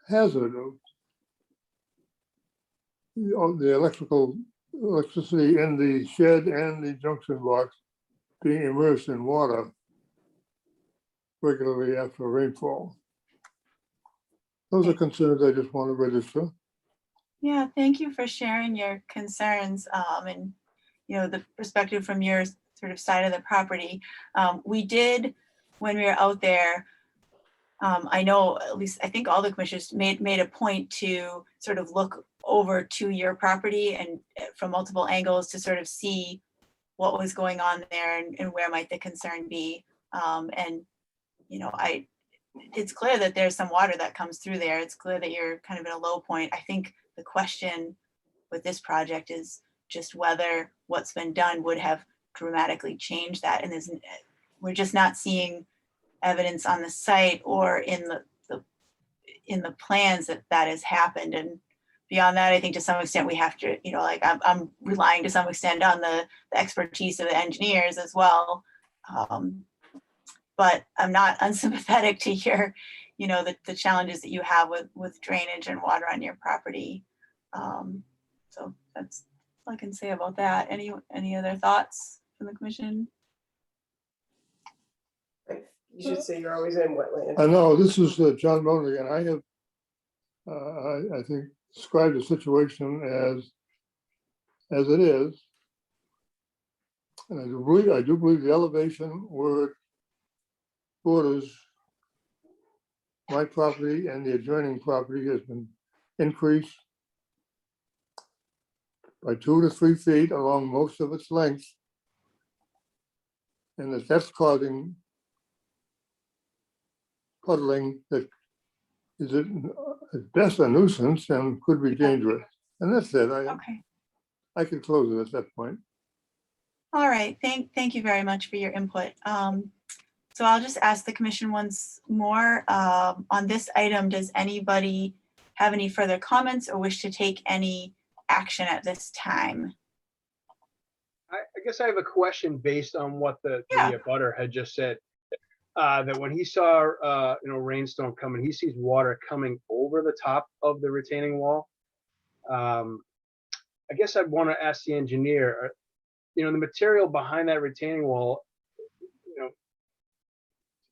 hazard of the electricity in the shed and the junction box being immersed in water regularly after rainfall. Those are concerns I just want to register. Yeah, thank you for sharing your concerns and the perspective from your sort of side of the property. We did, when we were out there, I know at least I think all the commissioners made a point to sort of look over to your property and from multiple angles to sort of see what was going on there and where might the concern be. It's clear that there's some water that comes through there. It's clear that you're kind of at a low point. I think the question with this project is just whether what's been done would have dramatically changed that. And we're just not seeing evidence on the site or in the plans that has happened. And beyond that, I think to some extent we have to, like I'm relying to some extent on the expertise of the engineers as well. But I'm not unsympathetic to your, the challenges that you have with drainage and water on your property. So that's all I can say about that. Any other thoughts from the commission? You should say you're always in wetlands. I know, this is John Monier, and I have, I think, described the situation as it is. And I do believe the elevation where it borders my property and the adjoining property has been increased by 2 to 3 feet along most of its length. And that's causing puddling that is at best a nuisance and could be dangerous. And that's it. I could close it at that point. All right, thank you very much for your input. So I'll just ask the commission once more, on this item, does anybody have any further comments or wish to take any action at this time? I guess I have a question based on what the abutter had just said. That when he saw rainstorm coming, he sees water coming over the top of the retaining wall. I guess I'd want to ask the engineer, the material behind that retaining wall,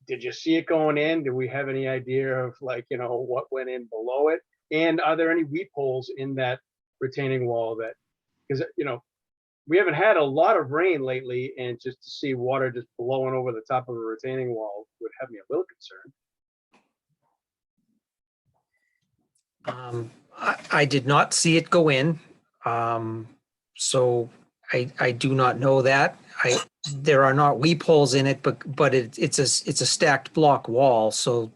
did you see it going in? Do we have any idea of what went in below it? And are there any weep holes in that retaining wall that, because we haven't had a lot of rain lately, and just to see water just blowing over the top of a retaining wall would have me a little concerned. I did not see it go in, so I do not know that. There are not weep holes in it, but it's a stacked block wall, so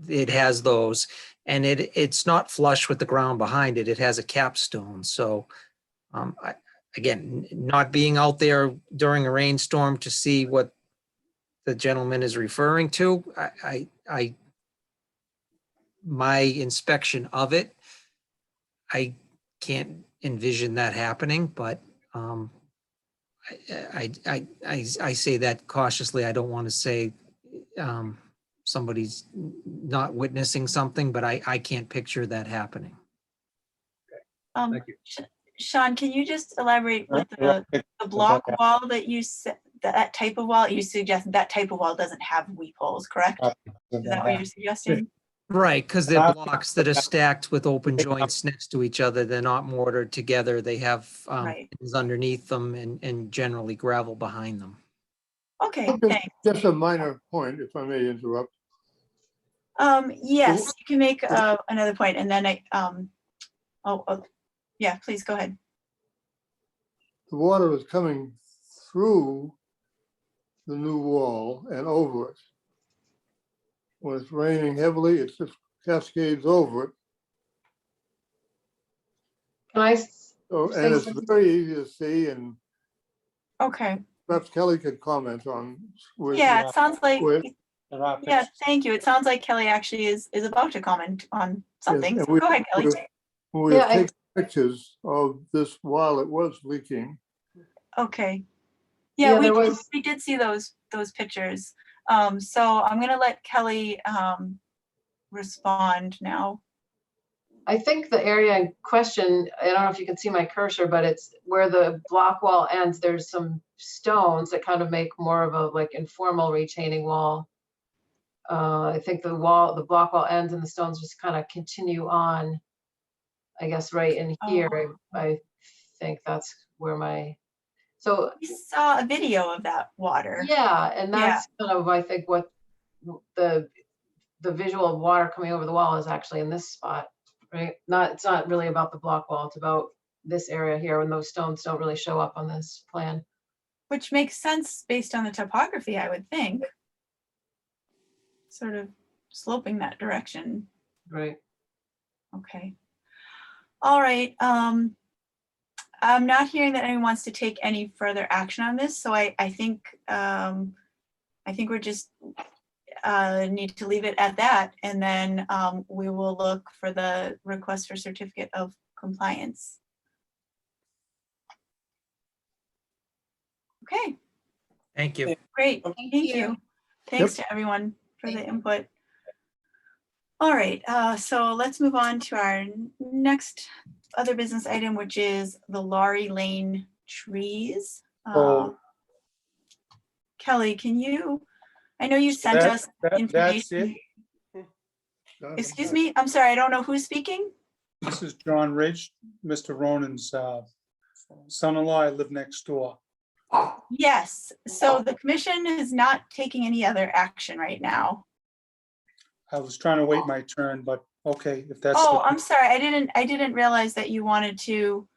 it has those, and it's not flush with the ground behind it. It has a capstone, so again, not being out there during a rainstorm to see what the gentleman is referring to, my inspection of it, I can't envision that happening, but I say that cautiously. I don't want to say somebody's not witnessing something, but I can't picture that happening. Thank you. Sean, can you just elaborate with the block wall that you said, that type of wall? You suggest that type of wall doesn't have weep holes, correct? Is that what you're suggesting? Right, because they're blocks that are stacked with open joints next to each other. They're not mortared together. They have things underneath them and generally gravel behind them. Okay, thanks. Just a minor point, if I may interrupt. Yes, you can make another point, and then yeah, please go ahead. The water is coming through the new wall and over it. When it's raining heavily, it just cascades over it. Can I? So, and it's very easy to see, and okay, perhaps Kelly could comment on. Yeah, it sounds like. Yeah, thank you. It sounds like Kelly actually is about to comment on something. Yes, so go ahead, Kelly. We have taken pictures of this while it was leaking. Okay. Yeah, we did see those pictures. So I'm gonna let Kelly respond now. I think the area in question, I don't know if you can see my cursor, but it's where the block wall ends. There's some stones that kind of make more of a informal retaining wall. I think the block wall ends and the stones just kind of continue on, I guess, right in here. I think that's where so we saw a video of that water. Yeah, and that's kind of, I think, what the visual of water coming over the wall is actually in this spot, right? It's not really about the block wall, it's about this area here, when those stones don't really show up on this plan. Which makes sense based on the topography, I would think. Sort of sloping that direction. Right. Okay. All right. I'm not hearing that anyone wants to take any further action on this, so I think we're just need to leave it at that, and then we will look for the request for certificate of compliance. Okay, Thank you. great, thank you. Thanks to everyone for the input. All right, so let's move on to our next other business item, which is the Laurie Lane trees. Kelly, can you, I know you sent us That's information. it. Excuse me, I'm sorry, I don't know who's speaking. This is John Ridge, Mr. Ronan's son-in-law. I live next door. Yes, so the commission is not taking any other action right now. I was trying to wait my turn, but okay, if that's. Oh, I'm sorry, I didn't realize that you wanted to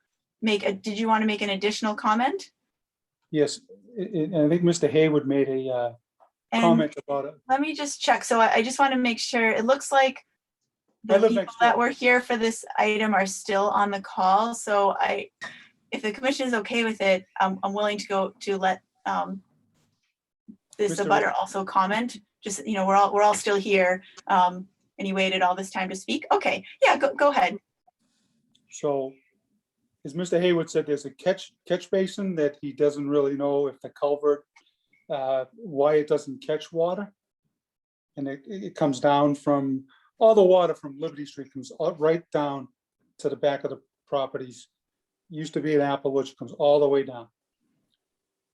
make a, did you want to make an additional comment? Yes, and I think Mr. Haywood made a comment about it. Let me just check. So I just want to make sure, it looks like the people that were here for this item are still on the call. So if the commission is okay with it, I'm willing to go to let this abutter also comment. Just, you know, we're all still here, and he waited all this time to speak. Okay, yeah, go ahead. So, as Mr. Haywood said, there's a catch basin that he doesn't really know if the culvert, why it doesn't catch water. And it comes down from, all the water from Liberty Street comes right down to the back of the properties. Used to be an apple, which comes all the way down.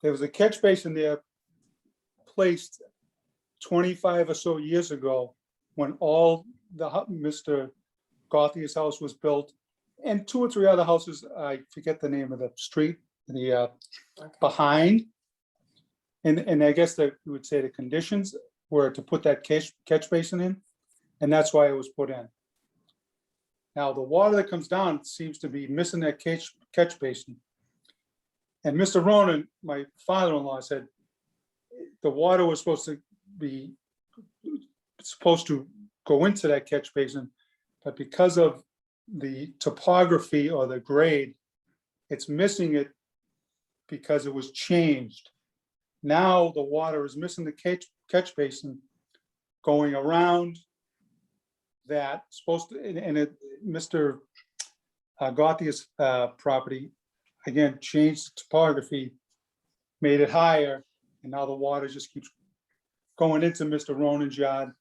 There was a catch basin there placed 25 or so years ago when all the Mr. Gothia's house was built, and 2 or 3 other houses, I forget the name of the street, the behind. And I guess that you would say the conditions were to put that catch basin in, and that's why it was put in. Now, the water that comes down seems to be missing that catch basin. And Mr. Ronan, my father-in-law, said the water was supposed to go into that catch basin, but because of the topography or the grade, it's missing it because it was changed. Now the water is missing the catch basin, going around that, supposed to, and Mr. Gothia's property, again, changed the topography, made it higher, and now the water just keeps going into Mr. Ronan's yard.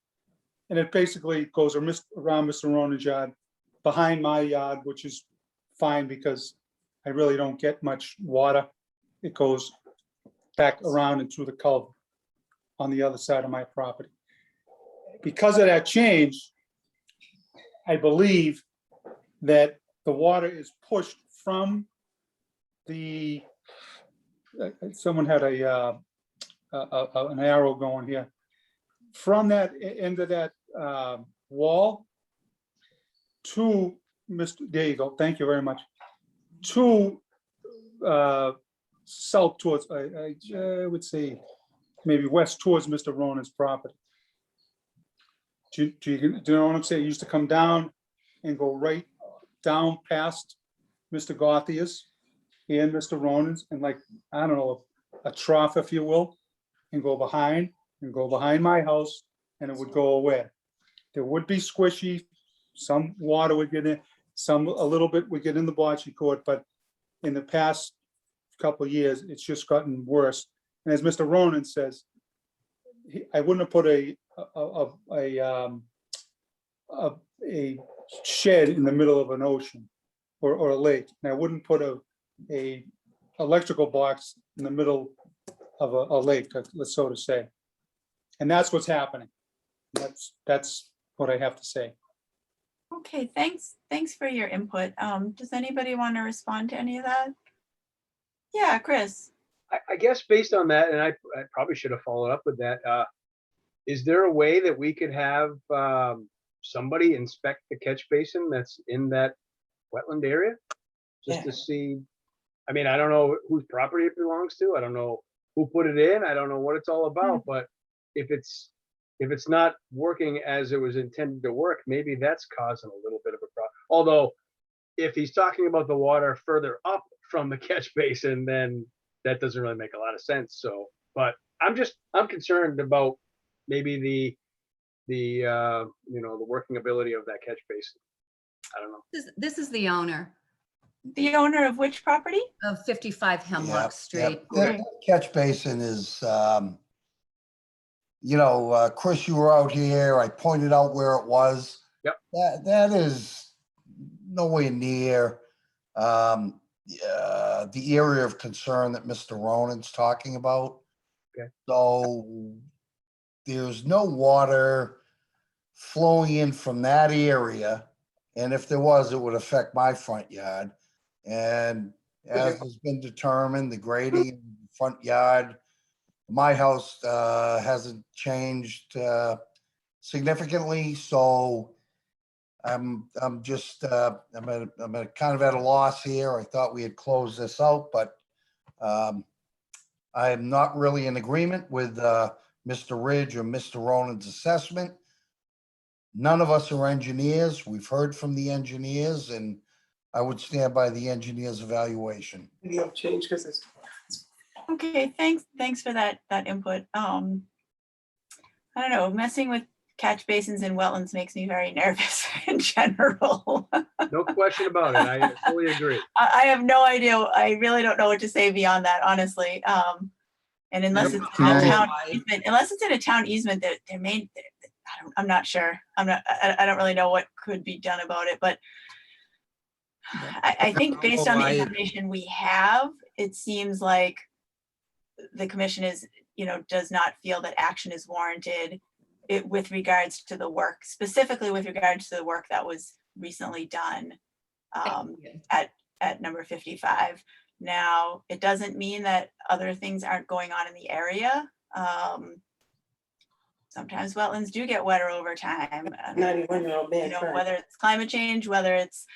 And it basically goes around Mr. Ronan's yard, behind my yard, which is fine because I really don't get much water. It goes back around and through the culvert on the other side of my property. Because of that change, I believe that the water is pushed from the, someone had an arrow going here, from that end of that wall to Mr. There you go. Thank you very much. To south towards, I would say maybe west towards Mr. Ronan's property. Do you know what I'm saying? It used to come down and go right down past Mr. Gothia's and Mr. Ronan's, and like, I don't know, a trough, if you will, and go behind my house, and it would go away. There would be squishy, some water would get in, a little bit would get in the bocce court, but in the past couple of years, it's just gotten worse. And as Mr. Ronan says, I wouldn't have put a shed in the middle of an ocean or a lake, and I wouldn't put a electrical box in the middle of a lake, let's so to say. And that's what's happening. That's what I have to say. Okay, thanks for your input. Does anybody want to respond to any of that? Yeah, Chris. I guess based on that, and I probably should have followed up with that, is there a way that we could have somebody inspect the catch basin that's in that wetland area? Just to see, I mean, I don't know whose property it belongs to. I don't know who put it in. I don't know what it's all about, but if it's not working as it was intended to work, maybe that's causing a little bit of a problem. Although if he's talking about the water further up from the catch basin, then that doesn't really make a lot of sense. So, but I'm concerned about maybe the the working ability of that catch basin. I don't know. This is the owner The owner of which property? of 55 Hemlock Street. That catch basin is, Chris, you were out here. I pointed out where it was. Yep. That is nowhere near the area of concern that Mr. Ronan's talking about. Okay. So there's no water flowing in from that area. And if there was, it would affect my front yard. And as has been determined, the grading in the front yard, my house hasn't changed significantly. So I'm kind of at a loss here. I thought we had closed this out, but I am not really in agreement with Mr. Ridge or Mr. Ronan's assessment. None of us are engineers. We've heard from the engineers, and I would stand by the engineer's evaluation. Change because it's. Okay, thanks for that input. I don't know, messing with catch basins and wetlands makes me very nervous in general. No question about it. I fully agree. I have no idea. I really don't know what to say beyond that, honestly. And unless it's in a town easement, I'm not sure. I don't really know what could be done about it, but I think based on the information we have, it seems like the commission does not feel that action is warranted with regards to the work, specifically with regards to the work that was recently done at number 55. Now, it doesn't mean that other things aren't going on in the area. Sometimes wetlands do get wetter over time. 91-year-old man. Whether it's climate change, whether it's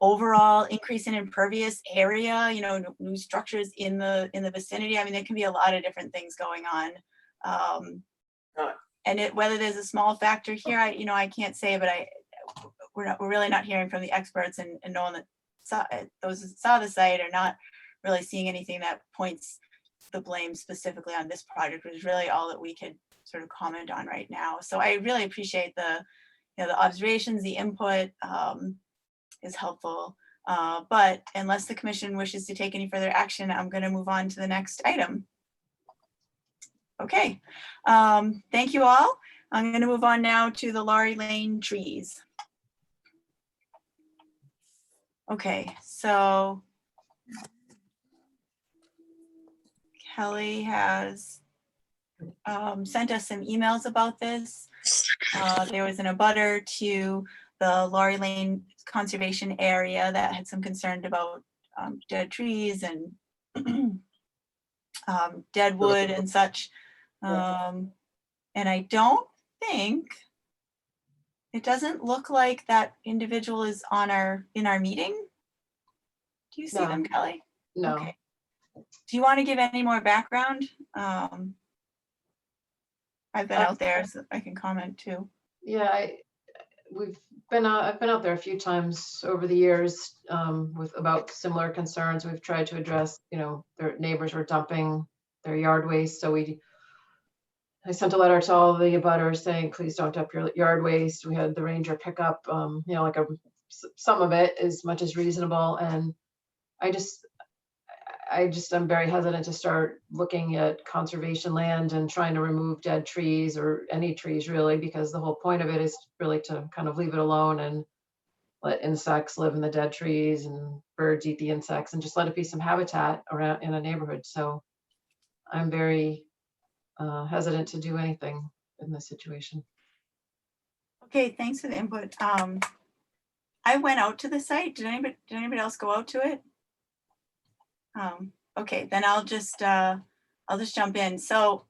overall increase in impervious area, new structures in the vicinity. I mean, there can be a lot of different things going on. And whether there's a small factor here, I can't say, but we're really not hearing from the experts, and no one that those that saw the site are not really seeing anything that points the blame specifically on this project, which is really all that we could sort of comment on right now. So I really appreciate the observations, the input is helpful. But unless the commission wishes to take any further action, I'm going to move on to the next item. Okay, thank you all. I'm going to move on now to the Laurie Lane trees. Okay, so Kelly has sent us some emails about this. There was an abutter to the Laurie Lane conservation area that had some concern about dead trees and dead wood and such. And I don't think, it doesn't look like that individual is in our meeting. Do you see them, Kelly? No. Okay. Do you want to give any more background? I've been out there, so I can comment too. Yeah, I've been out there a few times over the years about similar concerns. We've tried to address, their neighbors were dumping their yard waste. So I sent a letter to all the abutters saying, please don't dump your yard waste. We had the ranger pick up, some of it as much as reasonable. And I'm very hesitant to start looking at conservation land and trying to remove dead trees or any trees really, because the whole point of it is really to kind of leave it alone and let insects live in the dead trees and birds eat the insects and just let it be some habitat around in a neighborhood. So I'm very hesitant to do anything in this situation. Okay, thanks for the input. I went out to the site. Did anybody else go out to it? Okay, then I'll just jump in. So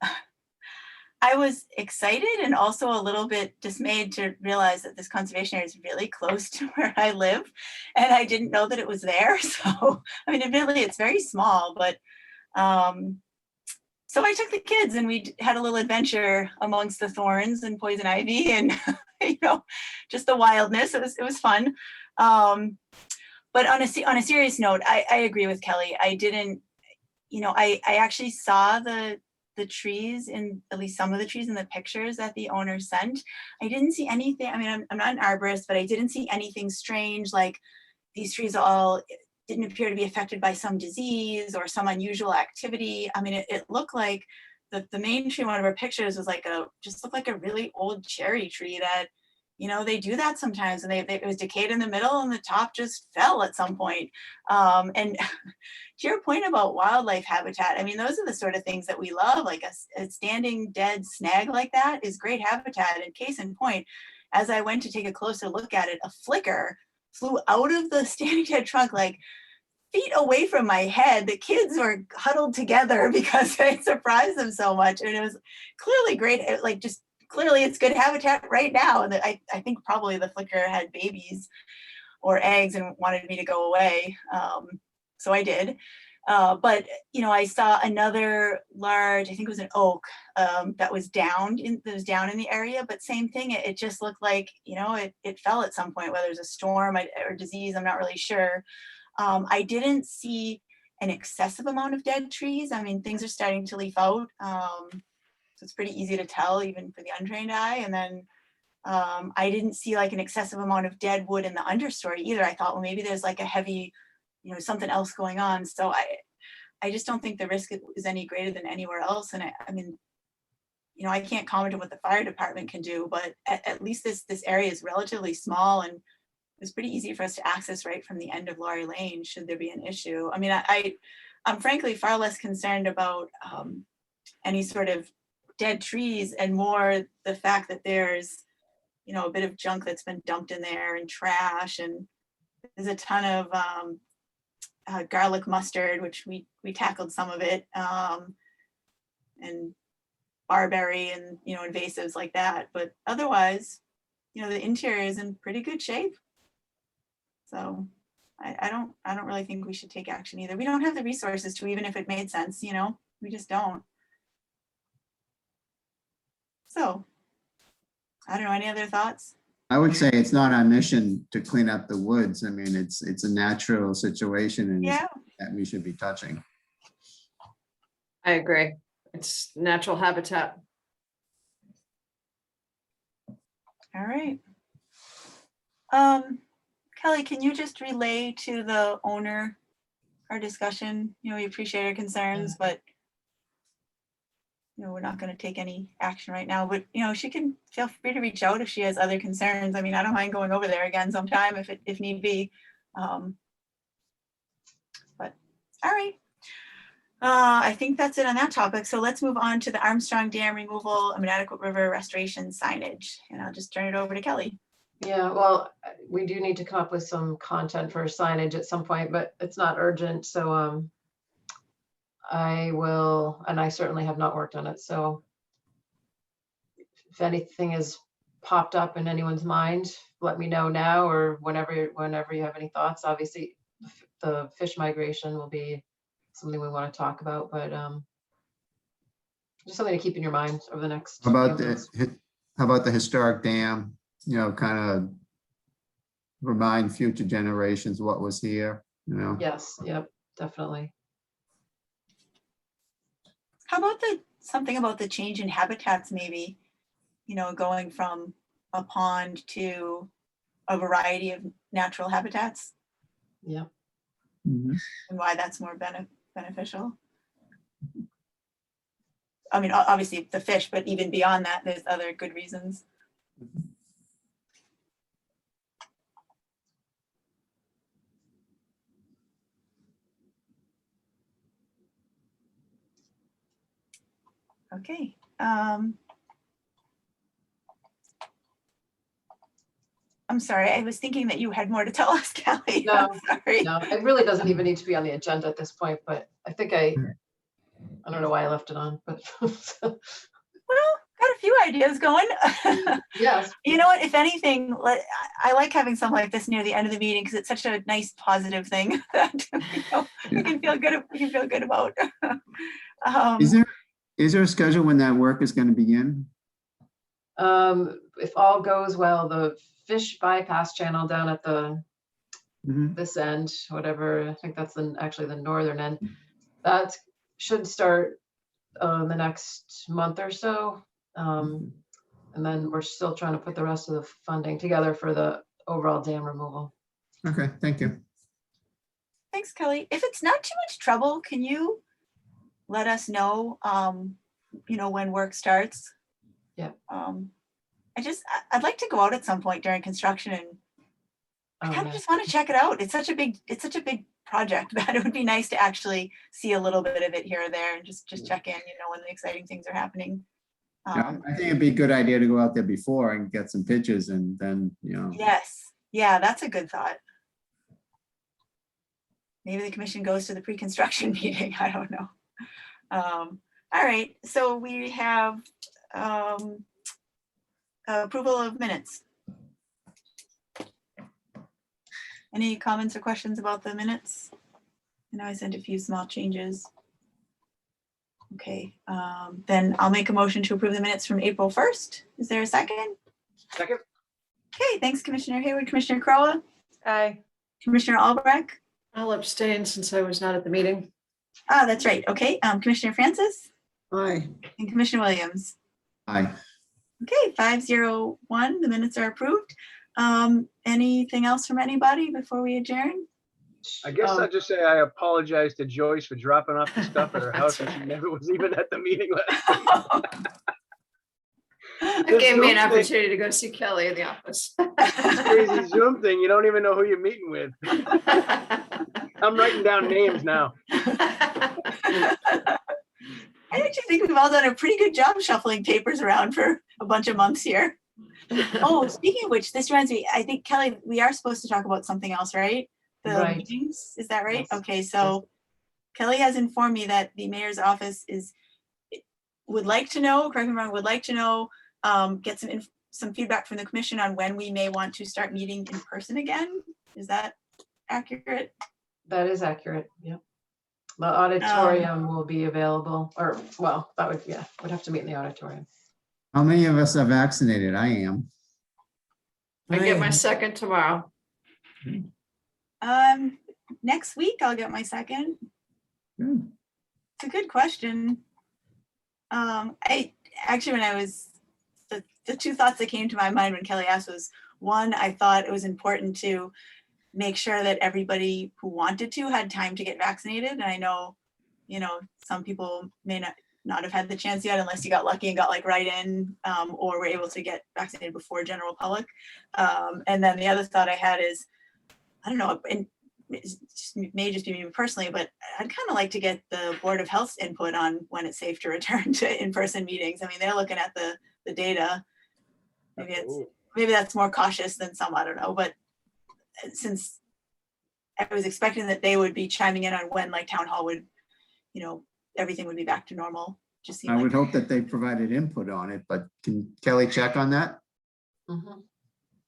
I was excited and also a little bit dismayed to realize that this conservation area is really close to where I live, and I didn't know that it was there. So, I mean, admittedly, it's very small, but so I took the kids and we had a little adventure amongst the thorns and poison ivy and, just the wildness. It was fun. But on a serious note, I agree with Kelly. I didn't, I actually saw the the trees, in at least some of the trees in the pictures that the owner sent. I didn't see anything. I mean, I'm not an arborist, but I didn't see anything strange, like these trees all didn't appear to be affected by some disease or some unusual activity. I mean, it looked like the main tree in one of our pictures was like just looked like a really old cherry tree that, you know, they do that sometimes, and it was decayed in the middle and the top just fell at some point. And to your point about wildlife habitat, I mean, those are the sort of things that we love, like a standing dead snag like that is great habitat. And case in point, as I went to take a closer look at it, a flicker flew out of the standing dead trunk, like feet away from my head. The kids were huddled together because it surprised them so much. And it was clearly great, like just clearly it's good habitat right now. And I think probably the flicker had babies or eggs and wanted me to go away. So I did. But, you know, I saw another large, I think it was an oak that was down in the area, but same thing. It just looked like, you know, it fell at some point, whether it was a storm or disease, I'm not really sure. I didn't see an excessive amount of dead trees. I mean, things are starting to leaf out. So it's pretty easy to tell even for the untrained eye. And then I didn't see like an excessive amount of dead wood in the understory either. I thought, well, maybe there's like a heavy, you know, something else going on. So I just don't think the risk is any greater than anywhere else. And I mean, you know, I can't comment on what the fire department can do, but at least this area is relatively small, and it's pretty easy for us to access right from the end of Laurie Lane should there be an issue. I mean, I'm frankly far less concerned about any sort of dead trees and more the fact that there's, you know, a bit of junk that's been dumped in there and trash, and there's a ton of garlic mustard, which we tackled some of it, and barberry and, you know, invasives like that. But otherwise, you know, the interior is in pretty good shape. So I don't really think we should take action either. We don't have the resources to, even if it made sense, you know, we just don't. So I don't know, any other thoughts? I would say it's not our mission to clean up the woods. I mean, it's a natural situation and Yeah. that we should be touching. I agree. It's natural habitat. All right. Kelly, can you just relay to the owner our discussion? You know, we appreciate our concerns, but you know, we're not going to take any action right now, but you know, she can feel free to reach out if she has other concerns. I mean, I don't mind going over there again sometime if need be. But all right. I think that's it on that topic. So let's move on to the Armstrong Dam removal and Inadequate River restoration signage. And I'll just turn it over to Kelly. Yeah, well, we do need to come up with some content for signage at some point, but it's not urgent. So I will, and I certainly have not worked on it. So if anything has popped up in anyone's mind, let me know now or whenever you have any thoughts. Obviously, the fish migration will be something we want to talk about, but just something to keep in your mind over the next. How about the historic dam? You know, kind of remind future generations what was here, you know? Yes, yep, definitely. How about something about the change in habitats, maybe, you know, going from a pond to a variety of natural habitats? Yeah. Mm-hmm. And why that's more beneficial? I mean, obviously the fish, but even beyond that, there's other good reasons. Okay. I'm sorry, I was thinking that you had more to tell us, Kelly. No, sorry. no, it really doesn't even need to be on the agenda at this point, but I think I don't know why I left it on, but. Well, got a few ideas going. Yes. You know what, if anything, I like having something like this near the end of the meeting because it's such a nice positive thing that we can feel good about. Is there a schedule when that work is going to begin? If all goes well, the fish bypass channel down at the this end, whatever, I think that's actually the northern end, that should start the next month or so. And then we're still trying to put the rest of the funding together for the overall dam removal. Okay, thank you. Thanks, Kelly. If it's not too much trouble, can you let us know, when work starts? Yeah. I'd like to go out at some point during construction, and I kind of just want to check it out. It's such a big project that it would be nice to actually see a little bit of it here or there and just check in, when the exciting things are happening. Yeah, I think it'd be a good idea to go out there before and get some pictures and then, Yes. Yeah, that's a good thought. Maybe the commission goes to the pre-construction meeting. I don't know. All right. So we have approval of minutes. Any comments or questions about the minutes? I know I sent a few small changes. Okay, then I'll make a motion to approve the minutes from April 1st. Is there a second? Second. Okay, thanks, Commissioner Hayward. Commissioner Crowe? Aye. Commissioner Albrecht? I'll abstain since I was not at the meeting. Ah, that's right. Okay, Commissioner Francis? Aye. And Commissioner Williams? Aye. Okay, 501, the minutes are approved. Anything else from anybody before we adjourn? I guess I'll just say I apologize to Joyce for dropping off the stuff at her house and she never was even at the meeting last. It gave me an opportunity to go see Kelly in the office. This crazy Zoom thing, you don't even know who you're meeting with. I'm writing down names now. I actually think we've all done a pretty good job shuffling papers around for a bunch of months here. Oh, speaking of which, this reminds me, I think, Kelly, we are supposed to talk about something else, right? The Right. meetings, is that right? Yes. Okay, so Kelly has informed me that the mayor's office would like to know, correct me if I'm wrong, would like to know, get some feedback from the commission on when we may want to start meeting in person again. Is that accurate? That is accurate. Yep. The auditorium will be available, or, well, that would, yeah, we'd have to meet in the auditorium. How many of us are vaccinated? I am. I get my second tomorrow. Next week I'll get my second. Good. It's a good question. I actually, when I was, the two thoughts that came to my mind when Kelly asked was, one, I thought it was important to make sure that everybody who wanted to had time to get vaccinated. And I know, some people may not have had the chance yet unless you got lucky and got like right in, or were able to get vaccinated before general public. And then the other thought I had is, I don't know, and it may just be me personally, but I'd kind of like to get the Board of Health's input on when it's safe to return to in-person meetings. I mean, they're looking at the data. Maybe that's more cautious than some, I don't know, but since I was expecting that they would be chiming in on when like town hall would, everything would be back to normal. Just seemed I like, would hope that they provided input on it, but can Kelly check on that? Mhm.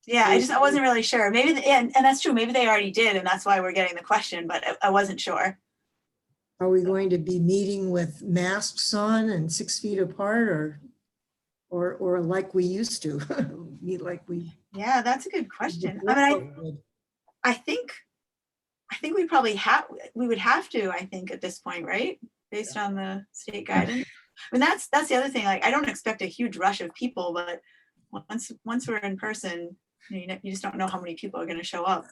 yeah, I wasn't really sure. Maybe, and that's true. Maybe they already did, and that's why we're getting the question, but I wasn't sure. Are we going to be meeting with masks on and 6 feet apart or like we used to meet like we? Yeah, that's a good question. I mean, I think we probably we would have to, I think, at this point, right? Based on the state guidance. I mean, that's the other thing. Like, I don't expect a huge rush of people, but once we're in person, you just don't know how many people are going to show up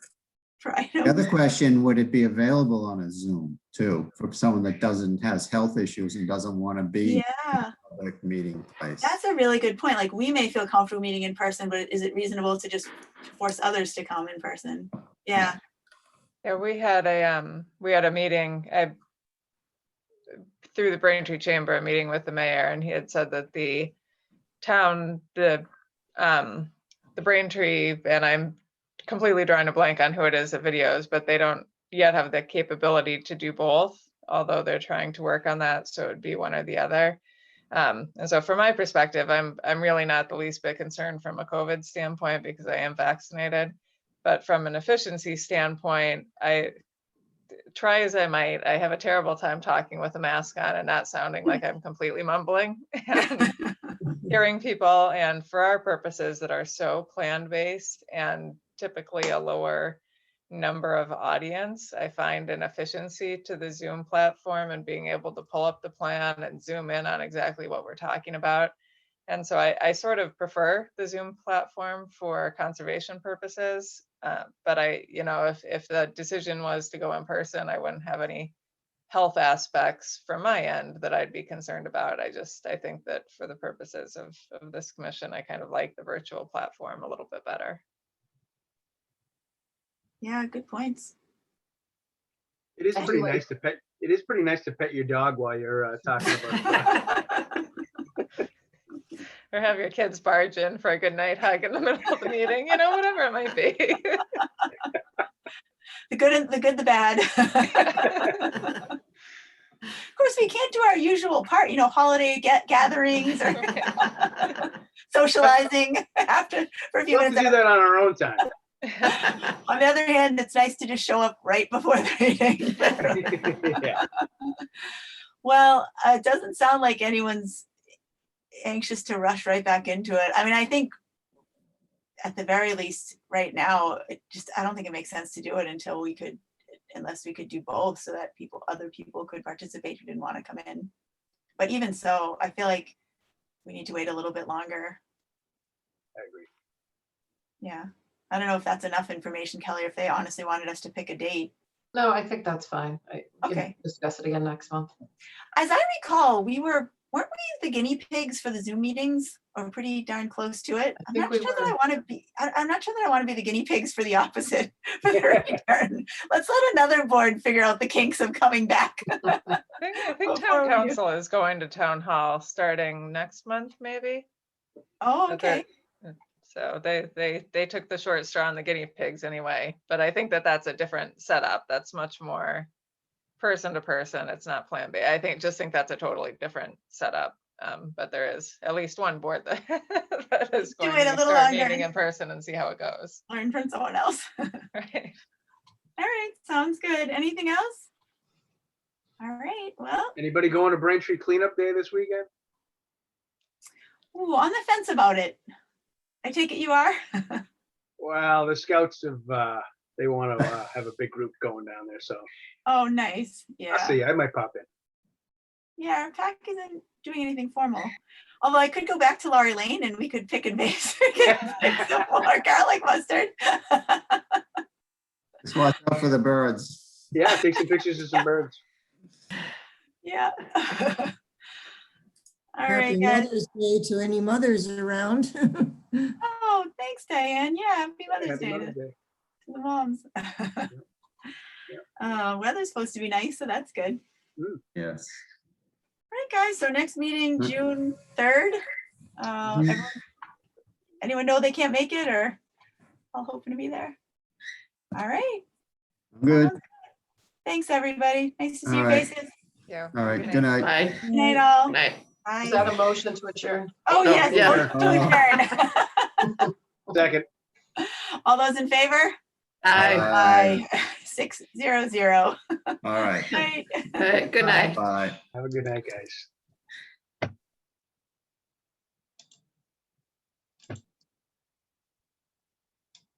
for items. The other question, would it be available on a Zoom too, for someone that has health issues and doesn't want to be Yeah, in a public meeting place? that's a really good point. Like, we may feel comfortable meeting in person, but is it reasonable to just force others to come in person? Yeah. Yeah, we had a meeting through the Braintree Chamber, a meeting with the mayor, and he had said that the town, the Braintree, and I'm completely drawing a blank on who it is that videos, but they don't yet have the capability to do both, although they're trying to work on that. So it'd be one or the other. And so from my perspective, I'm really not the least bit concerned from a COVID standpoint because I am vaccinated. But from an efficiency standpoint, I try as I might, I have a terrible time talking with a mask on and not sounding like I'm completely mumbling and hearing people. And for our purposes that are so plan-based and typically a lower number of audience. I find an efficiency to the Zoom platform and being able to pull up the plan and zoom in on exactly what we're talking about. And so I sort of prefer the Zoom platform for conservation purposes. But if the decision was to go in person, I wouldn't have any health aspects from my end that I'd be concerned about. I think that for the purposes of this commission, I kind of like the virtual platform a little bit better. Yeah, good points. It is pretty nice to pet. It is pretty nice to pet your dog while you're talking about. Or have your kids barge in for a good night hug in the middle of the meeting, whatever it might be. The good, the bad. Of course, we can't do our usual part, holiday gatherings or socializing after for a few We'll have minutes. to do that on our own time. On the other hand, it's nice to just show up right before the meeting. Yeah. Well, it doesn't sound like anyone's anxious to rush right back into it. I mean, I think at the very least right now, I don't think it makes sense to do it unless we could do both so that other people could participate who didn't want to come in. But even so, I feel like we need to wait a little bit longer. I agree. Yeah. I don't know if that's enough information, Kelly, if they honestly wanted us to pick a date. No, I think that's fine. We can Okay. discuss it again next month. As I recall, weren't we the guinea pigs for the Zoom meetings, or pretty darn close to it? I'm not sure that I want to be. I'm not sure that I want to be the guinea pigs for the opposite for the return. Let's let another board figure out the kinks of coming back. I think town council is going to town hall starting next month, maybe. Oh, okay. So they took the short straw on the guinea pigs anyway, but I think that's a different setup. That's much more person to person. It's not Plan B. I think that's a totally different setup. But there is at least one board that is going wait a to little start longer. meeting in person and see how it goes. Learn from someone else. Right. All right, sounds good. Anything else? All right, well. Anybody going to Braintree cleanup day this weekend? Ooh, on the fence about it. I take it you are? Well, the scouts have, they want to have a big group going down there, so. Oh, nice. Yeah. I'll see, I might pop in. Yeah, our pack isn't doing anything formal. Although I could go back to Laurie Lane and we could pick and base some more garlic mustard. Just watch out for the birds. Yeah, take some pictures of some birds. Yeah. All Happy right, guys. Mother's Day to any mothers around. Oh, thanks, Diane. Yeah, happy Mother's Happy Day Mother's Day. to the moms. Weather's supposed to be nice, so that's good. Yes. All right, guys. So next meeting, June 3rd. Anyone know they can't make it, or all hoping to be there? All right. Good. Thanks, everybody. Nice to see All your right. faces. Yeah. All right. Good night. Bye. Good night, all. Night. Bye. Is that a motion to adjourn? Oh, yes. yeah. Motion to adjourn. Second. All those in favor? Aye. Aye. 6-0-0. All right. Night. Good night. Bye. Have a good night, guys.